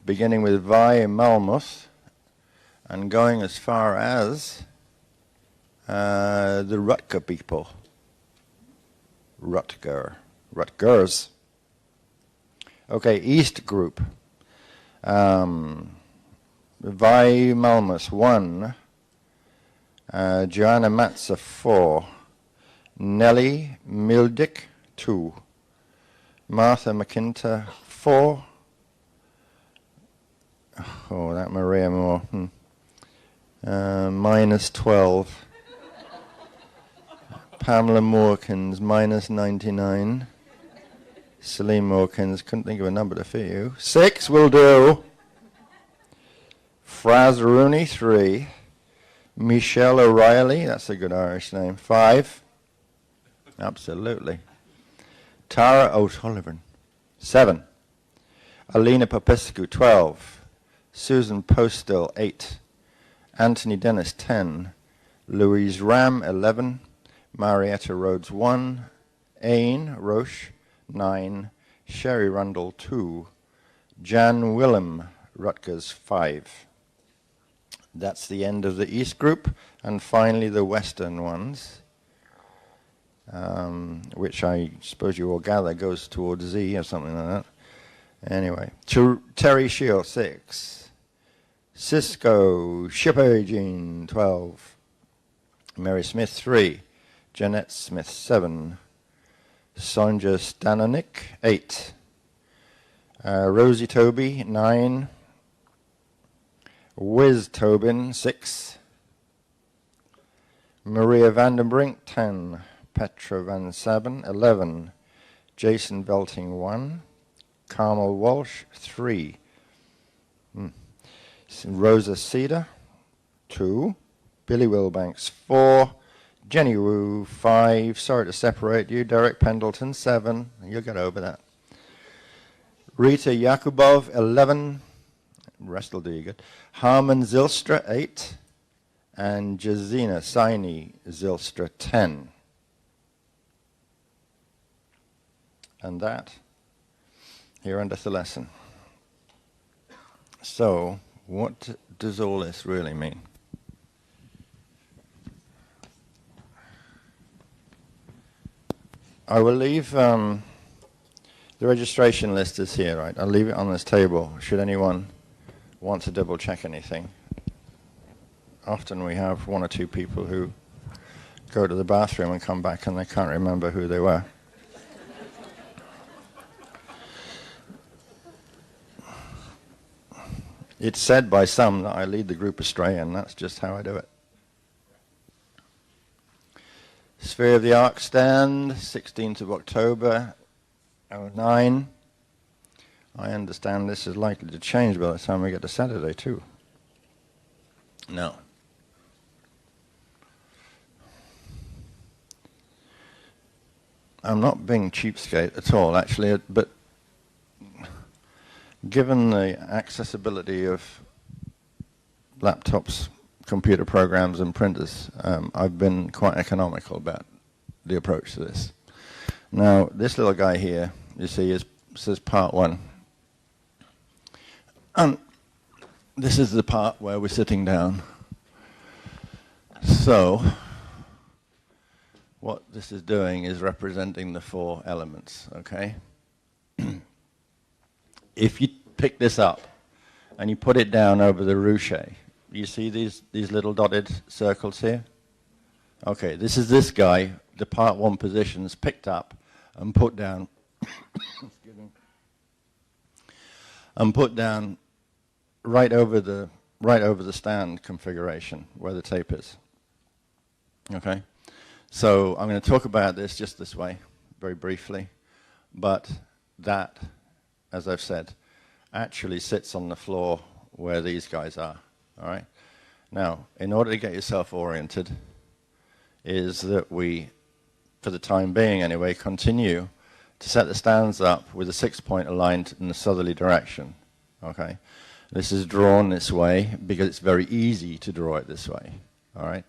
Beginning with Vi Malmuth and going as far as the Rutger people. Rutgers. Okay, East Group. Vi Malmus 1, Joanna Matza 4, Nellie Mildick 2, Martha McIntyre 4, oh, that Maria Moore, minus 12, Pamela Moorkins minus 99, Celine Moorkins, couldn't think of a number to fit you, 6 will do. Fraz Rooney, 3. Michelle O'Reilly, that's a good Irish name, 5. Absolutely. Tara O'Sullivan, 7. Alina Popescu, 12. Susan Postel, 8. Anthony Dennis, 10. Louise Ram, 11. Marietta Rhodes, 1. Aine Roche, 9. Sherry Rundle, 2. Jan Willem, Rutgers, 5. That's the end of the East Group, and finally the Western ones, which I suppose you all gather goes towards Z or something like that. Anyway, Terry Shield, 6. Cisco Shipper-Jean, 12. Mary Smith, 3. Jeanette Smith, 7. Sonja Stanonik, 8. Rosie Toby, 9. Wiz Tobin, 6. Maria Vandenbrink, 10. Petra Van Saben, 11. Jason Belting, 1. Carmel Walsh, 3. Rosa Cedar, 2. Billy Wilbanks, 4. Jenny Wu, 5. Sorry to separate you. Derek Pendleton, 7. You'll get over that. Rita Yakubov, 11. Rest will do you good. Harmon Zilstra, 8. And Jazina Saini Zilstra, 10. And that, here endeth the lesson. So, what does all this really mean? I will leave the registration list is here, right? I'll leave it on this table. Should anyone want to double check anything? Often we have 1 or 2 people who go to the bathroom and come back and they can't remember who they were. It's said by some that I lead the group astray, and that's just how I do it. Sphere of the Ark stand, 16th of October, 09. I understand this is likely to change by the time we get to Saturday, too. No. I'm not being cheapskate at all, actually, but given the accessibility of laptops, computer programs, and printers, I've been quite economical about the approach to this. Now, this little guy here, you see, says part 1. And this is the part where we're sitting down. So, what this is doing is representing the 4 elements, okay? If you pick this up and you put it down over the ruche, you see these little dotted circles here? Okay, this is this guy, the part 1 positions picked up and put down, excuse me, and put down right over the stand configuration where the tape is. Okay, so I'm going to talk about this just this way, very briefly, but that, as I've said, actually sits on the floor where these guys are. All right. Now, in order to get yourself oriented, is that we, for the time being anyway, continue to set the stands up with a 6-point aligned in the southerly direction. Okay. This is drawn this way because it's very easy to draw it this way, all right?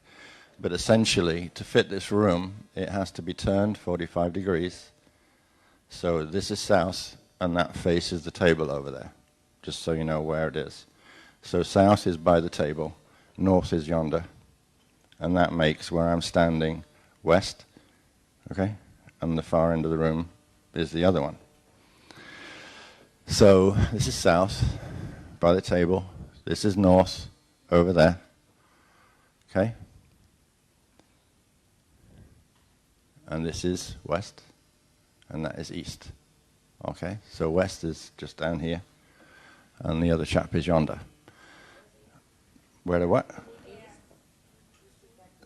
But essentially, to fit this room, it has to be turned 45 degrees. So this is south, and that faces the table over there, just so you know where it is. So south is by the table, north is yonder, and that makes where I'm standing west, okay? And the far end of the room is the other one. So this is south by the table. This is north over there, okay? And this is west, and that is east, okay? So west is just down here, and the other chap is yonder. Where to what?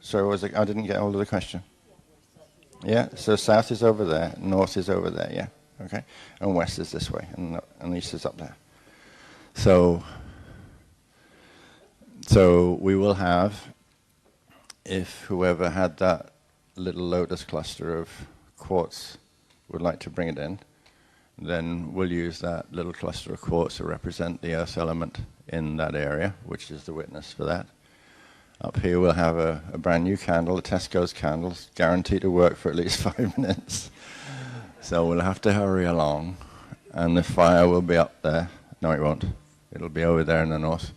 So I didn't get hold of the question. Yeah, so south is over there, north is over there, yeah, okay? And west is this way, and east is up there. So we will have, if whoever had that little lotus cluster of quartz would like to bring it in, then we'll use that little cluster of quartz to represent the earth element in that area, which is the witness for that. Up here we'll have a brand new candle, a Tesco's candle, guaranteed to work for at least 5 minutes. So we'll have to hurry along, and the fire will be up there. No, it won't. It'll be over there in the north.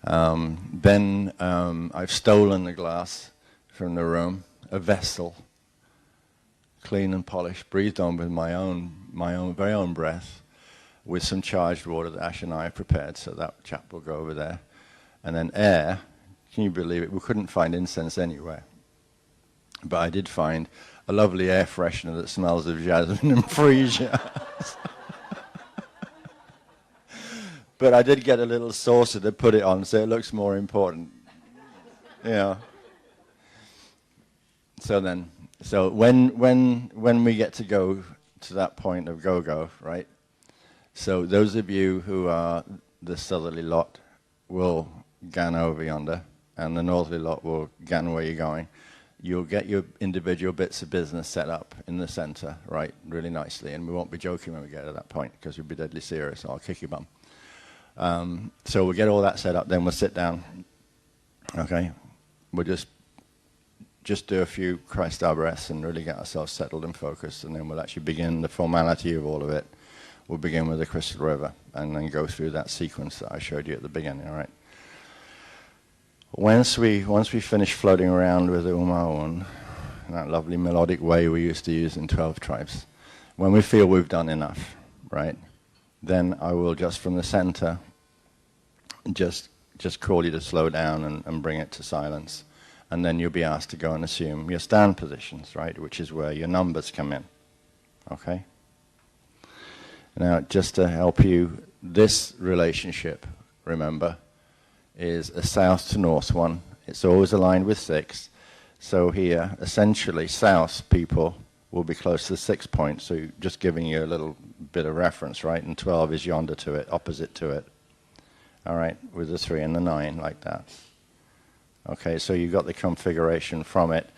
Then I've stolen the glass from the room, a vessel, clean and polished, breathed on with my own very own breath, with some charged water that Ash and I have prepared. So that chap will go over there, and then air. Can you believe it? We couldn't find incense anywhere. But I did find a lovely air freshener that smells of jasmine and freesia. But I did get a little saucer to put it on, so it looks more important. Yeah. So when we get to go to that point of go-go, right? So those of you who are the southerly lot will gan over yonder, and the northerly lot will gan where you're going. You'll get your individual bits of business set up in the center, right, really nicely, and we won't be joking when we get to that point, because we'll be deadly serious. I'll kick your bum. So we'll get all that set up, then we'll sit down, okay? We'll just do a few Christ our breaths and really get ourselves settled and focused, and then we'll actually begin the formality of all of it. We'll begin with the Crystal River, and then go through that sequence that I showed you at the beginning, all right? Once we finish floating around with the Umaun, that lovely melodic way we used to use in 12 tribes, when we feel we've done enough, right, then I will just from the center just call you to slow down and bring it to silence. And then you'll be asked to go and assume your stand positions, right, which is where your numbers come in, okay? Now, just to help you, this relationship, remember, is a south to north one. It's always aligned with 6. So here, essentially, south people will be close to the 6 point. So just giving you a little bit of reference, right? And 12 is yonder to it, opposite to it. All right, with the 3 and the 9, like that. Okay, so you got the configuration from it.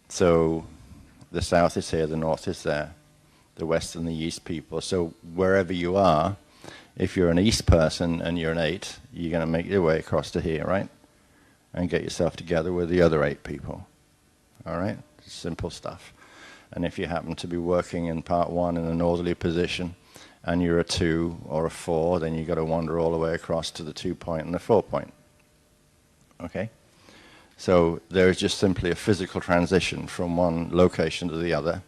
So the south is here, the north is there, the west and the east people. So wherever you are, if you're an east person and you're an 8, you're going to make your way across to here, right? And get yourself together with the other 8 people. All right? Simple stuff. And if you happen to be working in part 1 in a northerly position and you're a 2 or a 4, then you've got to wander all the way across to the 2 point and the 4 point. Okay? So there's just simply a physical transition from one location to the other.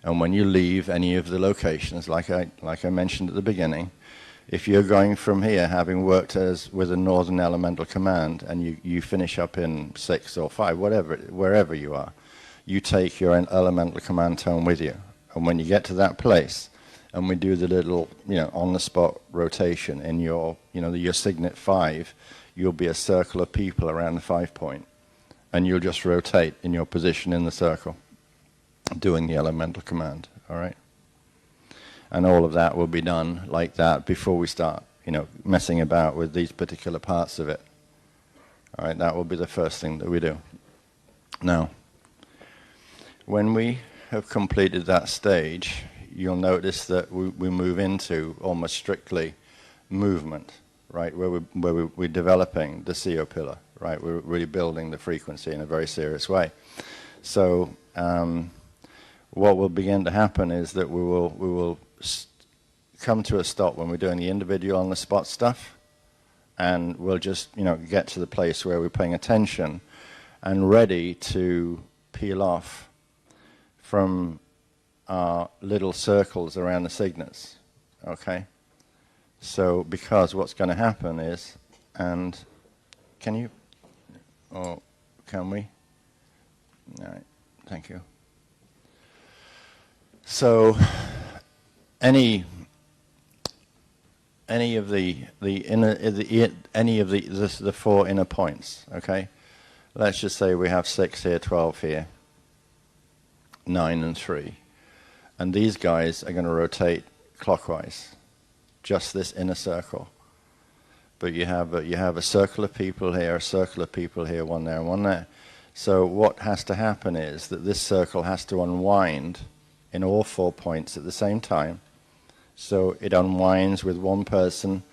And when you leave any of the locations, like I mentioned at the beginning, if you're going from here, having worked with a Northern Elemental Command, and you finish up in 6 or 5, wherever you are, you take your Elemental Command tone with you. And when you get to that place, and we do the little, on-the-spot rotation in your Signet 5, you'll be a circle of people around the 5 point. And you'll just rotate in your position in the circle, doing the Elemental Command, all right? And all of that will be done like that before we start, messing about with these particular parts of it. All right, that will be the first thing that we do. Now, when we have completed that stage, you'll notice that we move into almost strictly movement, right, where we're developing the CO pillar, right? We're really building the frequency in a very serious way. So what will begin to happen is that we will come to a stop when we're doing the individual on the spot stuff, and we'll just, you know, get to the place where we're paying attention and ready to peel off from our little circles around the signets, okay? So because what's going to happen is, and can you, or can we? All right, thank you. So any of the four inner points, okay? Let's just say we have 6 here, 12 here, 9 and 3. And these guys are going to rotate clockwise, just this inner circle. But you have a circle of people here, a circle of people here, one there and one there. So what has to happen is that this circle has to unwind in all 4 points at the same time. So it unwinds with one person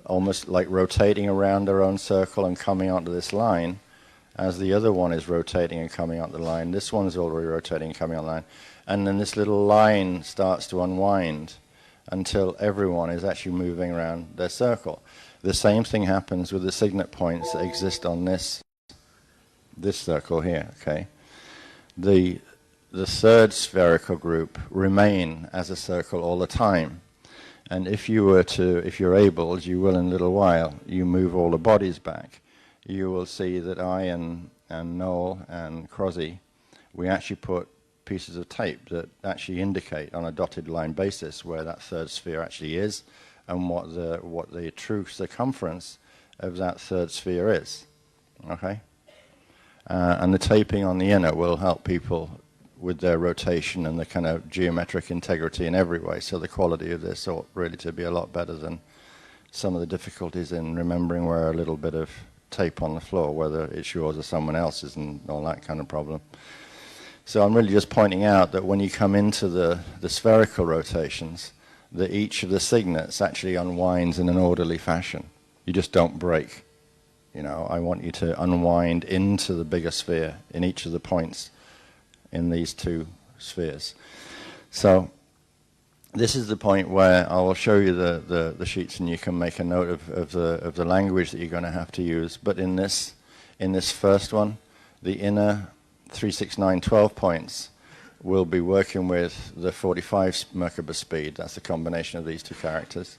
almost like rotating around their own circle and coming onto this line, as the other one is rotating and coming onto the line. This one's already rotating and coming on the line. And then this little line starts to unwind until everyone is actually moving around their circle. The same thing happens with the signet points that exist on this circle here, okay? The third spherical group remain as a circle all the time. And if you're able, as you will in a little while, you move all the bodies back, you will see that I and Noel and Crosby, we actually put pieces of tape that actually indicate on a dotted line basis where that third sphere actually is and what the true circumference of that third sphere is, okay? And the taping on the inner will help people with their rotation and the kind of geometric integrity in every way. So the quality of this ought really to be a lot better than some of the difficulties in remembering where a little bit of tape on the floor, whether it's yours or someone else's and all that kind of problem. So I'm really just pointing out that when you come into the spherical rotations, that each of the signets actually unwinds in an orderly fashion. You just don't break. You know, I want you to unwind into the bigger sphere in each of the points in these 2 spheres. So this is the point where I will show you the sheets and you can make a note of the language that you're going to have to use. But in this first one, the inner 3, 6, 9, 12 points will be working with the 45 Merkaba speed. That's the combination of these 2 characters.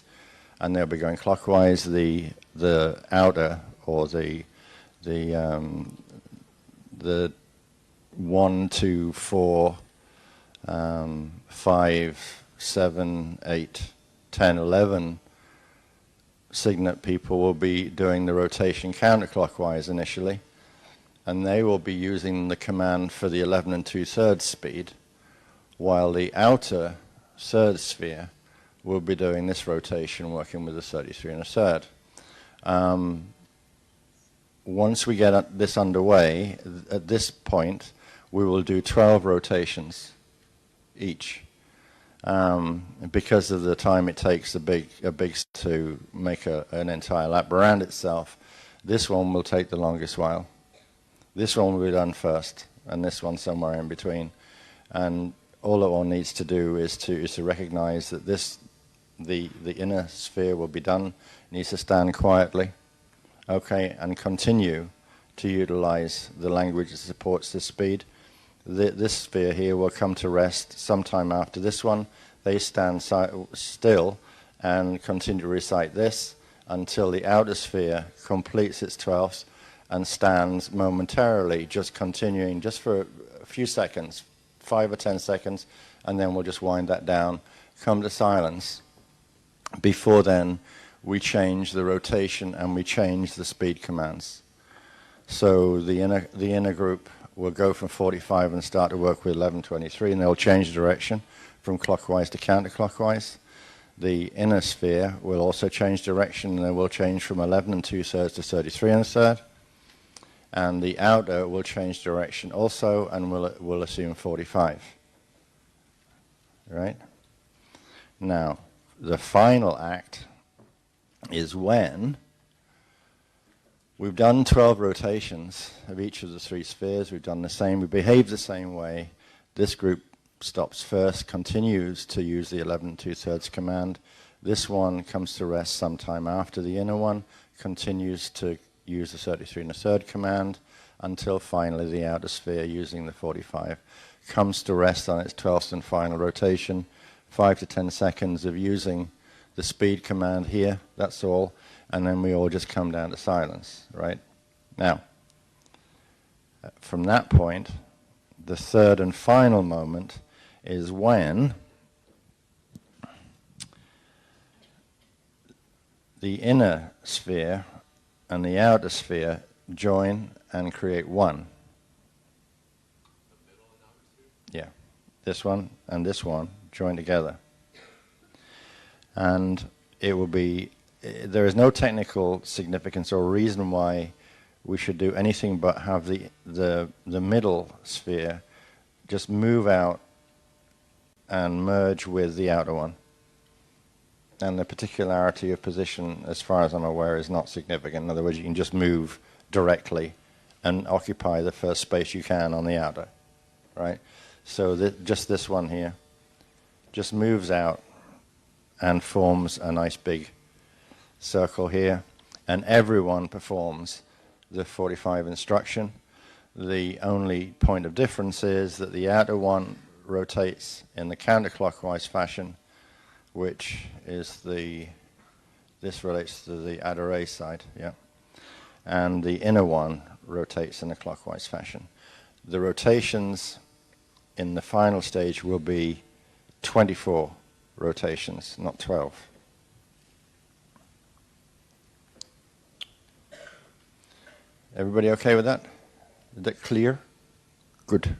And they'll be going clockwise. The outer, or the 1, 2, 4, 5, 7, 8, 10, 11 signet people will be doing the rotation counterclockwise initially, and they will be using the command for the 11 2/3 speed, while the outer third sphere will be doing this rotation working with the 33 1/3. Once we get this underway, at this point, we will do 12 rotations each. Because of the time it takes a big to make an entire lap around itself, this one will take the longest while. This one will be done first, and this one somewhere in between. And all it all needs to do is to recognize that the inner sphere will be done. It needs to stand quietly, okay, and continue to utilize the language that supports this speed. This sphere here will come to rest sometime after this one. They stand still and continue to recite this until the outer sphere completes its 12th and stands momentarily, just continuing just for a few seconds, 5 or 10 seconds, and then we'll just wind that down, come to silence. Before then, we change the rotation and we change the speed commands. So the inner group will go from 45 and start to work with 1123, and they'll change direction from clockwise to counterclockwise. The inner sphere will also change direction, and they will change from 11 2/3 to 33 1/3. And the outer will change direction also, and will assume 45. Right? Now, the final act is when We've done 12 rotations of each of the three spheres. We've done the same. We behave the same way. This group stops first, continues to use the 11 2/3 command. This one comes to rest sometime after the inner one, continues to use the 33 1/3 command until finally the outer sphere, using the 45, comes to rest on its 12th and final rotation. 5 to 10 seconds of using the speed command here, that's all, and then we all just come down to silence, right? Now, from that point, the third and final moment is when the inner sphere and the outer sphere join and create one. Yeah, this one and this one join together. And it will be, there is no technical significance or reason why we should do anything but have the middle sphere just move out and merge with the outer one. And the particularity of position, as far as I'm aware, is not significant. In other words, you can just move directly and occupy the first space you can on the outer, right? So just this one here just moves out and forms a nice big circle here, and everyone performs the 45 instruction. The only point of difference is that the outer one rotates in the counterclockwise fashion, which is this relates to the Adare side, yeah. And the inner one rotates in a clockwise fashion. The rotations in the final stage will be 24 rotations, not 12. Everybody okay with that? Is that clear? Good.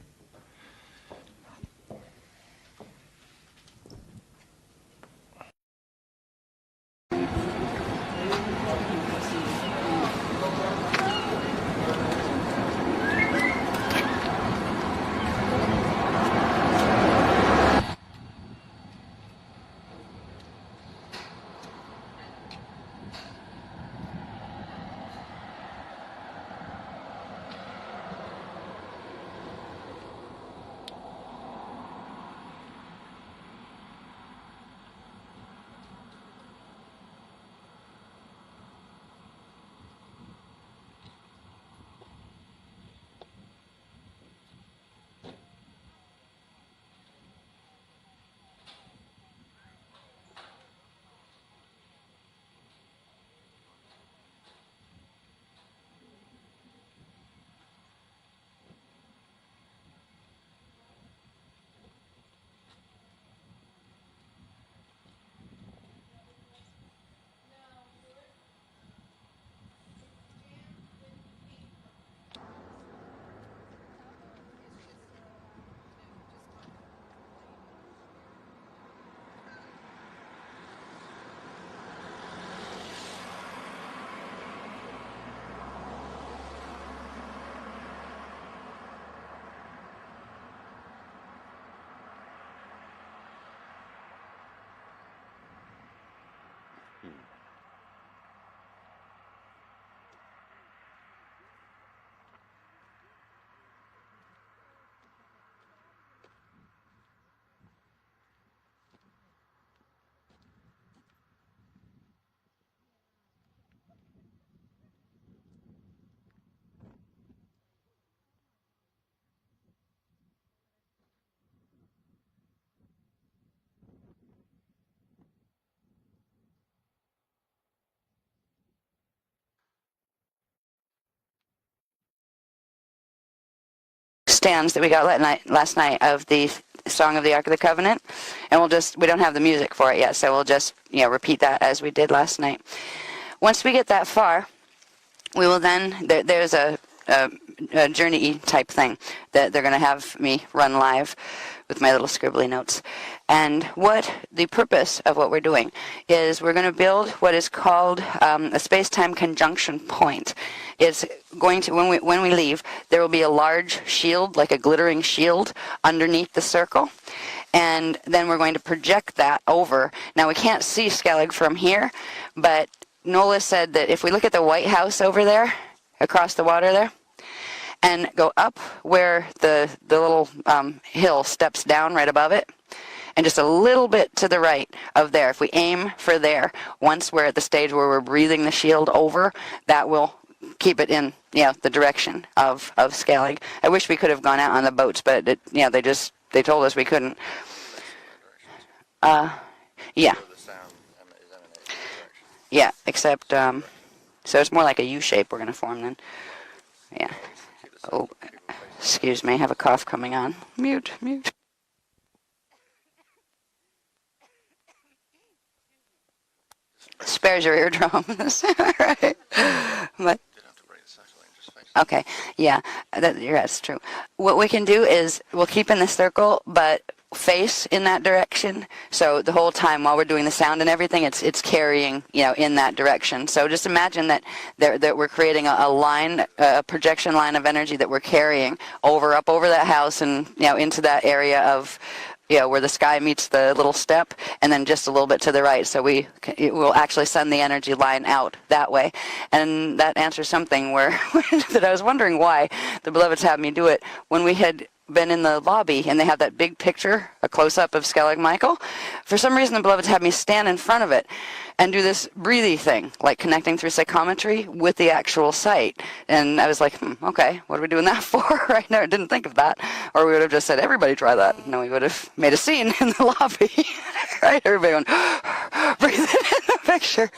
Stands that we got last night of the Song of the Ark of the Covenant, and we don't have the music for it yet, so we'll just repeat that as we did last night. Once we get that far, we will then there's a journey type thing that they're going to have me run live with my little scribbly notes. And what the purpose of what we're doing is we're going to build what is called a space-time conjunction point. It's going to, when we leave, there will be a large shield, like a glittering shield, underneath the circle. And then we're going to project that over. Now, we can't see Skellig from here, but Nola said that if we look at the White House over there, across the water there, and go up where the little hill steps down right above it, and just a little bit to the right of there. If we aim for there, once we're at the stage where we're breathing the shield over, that will keep it in, the direction of Skellig. I wish we could have gone out on the boats, but they told us we couldn't. Yeah, yeah, except so it's more like a U shape we're going to form then. Yeah. Oh, excuse me, I have a cough coming on. Mute. Spares your eardrums. Right. But, okay, yeah, that's true. What we can do is we'll keep in the circle, but face in that direction. So the whole time while we're doing the sound and everything, it's carrying, in that direction. So just imagine that we're creating a line, a projection line of energy that we're carrying up over that house and, into that area of, where the sky meets the little step, and then just a little bit to the right. So it will actually send the energy line out that way. And that answers something where that I was wondering why the Beloveds had me do it when we had been in the lobby and they have that big picture, a close-up of Skellig Michael. For some reason, the Beloveds had me stand in front of it and do this breathy thing, like connecting through psychometry with the actual site. And I was like, okay, what are we doing that for? Right now, I didn't think of that. Or we would have just said, everybody try that. No, we would have made a scene in the lobby. Right? Everybody going, breathe it in the picture.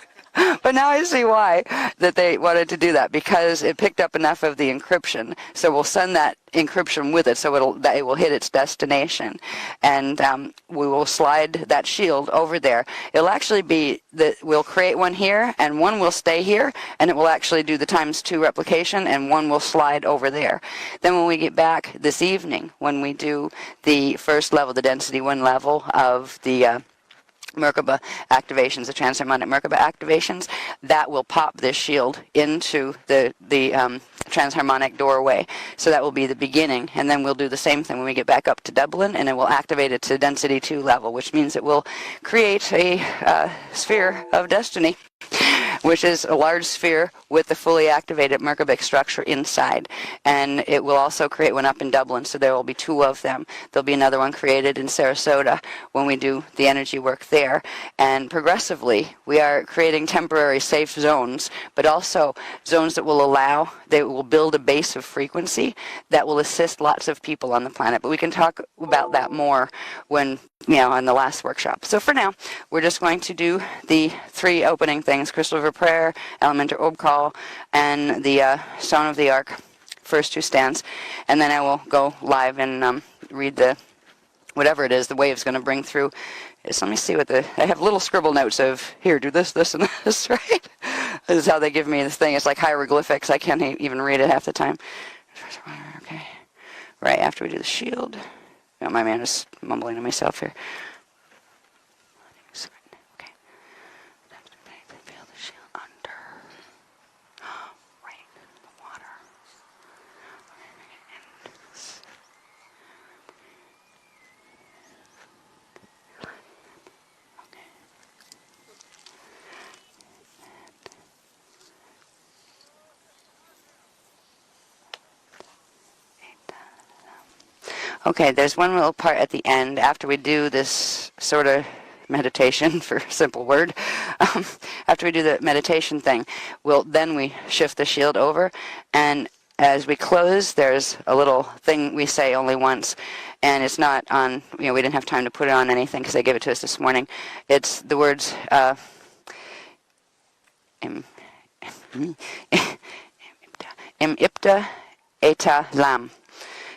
But now I see why that they wanted to do that, because it picked up enough of the encryption. So we'll send that encryption with it, so it will hit its destination, and we will slide that shield over there. It'll actually be that we'll create one here, and one will stay here, and it will actually do the ×2 replication, and one will slide over there. Then when we get back this evening, when we do the first level, the density 1 level of the Merkaba activations, the transharmonic Merkaba activations, that will pop this shield into the transharmonic doorway. So that will be the beginning, and then we'll do the same thing when we get back up to Dublin, and it will activate it to density 2 level, which means it will create a sphere of destiny, which is a large sphere with the fully activated Merkabic structure inside. And it will also create one up in Dublin, so there will be 2 of them. There'll be another one created in Sarasota when we do the energy work there. And progressively, we are creating temporary safe zones, but also zones that will build a base of frequency that will assist lots of people on the planet. But we can talk about that more when, on the last workshop. So for now, we're just going to do the 3 opening things: Crystal River Prayer, Elementor Obcall, and the Stone of the Ark, first 2 stands. And then I will go live and read whatever it is the wave's going to bring through. So let me see I have little scribble notes of, here, do this, this, and this, right? This is how they give me this thing. It's like hieroglyphics. I can't even read it half the time. Okay. Right after we do the shield. My man is mumbling to myself here. Okay. Feel the shield under. Right. The water. Okay, there's one little part at the end after we do this sort of meditation, for a simple word. After we do the meditation thing, we shift the shield over, and as we close, there's a little thing we say only once, and it's not on, we didn't have time to put it on anything because they gave it to us this morning. It's the words, Imipta Eta Lam.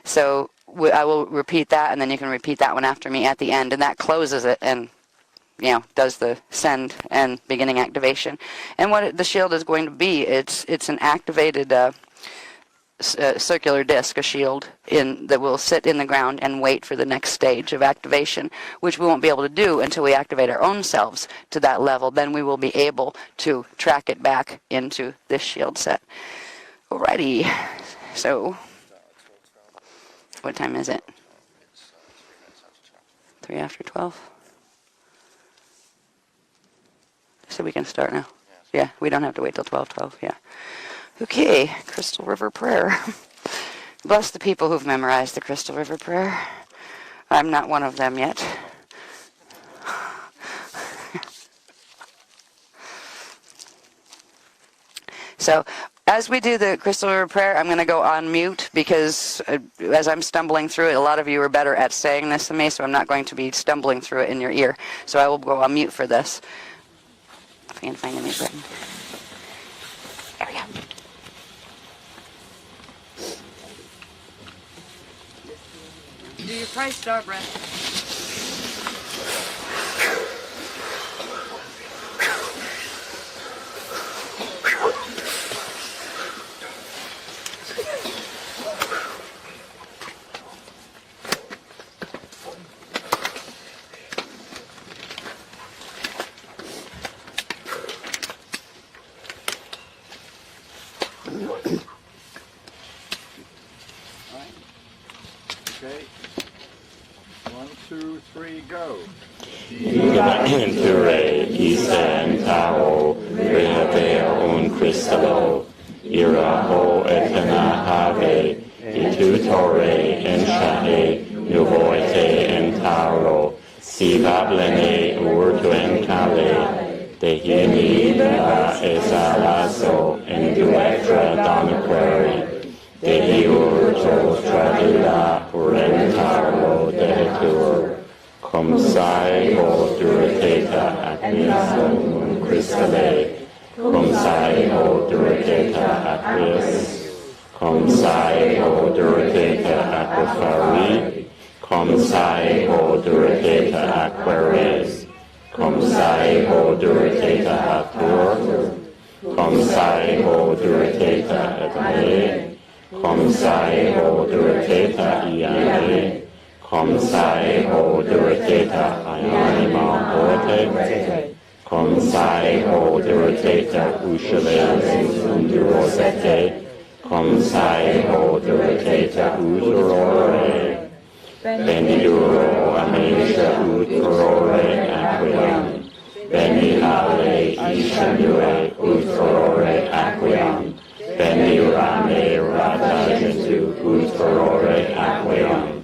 So I will repeat that, and then you can repeat that one after me at the end, and that closes it and, does the send and beginning activation. And what the shield is going to be, it's an activated circular disc, a shield, that will sit in the ground and wait for the next stage of activation, which we won't be able to do until we activate our own selves to that level. Then we will be able to track it back into this shield set. Alrighty, so what time is it? 3 after 12? So we can start now. Yeah, we don't have to wait till 12:12. Yeah. Okay, Crystal River Prayer. Bless the people who've memorized the Crystal River Prayer. I'm not one of them yet. So, as we do the Crystal River Prayer, I'm going to go on mute because as I'm stumbling through it, a lot of you are better at saying this than me, so I'm not going to be stumbling through it in your ear. So I will go on mute for this. If I can find the mute button. There we go. Do your Christ star breath. Okay. 1, 2, 3, go. Venture Isen Tao Rehaveo un Cristalo Iraho Etana Have Itutore Enshae Nuvoite Entaro Sivablene Urtu Encale Dehini Deva Esalazo Enduetra Donaquari Dehiurto Stradila Urentaro Dehetur Cum sai ho duritata aquias cristale, cum sai ho duritata aquias, cum sai ho duritata aquafari, cum sai ho duritata aquares, cum sai ho duritata apur, cum sai ho duritata etane, cum sai ho duritata iane, cum sai ho duritata anima horte, cum sai ho duritata usuales undurosete, cum sai ho duritata usurore, beniduro amencia usurore aquiam, benihale ishanue usurore aquiam, beniurame ratagentu usurore aquiam.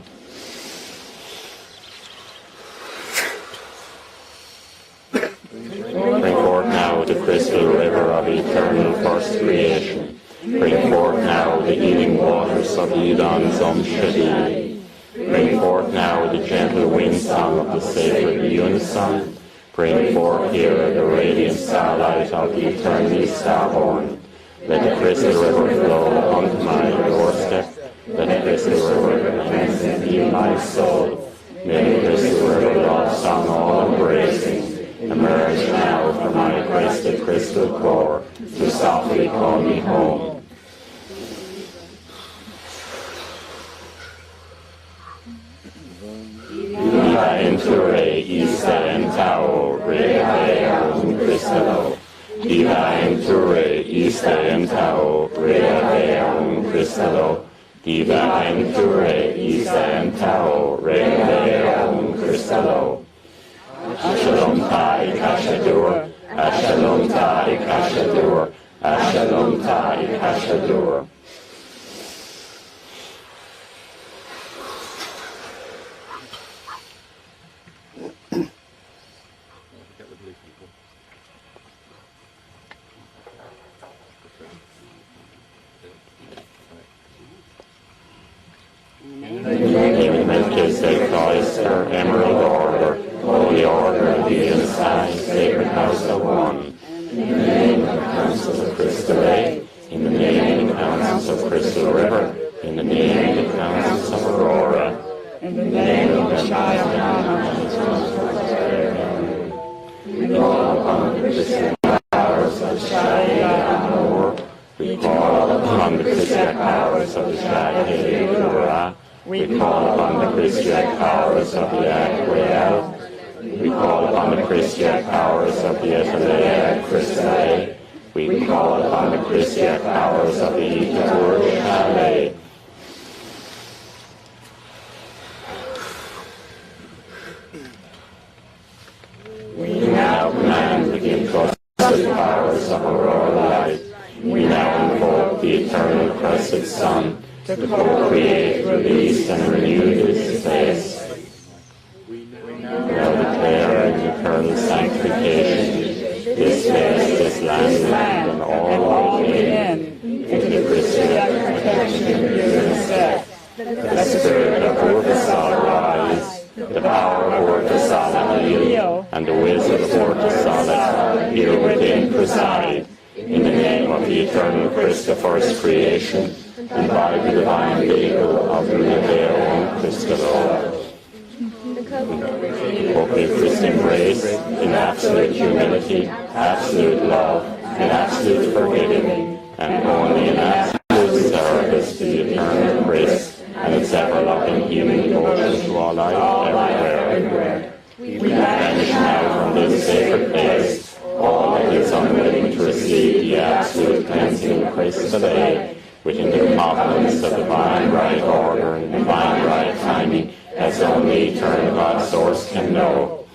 Bring forth now the crystal river of eternal first creation. Bring forth now the healing waters of Edom Shadi. Bring forth now the gentle wind song of the sacred unison. Bring forth here the radiant starlight of the eternally starborn. Let the crystal river flow unto my doorstep. Let the crystal river cleanse and heal my soul. May the crystal river love song all embracing emerge now from my crested crystal core to softly call me home. Viva enture ista entao reavea un cristalo. Viva enture ista entao reavea un cristalo. Viva enture ista entao reavea un cristalo. Ashalom Tai Kashadur, Ashalom Tai Kashadur, Ashalom Tai Kashadur. In Melchizedek Cloister, Emerald Order, Holy Order of the Inside, Sacred House of One. In the name of the Councils of Crystal Lake, in the name of the Councils of Crystal River, in the name of the Councils of Aurora, in the name of the Child we call upon the Christian powers of Shai we call upon the Christian powers of the Shai we call upon the Christian powers of the Aquael. We call upon the Christian powers of the Ethelea Christae. We call upon the Christian powers of the Itaur Chalet. We now command the imposed powers of aurora light. We now invoke eternal cursed Son, to co-create, release, and renew this place. Now declare in eternal sanctification this place, this land, and all within, into the Christian protection the Spirit of Urtasal rise, the power of Urtasal heal, and the wisdom of Urtasal here within preside, in the name of the eternal Christopher's creation, and by the divine vehicle of the Deo Christopher. Open Christian grace in absolute humility, absolute love, and absolute forgiving, and only in absolute service to the eternal Christ and its ever-loving healing devotion to all life everywhere. We banish now from this sacred place all that is unwilling to receive the absolute cleansing of Christ today, within the confidence of divine right order and divine right timing, as only eternal God's source can know.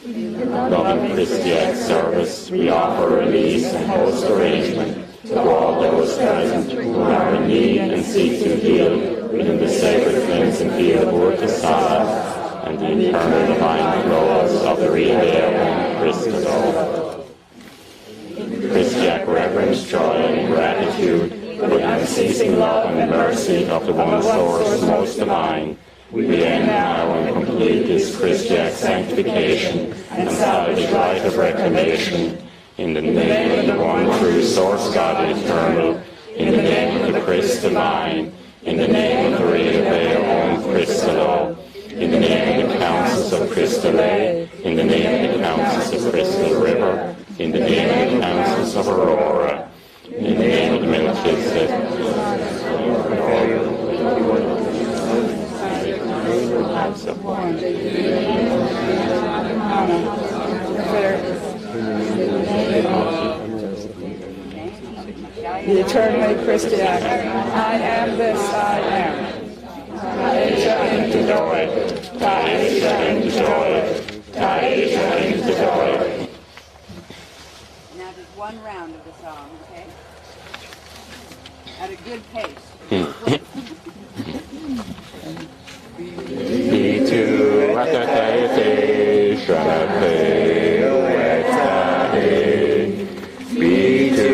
Loving Christian service, we offer release and host arrangement to all those present who are in need and seek to heal within the sacred cleansing field of Urtasala and the eternal divine flows of the real Deo Christos. Christian reverence, joy, and gratitude for the unceasing love and mercy of the one source most divine. We end now and complete this Christian sanctification and salvage rite of reclamation in the name of the one true source God eternal, in the name of the Christ divine, in the name of the real Deo Christolo, in the name of the councils of Christolay, in the name of the councils of Crystal River, in the name of the councils of Aurora, in the name of the Melchizedek. The eternally Christian, I am this I am. Taisha into joy, Taisha into joy, Taisha into joy. Now just one round of the song, okay? At a good pace. Itu atatayate shalate wetahe. Bitu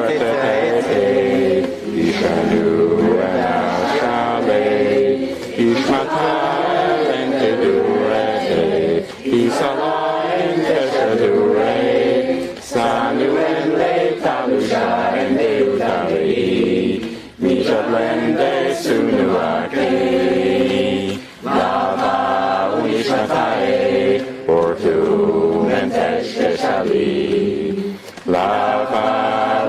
atatayate ishanu anashale. Ishmata entedurete. Isala enteshadure. Sanu enle talusha endeutale. Mishablende sunuake. Lava unishmatae, ortu menteshe shali. Lava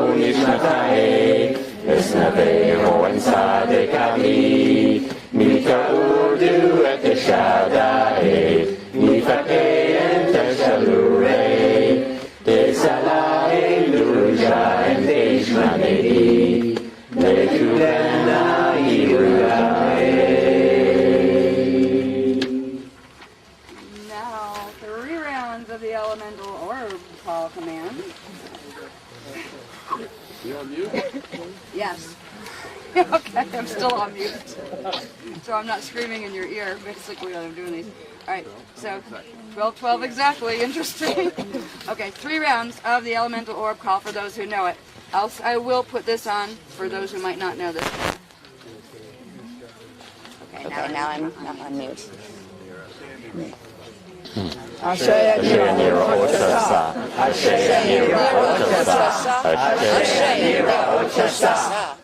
unishmatae, esnaveho ensade kali. Mika urdu et shadae, nifake ente shalure. De salae luruja en deishmanei, de kubena iruae. Of the elemental orb call command. You on mute? Yes. Okay, I'm still on mute. So I'm not screaming in your ear, basically, when I'm doing these. Alright, so 12 exactly, interesting. Okay, 3 rounds of the elemental orb call for those who know it. Else I will put this on for those who might not know this. Okay, now I'm on mute. Ashe Nira Otasa, Ashe Nira Otasa, Ashe Nira Otasa.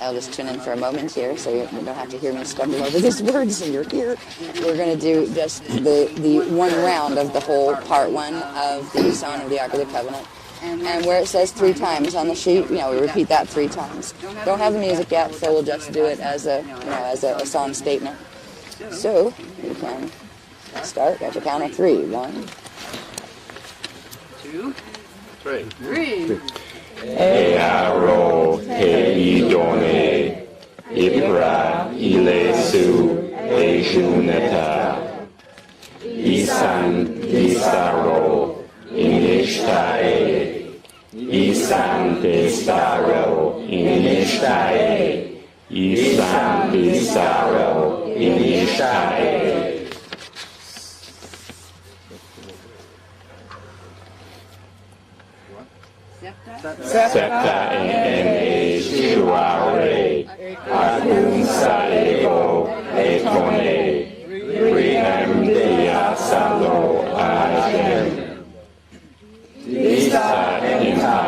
I'll just tune in for a moment here so you don't have to hear me stumble over these words in your ear. We're going to do just the one round of the whole part 1 of the Song of the Ark of the Covenant. And where it says 3 times on the sheet, we repeat that 3 times. Don't have the music yet, so we'll just do it as a song statement. So you can start at the count of 3. 1, 2, 3. Earo te idone, Ibra ilesu ejuneta, Isan disaro inishtae, Isan disaro inishtae, Isan disaro inishtae. Septa ene shuare, acunsa ego etone, prihem dia salo agem. Disa enha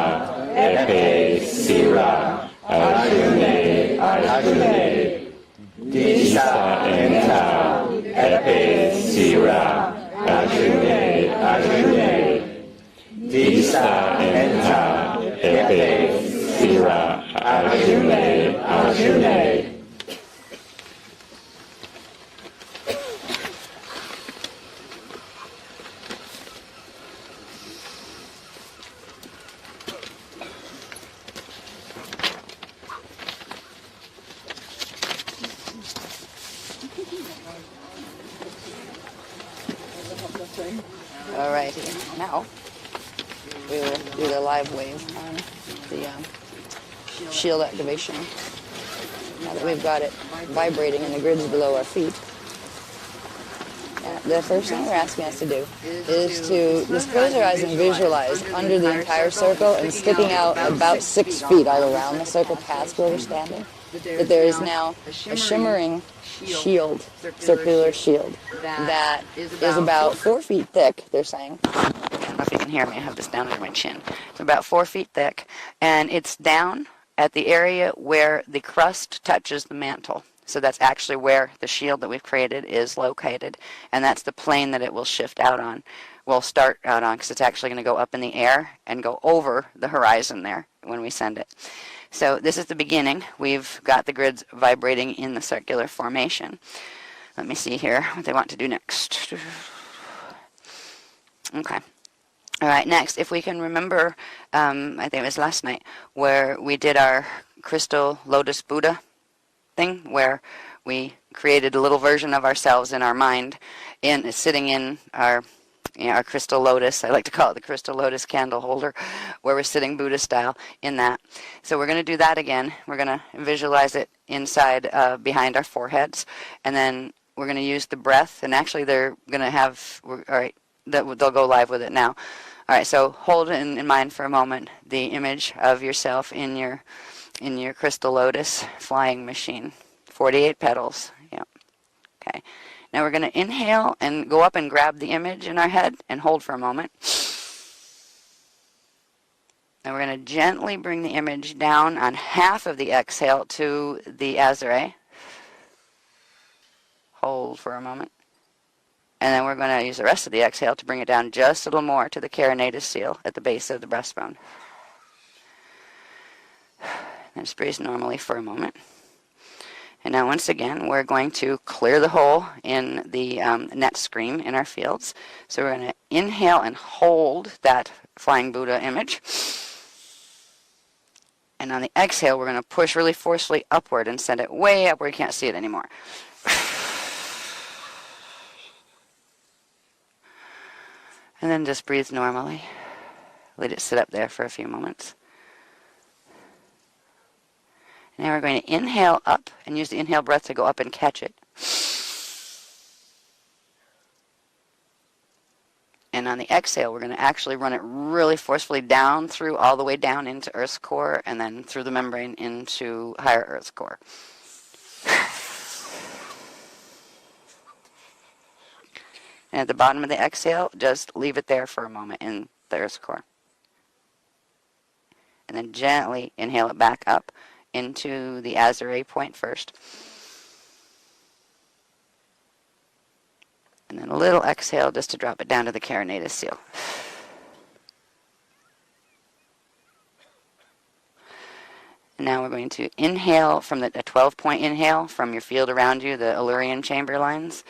epe sira, ajune, ajune. Disa enha epe sira, ajune, ajune. Disa enha epe sira, ajune, ajune. All righty. Now, we will do the live wave on the shield activation. Now that we've got it vibrating in the grids below our feet, the first thing they're asking us to do is to just close our eyes and visualize under the entire circle and sticking out about 6 feet all around the circle past where we're standing, that there is now a shimmering shield, circular shield, that is about 4 feet thick, they're saying. I don't know if you can hear me, I have this down under my chin. It's about 4 feet thick, and it's down at the area where the crust touches the mantle. So that's actually where the shield that we've created is located, and that's the plane that it will shift out on. Will start out on, because it's actually going to go up in the air and go over the horizon there when we send it. So this is the beginning. We've got the grids vibrating in the circular formation. Let me see here what they want to do next. Okay. All right, next, if we can remember, I think it was last night, where we did our crystal lotus Buddha thing, where we created a little version of ourselves in our mind, sitting in our crystal lotus. I like to call it the crystal lotus candle holder, where we're sitting Buddha style in that. So we're going to do that again. We're going to visualize it inside, behind our foreheads, and then we're going to use the breath. And actually, they're going to have. All right, they'll go live with it now. All right, so hold in mind for a moment the image of yourself in your crystal lotus flying machine. 48 petals. Yeah. Okay. Now we're going to inhale and go up and grab the image in our head and hold for a moment. Now we're going to gently bring the image down on half of the exhale to the Azure. Hold for a moment. And then we're going to use the rest of the exhale to bring it down just a little more to the carinatus seal at the base of the breastbone. And just breathe normally for a moment. And now once again, we're going to clear the hole in the net screen in our fields. So we're going to inhale and hold that flying Buddha image. And on the exhale, we're going to push really forcefully upward and send it way up where you can't see it anymore. And then just breathe normally. Let it sit up there for a few moments. Now we're going to inhale up and use the inhale breath to go up and catch it. And on the exhale, we're going to actually run it really forcefully down through, all the way down into Earth's core, and then through the membrane into higher Earth's core. And at the bottom of the exhale, just leave it there for a moment in the Earth's core. And then gently inhale it back up into the Azure point first. And then a little exhale just to drop it down to the carinatus seal. And now we're going to inhale from a 12-point inhale from your field around you, the Illyrian chamber lines.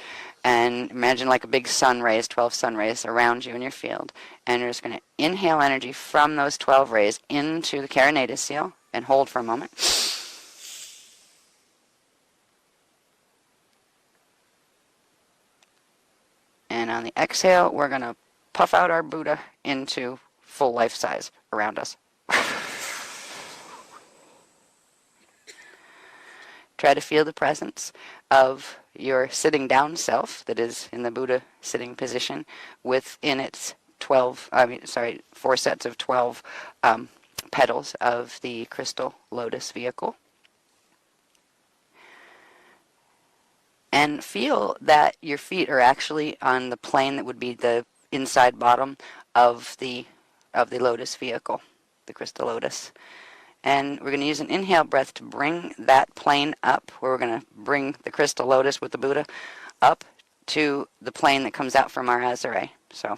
And imagine like a big sun rays, 12 sun rays around you in your field. And you're just going to inhale energy from those 12 rays into the carinatus seal and hold for a moment. And on the exhale, we're going to puff out our Buddha into full life size around us. Try to feel the presence of your sitting down self that is in the Buddha sitting position within its 4 sets of 12 petals of the crystal lotus vehicle. And feel that your feet are actually on the plane that would be the inside bottom of the lotus vehicle, the crystal lotus. And we're going to use an inhale breath to bring that plane up, where we're going to bring the crystal lotus with the Buddha up to the plane that comes out from our Azare. So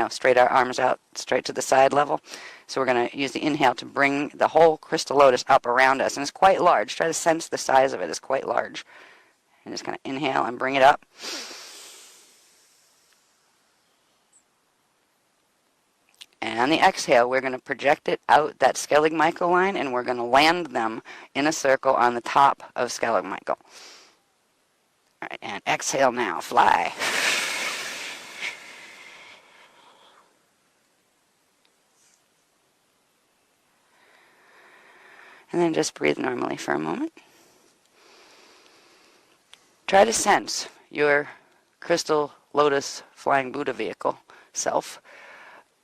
straight our arms out, straight to the side level. So we're going to use the inhale to bring the whole crystal lotus up around us. And it's quite large. Try to sense the size of it. It's quite large. And just kind of inhale and bring it up. And on the exhale, we're going to project it out that Skellig Michael line, and we're going to land them in a circle on the top of Skellig Michael. All right, and exhale now, fly. And then just breathe normally for a moment. Try to sense your crystal lotus flying Buddha vehicle self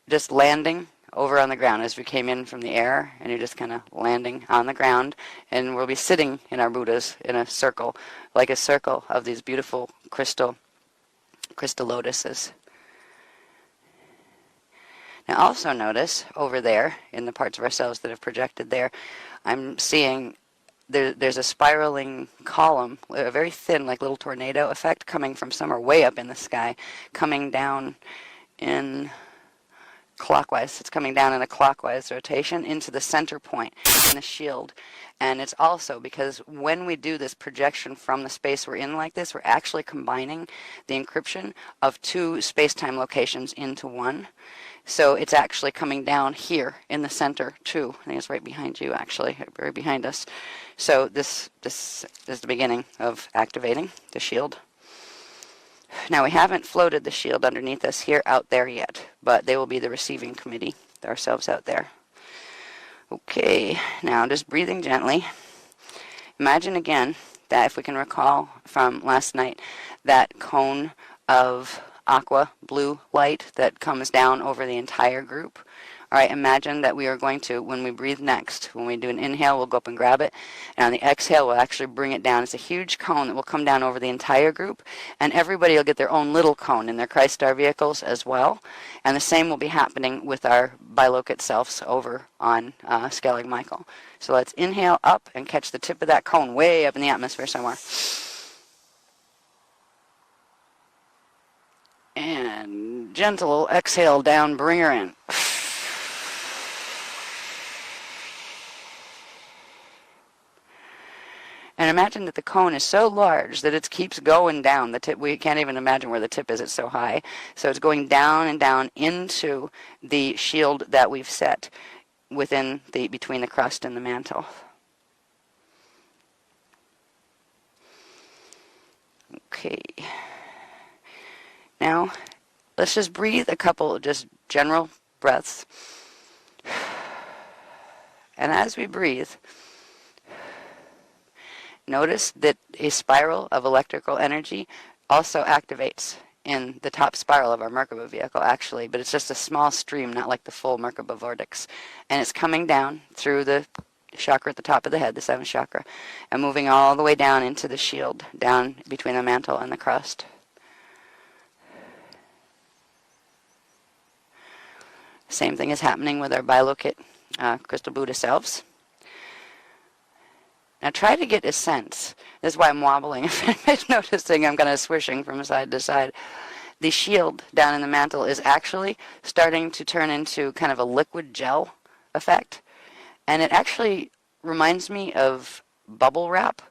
just landing over on the ground as we came in from the air, and you're just kind of landing on the ground, and we'll be sitting in our Buddhas in a circle, like a circle of these beautiful crystal lotuses. Now also notice over there, in the parts of ourselves that have projected there, I'm seeing there's a spiraling column, a very thin, like little tornado effect, coming from somewhere way up in the sky, coming down in clockwise. It's coming down in a clockwise rotation into the center point in the shield. And it's also because when we do this projection from the space we're in like this, we're actually combining the encryption of 2 space-time locations into one. So it's actually coming down here in the center too. I think it's right behind you, actually, right behind us. So this is the beginning of activating the shield. Now, we haven't floated the shield underneath us here out there yet, but they will be the receiving committee, ourselves out there. Okay, now just breathing gently. Imagine again that, if we can recall from last night, that cone of aqua blue light that comes down over the entire group. All right, imagine that we are going to, when we breathe next, when we do an inhale, we'll go up and grab it, and on the exhale, we'll actually bring it down. It's a huge cone that will come down over the entire group, and everybody will get their own little cone in their Christ Star vehicles as well, and the same will be happening with our bilocate selves over on Skellig Michael. So let's inhale up and catch the tip of that cone way up in the atmosphere somewhere. And gentle exhale down, bring her in. And imagine that the cone is so large that it keeps going down. The tip, we can't even imagine where the tip is. It's so high. So it's going down and down into the shield that we've set between the crust and the mantle. Okay. Now, let's just breathe a couple just general breaths. And as we breathe, notice that a spiral of electrical energy also activates in the top spiral of our Merkaba vehicle, actually, but it's just a small stream, not like the full Merkaba vortex. And it's coming down through the chakra at the top of the head, the 7th chakra, and moving all the way down into the shield, down between the mantle and the crust. Same thing is happening with our bilocate crystal Buddha selves. Now try to get a sense. This is why I'm wobbling. If anybody's noticing, I'm kind of swishing from side to side. The shield down in the mantle is actually starting to turn into kind of a liquid gel effect. And it actually reminds me of bubble wrap,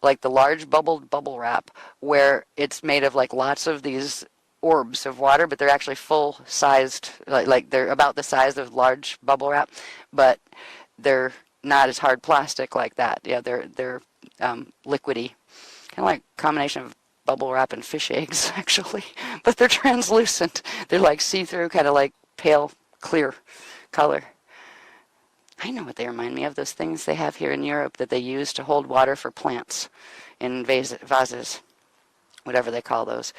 like the large bubbled bubble wrap, where it's made of like lots of these orbs of water, but they're actually full-sized, like they're about the size of large bubble wrap, but they're not as hard plastic like that. Yeah, they're liquidy, kind of like a combination of bubble wrap and fish eggs, actually, but they're translucent. They're like see-through, kind of like pale, clear color. I know what they remind me of, those things they have here in Europe that they use to hold water for plants in vases, whatever they call those.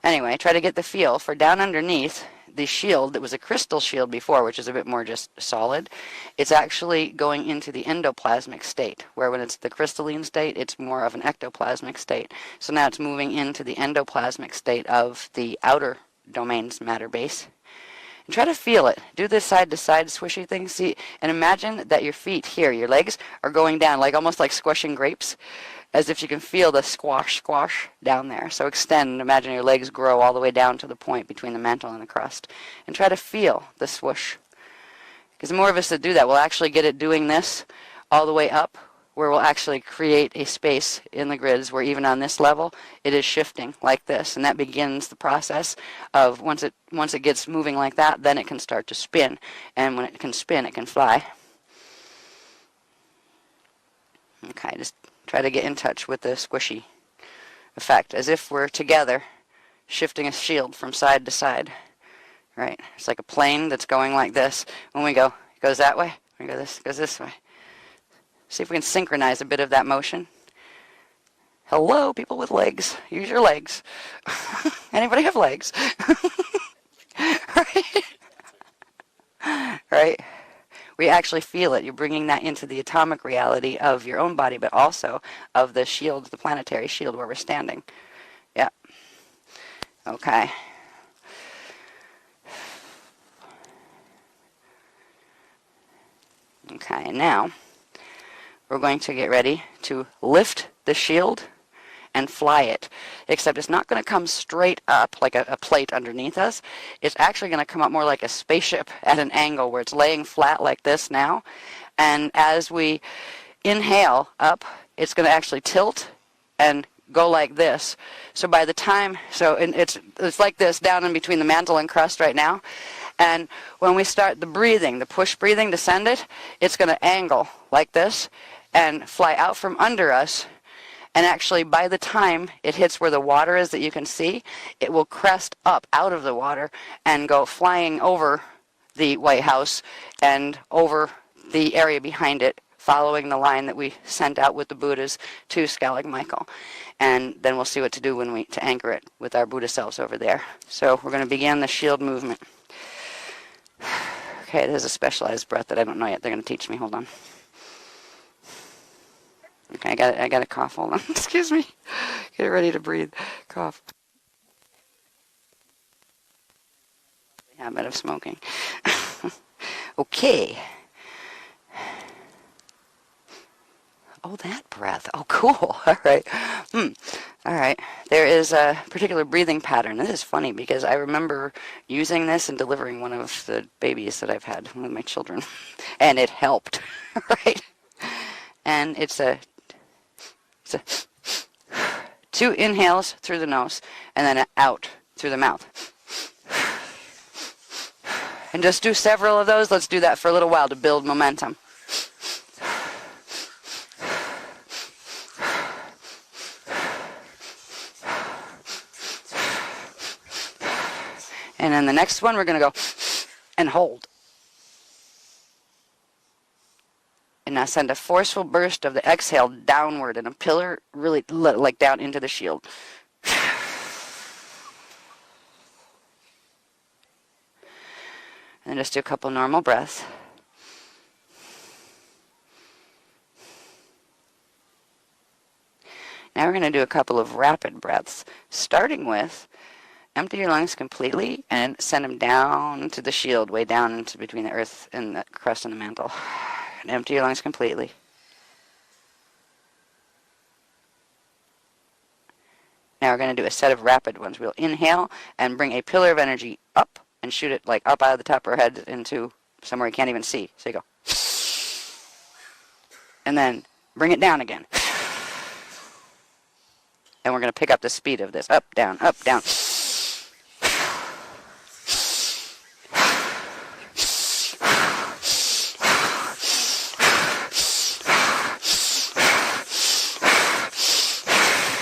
Anyway, try to get the feel for down underneath the shield that was a crystal shield before, which is a bit more just solid. It's actually going into the endoplasmic state, where when it's the crystalline state, it's more of an ectoplasmic state. So now it's moving into the endoplasmic state of the outer domain's matter base. And try to feel it. Do this side-to-side swishy thing. See, and imagine that your feet here, your legs, are going down, like almost like squishing grapes, as if you can feel the squash down there. So extend. Imagine your legs grow all the way down to the point between the mantle and the crust. And try to feel the swoosh. Because the more of us that do that, we'll actually get it doing this all the way up, where we'll actually create a space in the grids where even on this level it is shifting like this, and that begins the process of once it gets moving like that, then it can start to spin, and when it can spin, it can fly. Okay, just try to get in touch with the squishy effect, as if we're together shifting a shield from side to side. Right? It's like a plane that's going like this. When we go, it goes that way. When we go this, it goes this way. See if we can synchronize a bit of that motion. Hello, people with legs. Use your legs. Anybody have legs? Right? Right? We actually feel it. You're bringing that into the atomic reality of your own body, but also of the shield, the planetary shield where we're standing. Yeah. Okay. Okay, and now we're going to get ready to lift the shield and fly it. Except it's not going to come straight up like a plate underneath us. It's actually going to come up more like a spaceship at an angle where it's laying flat like this now. And as we inhale up, it's going to actually tilt and go like this. So by the time, it's like this down in between the mantle and crust right now. And when we start the breathing, the push breathing to send it, it's going to angle like this and fly out from under us. And actually, by the time it hits where the water is that you can see, it will crest up out of the water and go flying over the White House and over the area behind it, following the line that we sent out with the Buddhas to Scalig Michael. And then we'll see what to do to anchor it with our Buddha selves over there. So we're going to begin the shield movement. Okay, there's a specialized breath that I don't know yet. They're going to teach me. Hold on. Okay, I got a cough. Hold on. Excuse me. Get ready to breathe. Cough. Habit of smoking. Okay. Oh, that breath. Oh, cool. All right. All right. There is a particular breathing pattern. This is funny because I remember using this and delivering one of the babies that I've had, one of my children, and it helped. Right? And it's a 2 inhales through the nose and then out through the mouth. And just do several of those. Let's do that for a little while to build momentum. And then the next one, we're going to go and hold. And now send a forceful burst of the exhale downward in a pillar, really like down into the shield. And just do a couple normal breaths. Now we're going to do a couple of rapid breaths, starting with empty your lungs completely and send them down to the shield, way down into between the earth and the crust and the mantle. And empty your lungs completely. Now we're going to do a set of rapid ones. We'll inhale and bring a pillar of energy up and shoot it like up out of the top of our head into somewhere you can't even see. So you go. And then bring it down again. And we're going to pick up the speed of this. Up, down, up, down.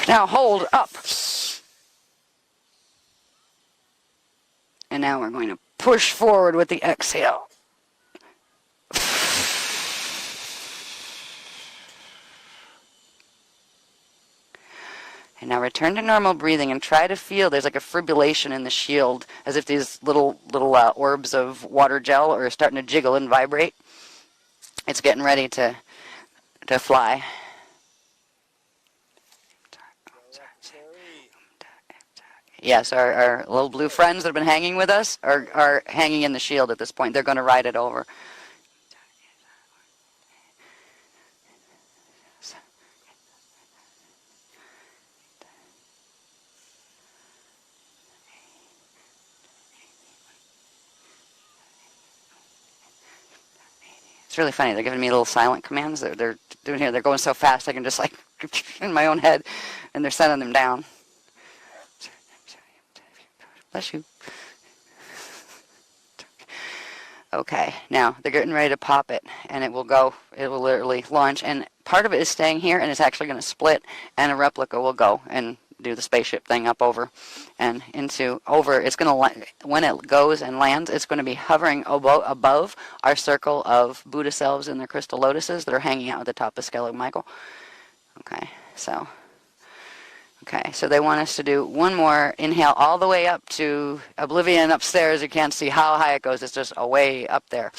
Now hold up. And now we're going to push forward with the exhale. And now return to normal breathing and try to feel there's like a fibrillation in the shield, as if these little orbs of water gel are starting to jiggle and vibrate. It's getting ready to fly. Yes, our little blue friends that have been hanging with us are hanging in the shield at this point. They're going to ride it over. It's really funny. They're giving me little silent commands. They're doing here. They're going so fast I can just like in my own head, and they're sending them down. Bless you. Okay, now they're getting ready to pop it, and it will go. It will literally launch, and part of it is staying here, and it's actually going to split, and a replica will go and do the spaceship thing up over and into over. It's going to, when it goes and lands, it's going to be hovering above our circle of Buddha selves in their crystal lotuses that are hanging out at the top of Skellig Michael. Okay, so they want us to do one more inhale all the way up to oblivion upstairs. You can't see how high it goes. It's just way up there.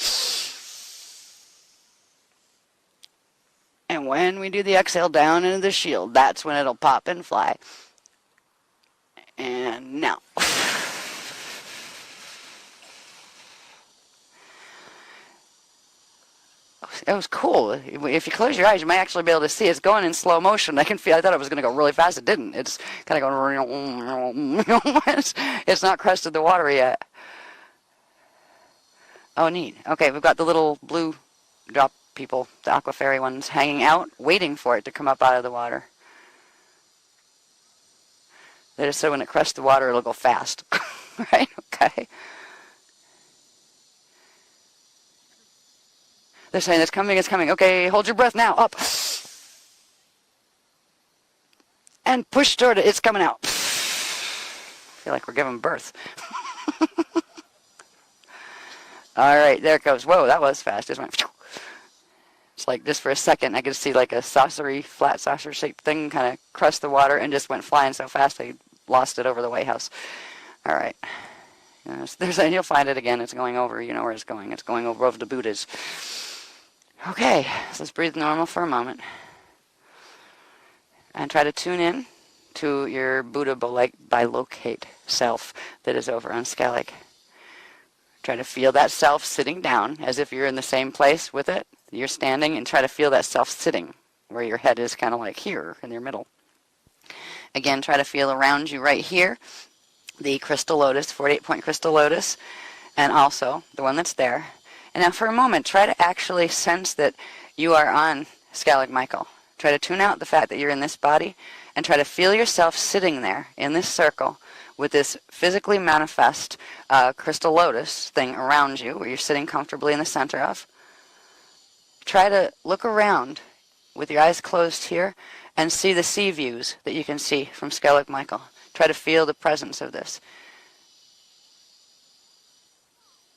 And when we do the exhale down into the shield, that's when it'll pop and fly. And now. It was cool. If you close your eyes, you might actually be able to see it's going in slow motion. I thought it was going to go really fast. It didn't. It's kind of going. It's not crested the water yet. Oh, neat. Okay, we've got the little blue drop people, the aqua fairy ones, hanging out, waiting for it to come up out of the water. They just said when it crests the water, it'll go fast. Right? Okay. They're saying it's coming, it's coming. Okay, hold your breath now. Up. And push toward it. It's coming out. I feel like we're giving birth. All right, there it goes. Whoa, that was fast. It went. It's like just for a second, I could see like a flat saucer-shaped thing kind of crust the water and just went flying so fast I lost it over the White House. All right. You'll find it again. It's going over. You know where it's going. It's going over the Buddhas. Okay, so let's breathe normal for a moment. And try to tune in to your Buddha bilocate self that is over on Skellig. Try to feel that self sitting down as if you're in the same place with it. You're standing, and try to feel that self sitting where your head is kind of like here in your middle. Again, try to feel around you right here the crystal lotus, 48-point crystal lotus, and also the one that's there. And now for a moment, try to actually sense that you are on Skellig Michael. Try to tune out the fact that you're in this body and try to feel yourself sitting there in this circle with this physically manifest crystal lotus thing around you where you're sitting comfortably in the center of. Try to look around with your eyes closed here and see the sea views that you can see from Skellig Michael. Try to feel the presence of this.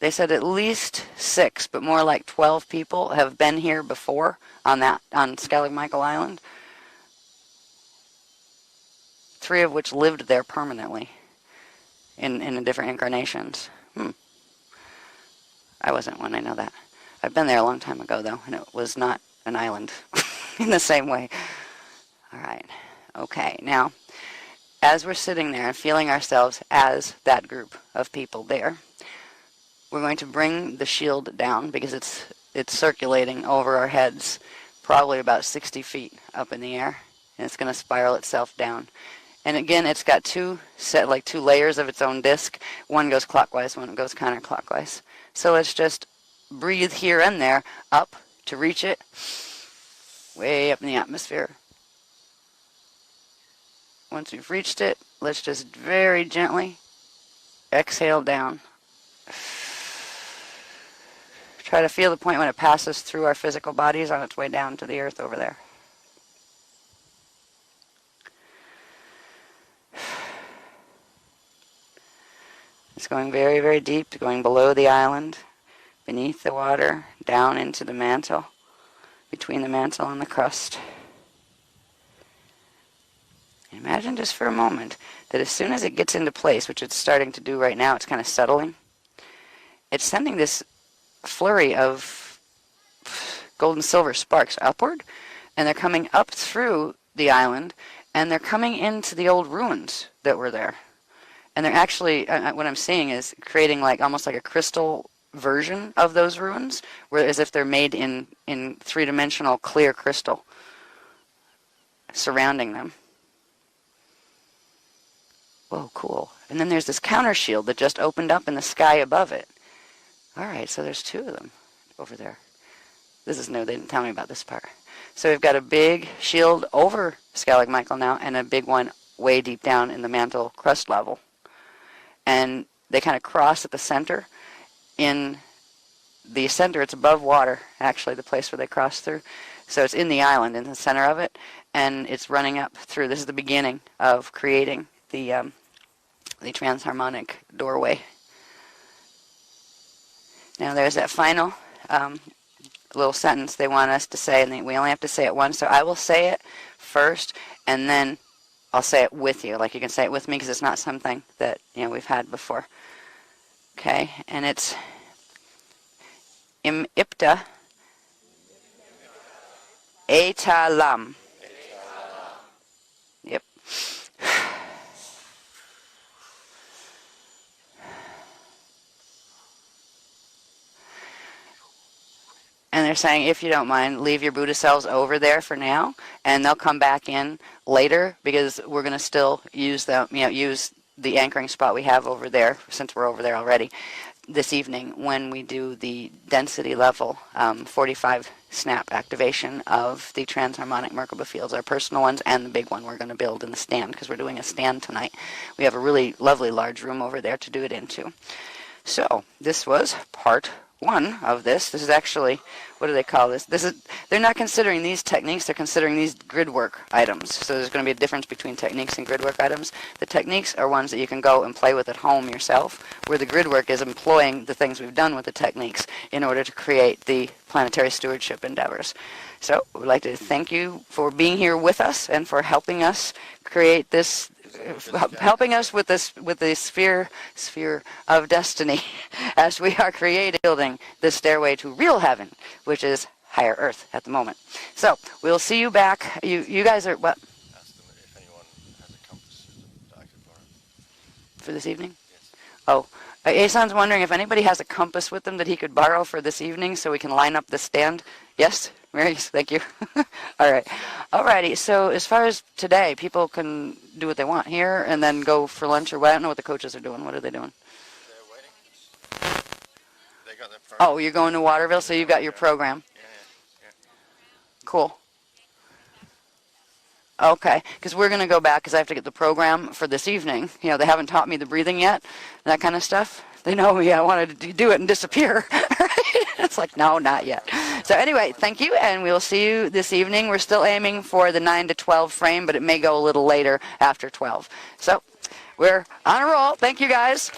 They said at least 6, but more like 12 people have been here before on Skellig Michael Island. 3 of which lived there permanently in different incarnations. I wasn't one, I know that. I've been there a long time ago, though, and it was not an island in the same way. All right. Okay, now, as we're sitting there and feeling ourselves as that group of people there, we're going to bring the shield down because it's circulating over our heads probably about 60 feet up in the air, and it's going to spiral itself down. And again, it's got two layers of its own disc. One goes clockwise, one goes counterclockwise. So let's just breathe here and there up to reach it way up in the atmosphere. Once we've reached it, let's just very gently exhale down. Try to feel the point when it passes through our physical bodies on its way down to the earth over there. It's going very, very deep, going below the island, beneath the water, down into the mantle, between the mantle and the crust. Imagine just for a moment that as soon as it gets into place, which it's starting to do right now, it's kind of settling, it's sending this flurry of gold and silver sparks upward, and they're coming up through the island, and they're coming into the old ruins that were there. And they're actually, what I'm seeing is creating like almost like a crystal version of those ruins, where as if they're made in three-dimensional clear crystal surrounding them. Whoa, cool. And then there's this counter shield that just opened up in the sky above it. All right, so there's two of them over there. This is new. They didn't tell me about this part. So we've got a big shield over Skellig Michael now, and a big one way deep down in the mantle crust level. And they kind of cross at the center. In the center, it's above water, actually, the place where they cross through. So it's in the island, in the center of it, and it's running up through. This is the beginning of creating the transharmonic doorway. Now there's that final little sentence they want us to say, and we only have to say it once. So I will say it first, and then I'll say it with you. Like you can say it with me because it's not something that we've had before. Okay, and it's Im Ipta Etalam. Yep. And they're saying, if you don't mind, leave your Buddha selves over there for now, and they'll come back in later because we're going to still use them, use the anchoring spot we have over there, since we're over there already, this evening when we do the density level 45 snap activation of the transharmonic Merkaba fields, our personal ones and the big one we're going to build in the stand, because we're doing a stand tonight. We have a really lovely large room over there to do it into. So this was part one of this. This is actually, what do they call this? They're not considering these techniques, they're considering these grid work items. So there's going to be a difference between techniques and grid work items. The techniques are ones that you can go and play with at home yourself, where the grid work is employing the things we've done with the techniques in order to create the planetary stewardship endeavors. So we'd like to thank you for being here with us and for helping us create this, helping us with the sphere of destiny as we are building the stairway to real heaven, which is higher earth at the moment. So we'll see you back. You guys are what? Ask them if anyone has a compass that I could borrow. For this evening? Yes. Oh, Asan's wondering if anybody has a compass with them that he could borrow for this evening so we can line up the stand. Yes? Mary, thank you. All right. Alrighty, so as far as today, people can do what they want here and then go for lunch or what? I don't know what the coaches are doing. What are they doing? They're waiting. They got their program. Oh, you're going to Waterville, so you've got your program. Yeah. Cool. Okay, because we're going to go back because I have to get the program for this evening. They haven't taught me the breathing yet, that kind of stuff. They know me. I wanted to do it and disappear. It's like, no, not yet. So anyway, thank you, and we'll see you this evening. We're still aiming for the 9 to 12 frame, but it may go a little later after 12. So we're on a roll. Thank you, guys.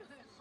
Good.